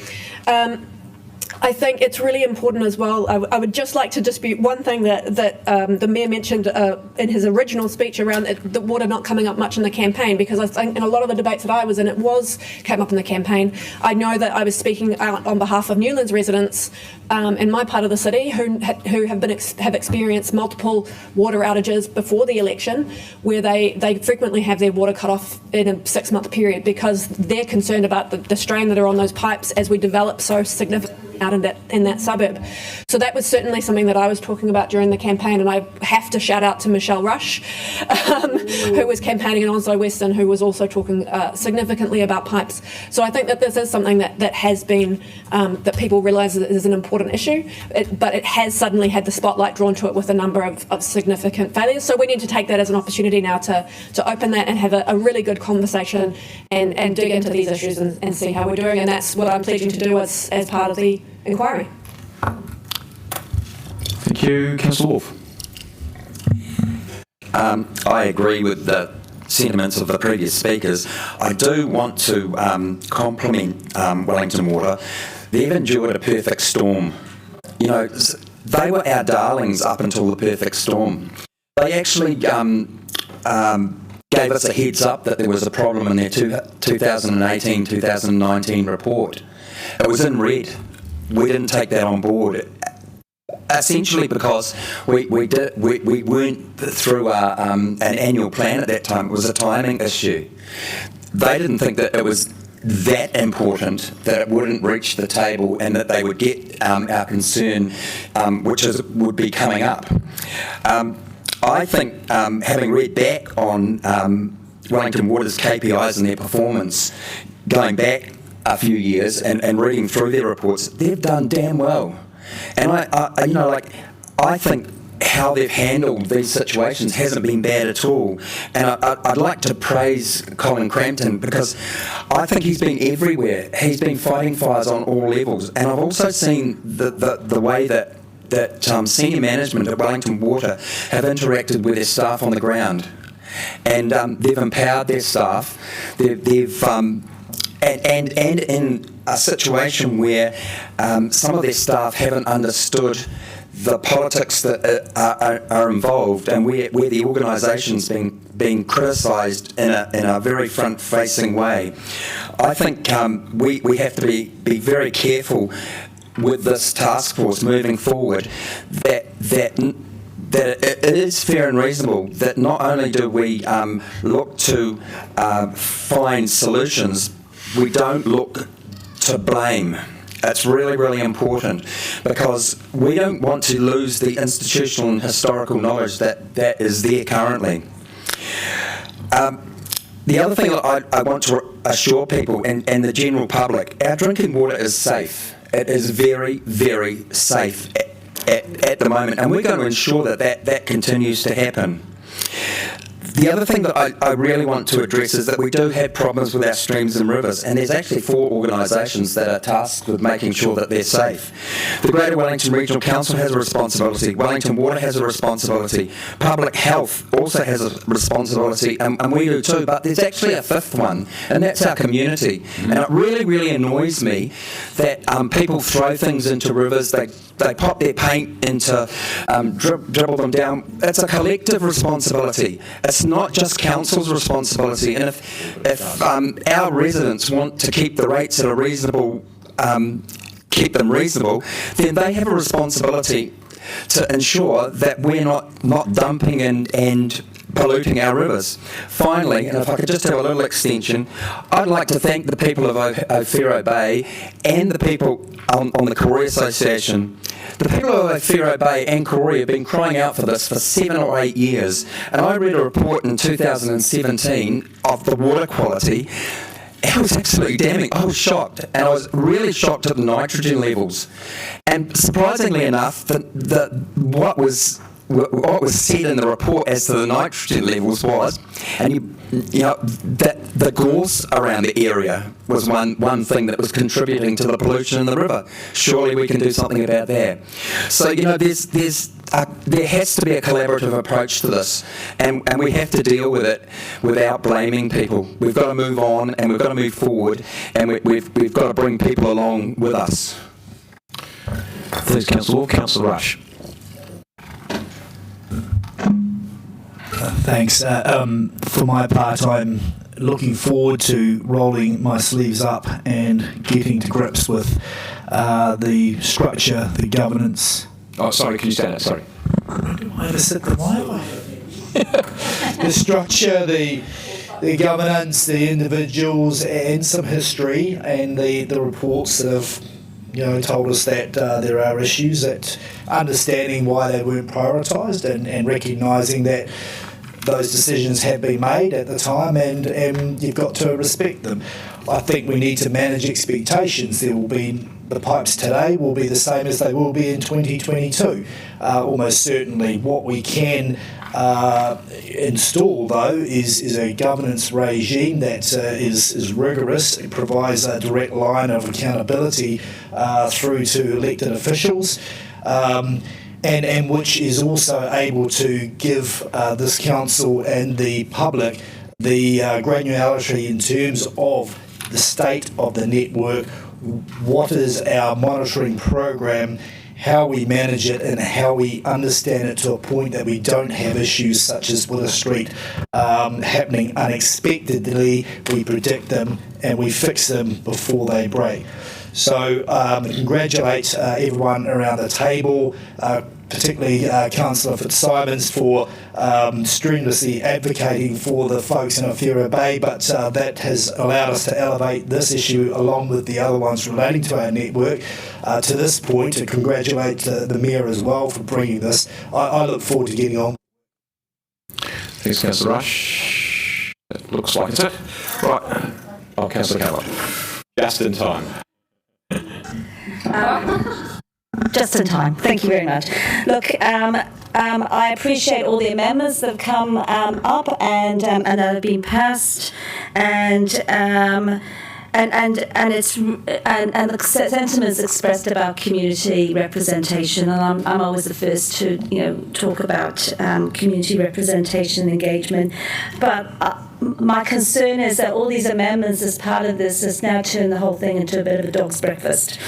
Speaker 9: I think it's really important as well. I would just like to dispute one thing that the Mayor mentioned in his original speech around the water not coming up much in the campaign, because I think in a lot of the debates that I was in, came up in the campaign. I know that I was speaking out on behalf of Newlands residents in my part of the city who have experienced multiple water outages before the election, where they frequently have their water cut off in a 6-month period because they're concerned about the strain that are on those pipes as we develop so significantly out in that suburb. So that was certainly something that I was talking about during the campaign, and I have to shout out to Michelle Rush, who was campaigning in Onslow Western, who was also talking significantly about pipes. So I think that this is something that has been, that people realise is an important issue, but it has suddenly had the spotlight drawn to it with a number of significant failures. So we need to take that as an opportunity now to open that and have a really good conversation and dig into these issues and see how we're doing, and that's what I'm pledging to do as part of the inquiry.
Speaker 1: Thank you. Councillor Wolf.
Speaker 13: I agree with the sentiments of the previous speakers. I do want to compliment Wellington Water. They've endured a perfect storm. They were our darlings up until the perfect storm. They actually gave us a heads up that there was a problem in their 2018-2019 report. It was in red. We didn't take that on board, essentially because we weren't through an annual plan at that time. It was a timing issue. They didn't think that it was that important that it wouldn't reach the table and that they would get our concern, which would be coming up. I think, having read back on Wellington Water's KPIs and their performance, going back a few years and reading through their reports, they've done damn well. And I think how they've handled these situations hasn't been bad at all. And I'd like to praise Colin Crampton, because I think he's been everywhere. He's been fighting fires on all levels. And I've also seen the way that senior management at Wellington Water have interacted with their staff on the ground. And they've empowered their staff. And in a situation where some of their staff haven't understood the politics that are involved, and where the organisation's being criticised in a very front-facing way, I think we have to be very careful with this task force moving forward that it is fair and reasonable that not only do we look to find solutions, we don't look to blame. It's really, really important because we don't want to lose the institutional and historical knowledge that is there currently. The other thing I want to assure people and the general public, our drinking water is safe. It is very, very safe at the moment, and we're going to ensure that continues to happen. The other thing that I really want to address is that we do have problems with our streams and rivers, and there's actually 4 organisations that are tasked with making sure that they're safe. The Greater Wellington Regional Council has a responsibility, Wellington Water has a responsibility, Public Health also has a responsibility, and we do too, but there's actually a 5th one, and that's our community. And it really, really annoys me that people throw things into rivers, they pop their paint into, dribble them down. It's a collective responsibility. It's not just council's responsibility. And if our residents want to keep the rates at a reasonable, keep them reasonable, then they have a responsibility to ensure that we're not dumping and polluting our rivers. Finally, and if I could just have a little extension, I'd like to thank the people of Owhiro Bay and the people on the Karakia Association. The people of Owhiro Bay and Karakia have been crying out for this for 7 or 8 years, and I read a report in 2017 of the water quality. It was absolutely damning. I was shocked, and I was really shocked at the nitrogen levels. And surprisingly enough, what was said in the report as to the nitrogen levels was, and you know that the gorse around the area was one thing that was contributing to the pollution in the river. Surely we can do something about that. So there has to be a collaborative approach to this, and we have to deal with it without blaming people. We've got to move on, and we've got to move forward, and we've got to bring people along with us.
Speaker 1: Please, Councillor Wolf. Councillor Rush.
Speaker 6: Thanks. For my part, I'm looking forward to rolling my sleeves up and getting to grips with the structure, the governance.
Speaker 1: Oh, sorry, can you stand up? Sorry.
Speaker 6: I ever sit the the structure, the governance, the individuals, and some history, and the reports that have told us that there are issues, that understanding why they weren't prioritised and recognising that those decisions have been made at the time, and you've got to respect them. I think we need to manage expectations. The pipes today will be the same as they will be in 2022. Almost certainly. What we can install, though, is a governance regime that is rigorous. It provides a direct line of accountability through to elected officials. And which is also able to give this council and the public the granularity in terms of the state of the network, what is our monitoring program, how we manage it, and how we understand it to a point that we don't have issues such as Willow Street happening unexpectedly. We predict them and we fix them before they break. So congratulate everyone around the table, particularly Councillor Fitzsimons for strenuously advocating for the folks in Owhiro Bay, but that has allowed us to elevate this issue along with the other ones relating to our network to this point, to congratulate the Mayor as well for bringing this. I look forward to getting on.
Speaker 1: Thanks, Councillor Rush. It looks like it's it. Right. Oh, Councillor Campbell. Just in time.
Speaker 2: Just in time. Thank you very much. Look, I appreciate all the amendments that have come up and that have been passed, and the sentiments expressed about community representation, and I'm always the first to talk about community representation and engagement, but my concern is that all these amendments as part of this has now turned the whole thing into a bit of a dog's breakfast.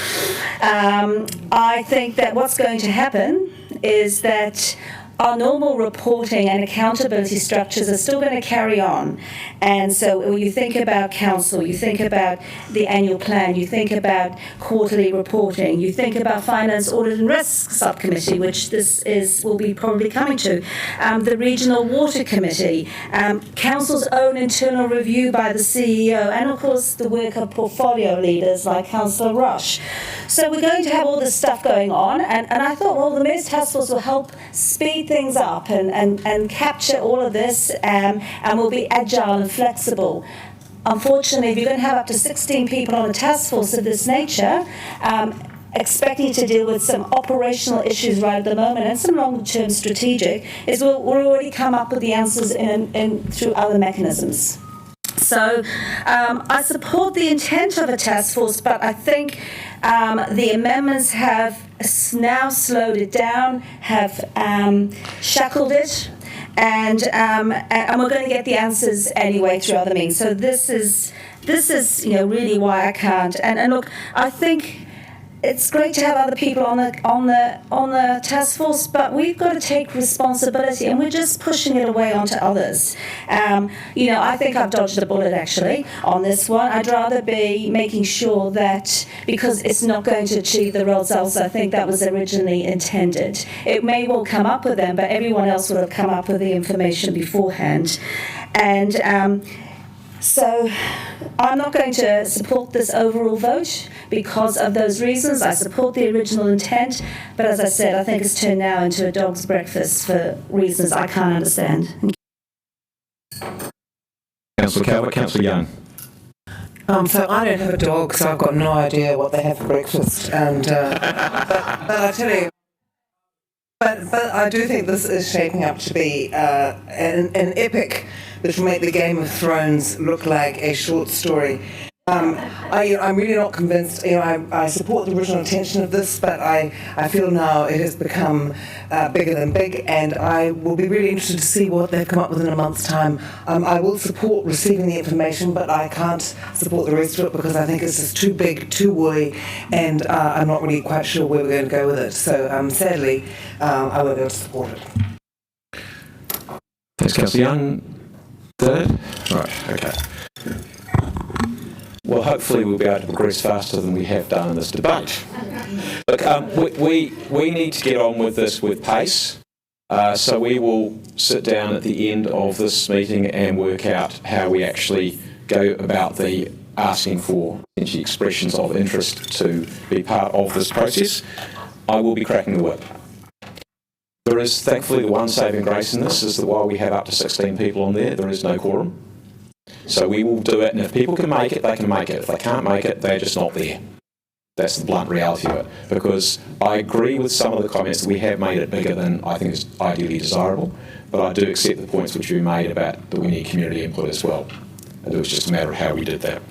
Speaker 2: I think that what's going to happen is that our normal reporting and accountability structures are still going to carry on. And so when you think about council, you think about the annual plan, you think about quarterly reporting, you think about finance, audit and risk subcommittee, which will be probably coming to, the regional water committee, council's own internal review by the CEO, and of course the work of portfolio leaders like Councillor Rush. So we're going to have all this stuff going on, and I thought, well, the Mayor's Task Force will help speed things up and capture all of this, and will be agile and flexible. Unfortunately, if you're going to have up to 16 people on a task force of this nature, expecting to deal with some operational issues right at the moment and some longer-term strategic, is we'll already come up with the answers through other mechanisms. So I support the intent of a task force, but I think the amendments have now slowed it down, have shackled it, and we're going to get the answers anyway through other means. So this is really why I can't. And look, I think it's great to have other people on the task force, but we've got to take responsibility, and we're just pushing it away onto others. I think I've dodged a bullet actually on this one. I'd rather be making sure that, because it's not going to achieve the results I think that was originally intended. It may well come up with them, but everyone else would have come up with the information beforehand. And so I'm not going to support this overall vote because of those reasons. I support the original intent, but as I said, I think it's turned now into a dog's breakfast for reasons I can't understand.
Speaker 1: Councillor Calvert, Councillor Young.
Speaker 14: So I don't have a dog, so I've got no idea what they have for breakfast. And but I tell you, but I do think this is shaping up to be an epic which will make the Game of Thrones look like a short story. I'm really not convinced. I support the original intention of this, but I feel now it has become bigger than big, and I will be really interested to see what they've come up with in a month's time. I will support receiving the information, but I can't support the rest of it because I think it's just too big, too woolly, and I'm not really quite sure where we're going to go with it. So sadly, I won't be able to support it.
Speaker 1: Thanks, Councillor Young. Third? Right, okay. Well, hopefully we'll be able to progress faster than we have done in this debate. Look, we need to get on with this with pace, so we will sit down at the end of this meeting and work out how we actually go about the asking for essentially expressions of interest to be part of this process. I will be cracking the whip. There is, thankfully, the one saving grace in this is that while we have up to 16 people on there is no quorum. So we will do it, and if people can make it, they can make it. If they can't make it, they're just not there. That's the blunt reality of it. Because I agree with some of the comments that we have made it bigger than I think is ideally desirable, but I do accept the points which you made about that we need community input as well. And it was just a matter of how we did that.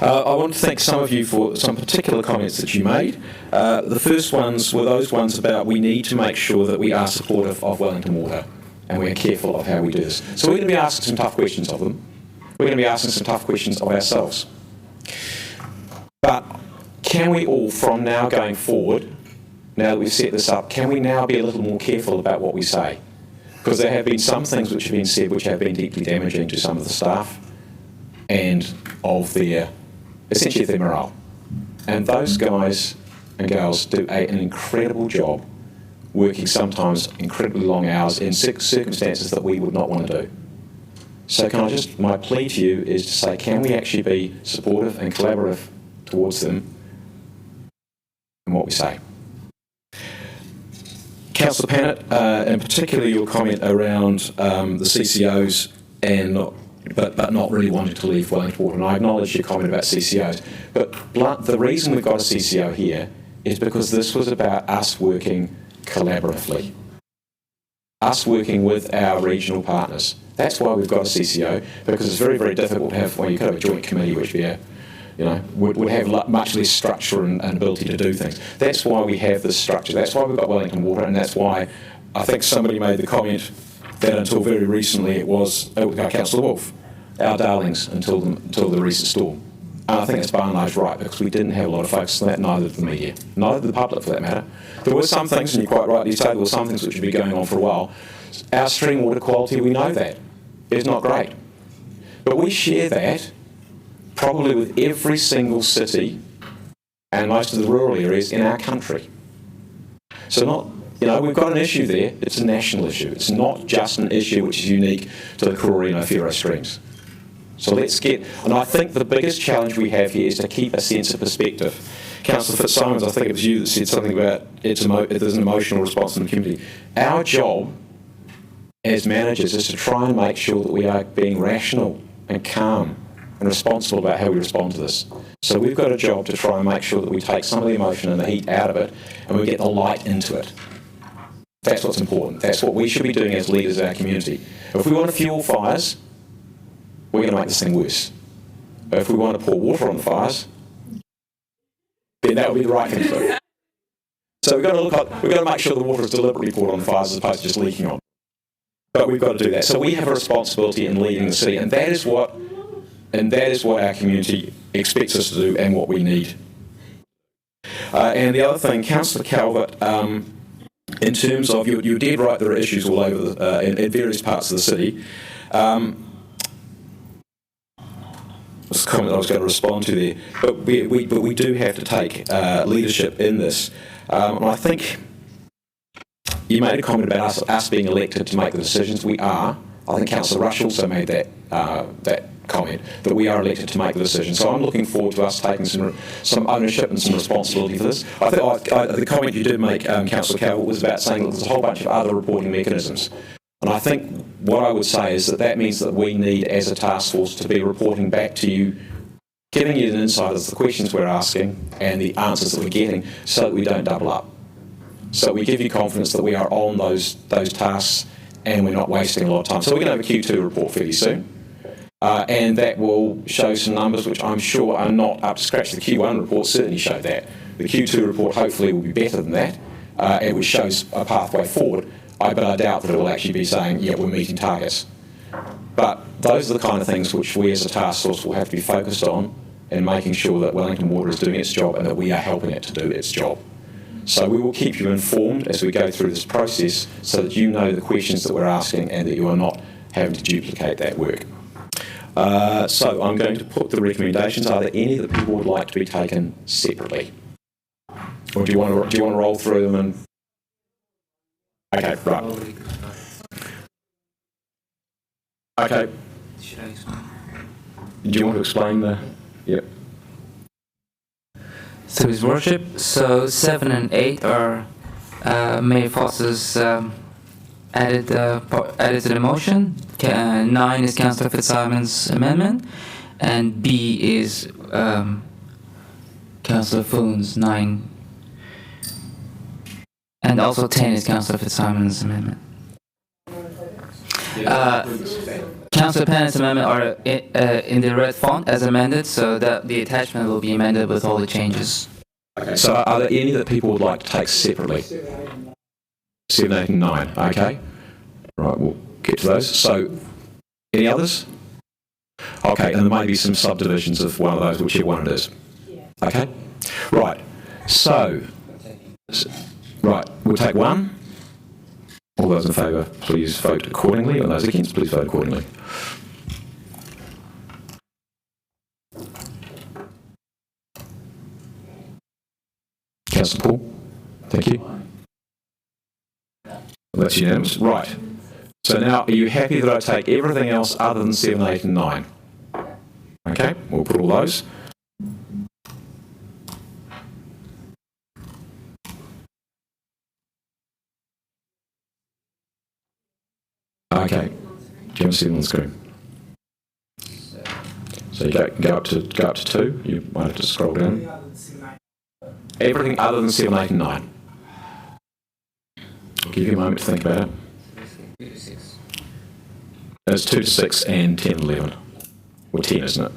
Speaker 1: I want to thank some of you for some particular comments that you made. The first ones were those ones about we need to make sure that we are supportive of Wellington Water and we're careful of how we do this. So we're going to be asking some tough questions of them. We're going to be asking some tough questions of ourselves. But can we all, from now going forward, now that we've set this up, can we now be a little more careful about what we say? Because there have been some things which have been said which have been deeply damaging to some of the staff and of their, essentially their morale. And those guys and girls do an incredible job working sometimes incredibly long hours in circumstances that we would not want to do. So my plea to you is to say, can we actually be supportive and collaborative towards them in what we say? Councillor Pannett, in particular your comment around the CCOs and but not really wanting to leave Wellington Water, and I acknowledge your comment about CCOs, but the reason we've got a CCO here is because this was about us working collaboratively, us working with our regional partners. That's why we've got a CCO, because it's very, very difficult to have, well, you could have a joint committee which would have much less structure and ability to do things. That's why we have this structure. That's why we've got Wellington Water, and that's why I think somebody made the comment that until very recently it was Councillor Wolf, our darlings until the recent storm. And I think it's Barnard's right, because we didn't have a lot of focus on that, neither did the media, neither did the public for that matter. There were some things, and you quite rightly say, there were some things which would be going on for a while. Our stream water quality, we know that, is not great. But we share that probably with every single city and most of the rural areas in our country. So we've got an issue there. It's a national issue. It's not just an issue which is unique to the Karakia streams. So and I think the biggest challenge we have here is to keep a sense of perspective. Councillor Fitzsimons, I think it was you that said something about there's an emotional response in the community. Our job as managers is to try and make sure that we are being rational and calm and responsible about how we respond to this. So we've got a job to try and make sure that we take some of the emotion and the heat out of it and we get the light into it. That's what's important. That's what we should be doing as leaders of our community. If we want to fuel fires, we're going to make this thing worse. If we want to pour water on the fires, then that would be the right thing to do. So we've got to make sure the water is deliberately poured on the fires as opposed to just leaking on. But we've got to do that. So we have a responsibility in leading the city, and that is what our community expects us to do and what we need. And the other thing, Councillor Calvert, in terms of, you're dead right, there are issues all over in various parts of the city. This comment I was going to respond to there, but we do have to take leadership in this. And I think you made a comment about us being elected to make the decisions. We are. I think Councillor Rush also made that comment, that we are elected to make the decision. So I'm looking forward to us taking some ownership and some responsibility for this. I think the comment you did make, Councillor Calvert, was about saying that there's a whole bunch of other reporting mechanisms. And I think what I would say is that means that we need, as a task force, to be reporting back to you, giving you an insight as to the questions we're asking and the answers that we're getting, so that we don't double up. So we give you confidence that we are on those tasks and we're not wasting a lot of time. So we're going to have a Q2 report fairly soon. And that will show some numbers which I'm sure are not up to scratch. The Q1 report certainly showed that. The Q2 report hopefully will be better than that, and which shows a pathway forward. But I doubt that it will actually be saying, yeah, we're meeting targets. But those are the kind of things which we as a task force will have to be focused on in making sure that Wellington Water is doing its job and that we are helping it to do its job. So we will keep you informed as we go through this process so that you know the questions that we're asking and that you are not having to duplicate that work. So I'm going to put the recommendations. Are there any that people would like to be taken separately? Or do you want to roll through them and... Okay, right. Okay. Do you want to explain the... Yep.
Speaker 10: So His Worship, so 7 and 8 are Mayor Foster's added to the motion. 9 is Councillor Fitzsimon's amendment, and B is Councillor Foon's 9. And also 10 is Councillor Fitzsimon's amendment. Councillor Pennett's amendment are in the red font as amended, so that the attachment will be amended with all the changes.
Speaker 1: Okay, so are there any that people would like to take separately? 7, 8 and 9, okay. Right, we'll get to those. So, any others? Okay, and there may be some subdivisions of one of those, whichever one it is. Okay, right, so... Right, we'll take one. All those in favour, please vote accordingly, and those against, please vote accordingly. Councillor Paul, thank you. That's unanimous. Right. So now, are you happy that I take everything else other than 7, 8 and 9? Okay, we'll put all those. Okay, do you want to see it on the screen? So you go up to 2. You might have to scroll down. Everything other than 7, 8 and 9. I'll give you a moment to think about it. It's 2 to 6 and 10 and 11. Or 10, isn't it?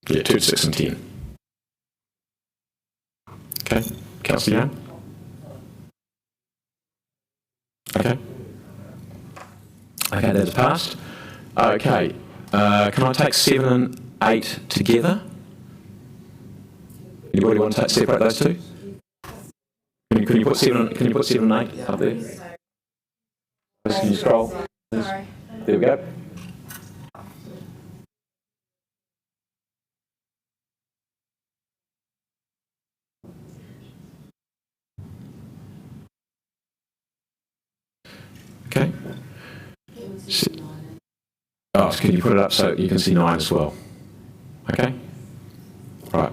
Speaker 1: Yeah, 2 to 6 and 10. Okay, Councillor Young? Okay. Okay, that's passed. Okay, can I take 7 and 8 together? Anybody want to separate those two? Can you put 7 and 8 up there? Can you scroll? There we go. Okay. Oh, can you put it up so you can see 9 as well? Okay. Right.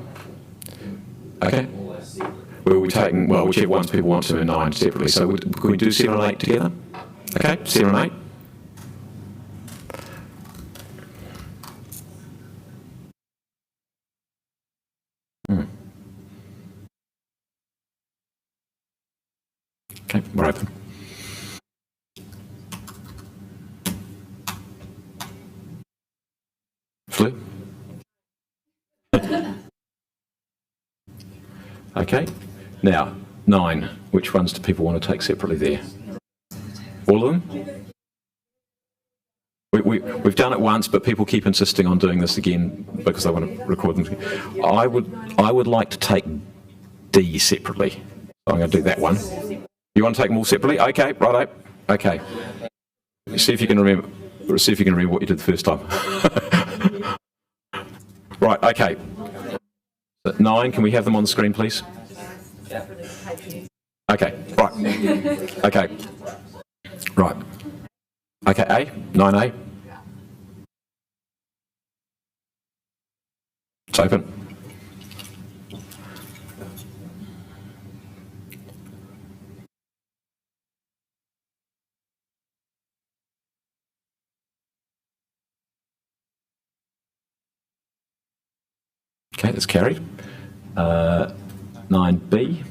Speaker 1: Okay. We'll be taking, well, whichever ones people want to, and 9 separately. So can we do 7 and 8 together? Okay, 7 and 8. Okay, we're open. Flu? Okay, now 9. Which ones do people want to take separately there? All of them? We've done it once, but people keep insisting on doing this again because they want to record them. I would like to take D separately. So I'm going to do that one. You want to take them all separately? Okay, righto. Okay. See if you can remember. See if you can remember what you did the first time. Right. Okay. 9. Can we have them on the screen, please? Okay. Right. Okay. Right. Okay. A. 9A. It's open. Okay, that's carried. 9B.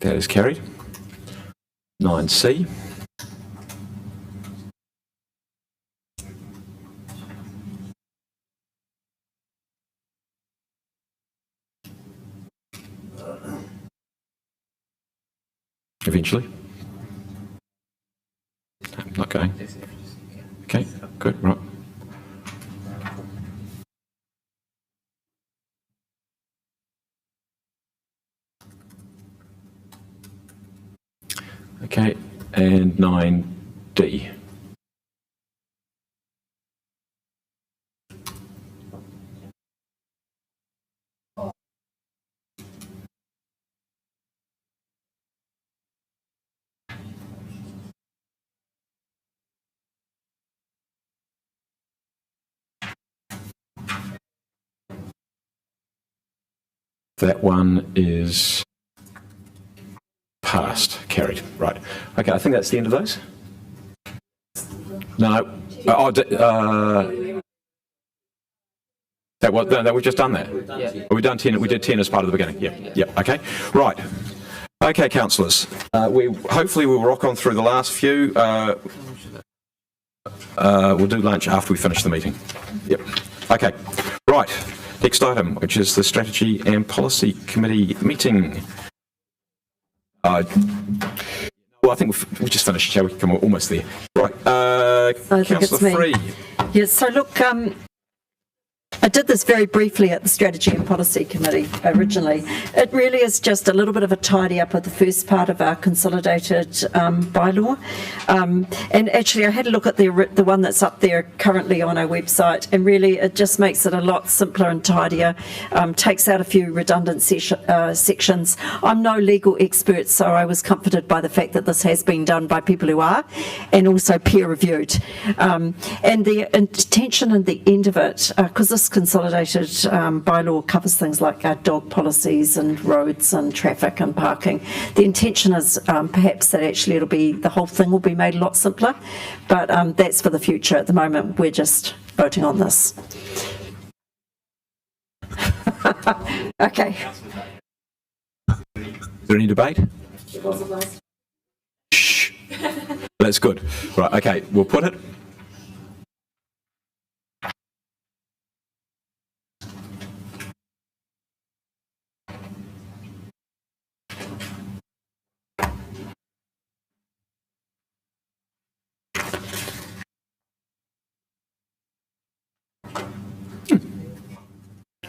Speaker 1: That is carried. 9C. Eventually. I'm not going. Okay, good, right. Okay, and 9D. That one is passed, carried. Right. Okay, I think that's the end of those. No. We've just done that. Yeah. We've done 10. We did 10 as part of the beginning. Yeah. Yeah. Okay. Right. Okay, councillors. Hopefully we'll rock on through the last few. We'll do lunch after we finish the meeting. Yep. Okay. Right. Next item, which is the Strategy and Policy Committee meeting. Well, I think we've just finished, shall we? Come on, almost there. Right. Councillor Free.
Speaker 11: Yes, so look, I did this very briefly at the Strategy and Policy Committee originally. It really is just a little bit of a tidy up of the first part of our consolidated bylaw. And actually I had a look at the one that's up there currently on our website, and really it just makes it a lot simpler and tidier, takes out a few redundant sections. I'm no legal expert, so I was comforted by the fact that this has been done by people who are, and also peer reviewed. And the intention at the end of it, because this consolidated bylaw covers things like dog policies and roads and traffic and parking. The intention is perhaps that actually it'll be, the whole thing will be made a lot simpler, but that's for the future. At the moment we're just voting on this. Okay.
Speaker 1: Is there any debate? Shh. That's good. Right, okay, we'll put it.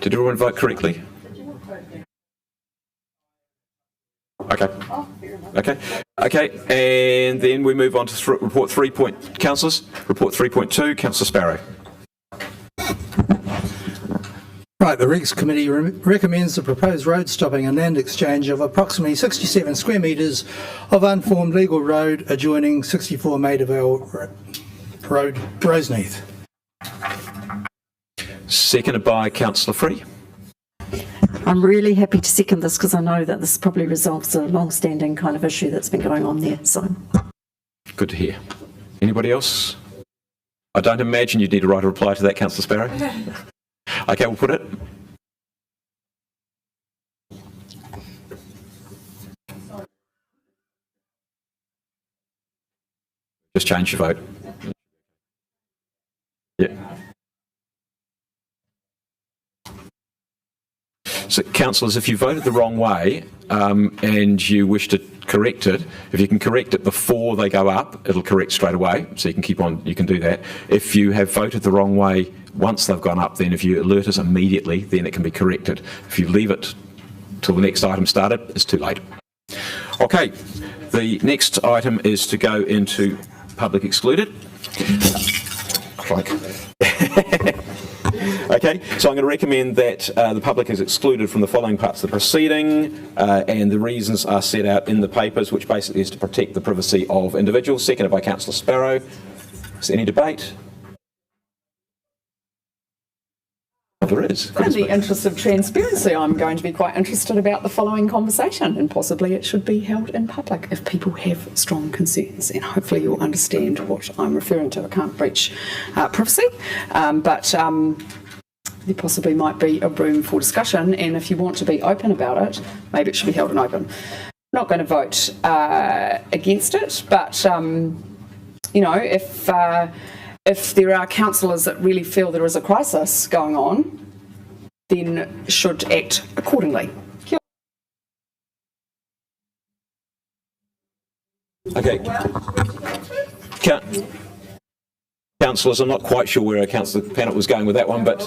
Speaker 1: Did everyone vote correctly? Okay, and then we move on to report 3 councillors. Report 3.2, Councillor Sparrow.
Speaker 19: Right, the Regs Committee recommends the proposed road stopping and land exchange of approximately 67 square metres of unformed legal road adjoining 64 Maidavale Road, Roseneath.
Speaker 1: Seconded by Councillor Free.
Speaker 11: I'm really happy to second this because I know that this probably resolves a long-standing kind of issue that's been going on there. So,
Speaker 1: good to hear. Anybody else? I don't imagine you'd need to write a reply to that, Councillor Sparrow. Okay, we'll put it. Just change your vote. Yeah. So, councillors, if you voted the wrong way and you wish to correct it, if you can correct it before they go up, it'll correct straight away. So you can keep on. You can do that. If you have voted the wrong way once they've gone up, then if you alert us immediately, then it can be corrected. If you leave it till the next item started, it's too late. Okay, the next item is to go into public excluded. Okay, so I'm going to recommend that the public is excluded from the following parts of the proceeding, and the reasons are set out in the papers, which basically is to protect the privacy of individuals. Seconded by Councillor Sparrow. Is there any debate? There is.
Speaker 8: In the interest of transparency, I'm going to be quite interested about the following conversation, and possibly it should be held in public if people have strong concerns, and hopefully you'll understand what I'm referring to. I can't breach privacy, but there possibly might be a room for discussion, and if you want to be open about it, maybe it should be held in open. I'm not going to vote against it, but you know, if there are councillors that really feel there is a crisis going on, then should act accordingly.
Speaker 1: Okay. Councillors, I'm not quite sure where Councillor Pennant was going with that one, but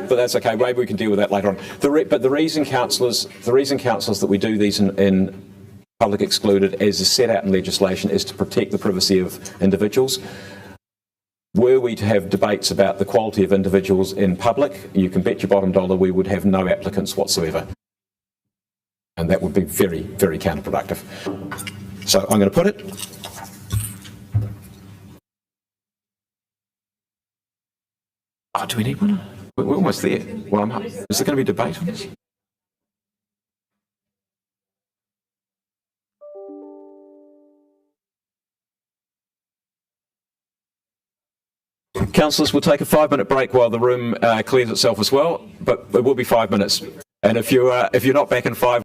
Speaker 1: that's okay. Maybe we can deal with that later on. But the reason, councillors, that we do these in public excluded, as is set out in legislation, is to protect the privacy of individuals. Were we to have debates about the quality of individuals in public, you can bet your bottom dollar we would have no applicants whatsoever. And that would be very, very counterproductive. So I'm going to put it. Oh, do we need one? We're almost there. Well, is there going to be debate on this? Councillors, we'll take a 5-minute break while the room clears itself as well, but it will be 5 minutes. And if you're not back in 5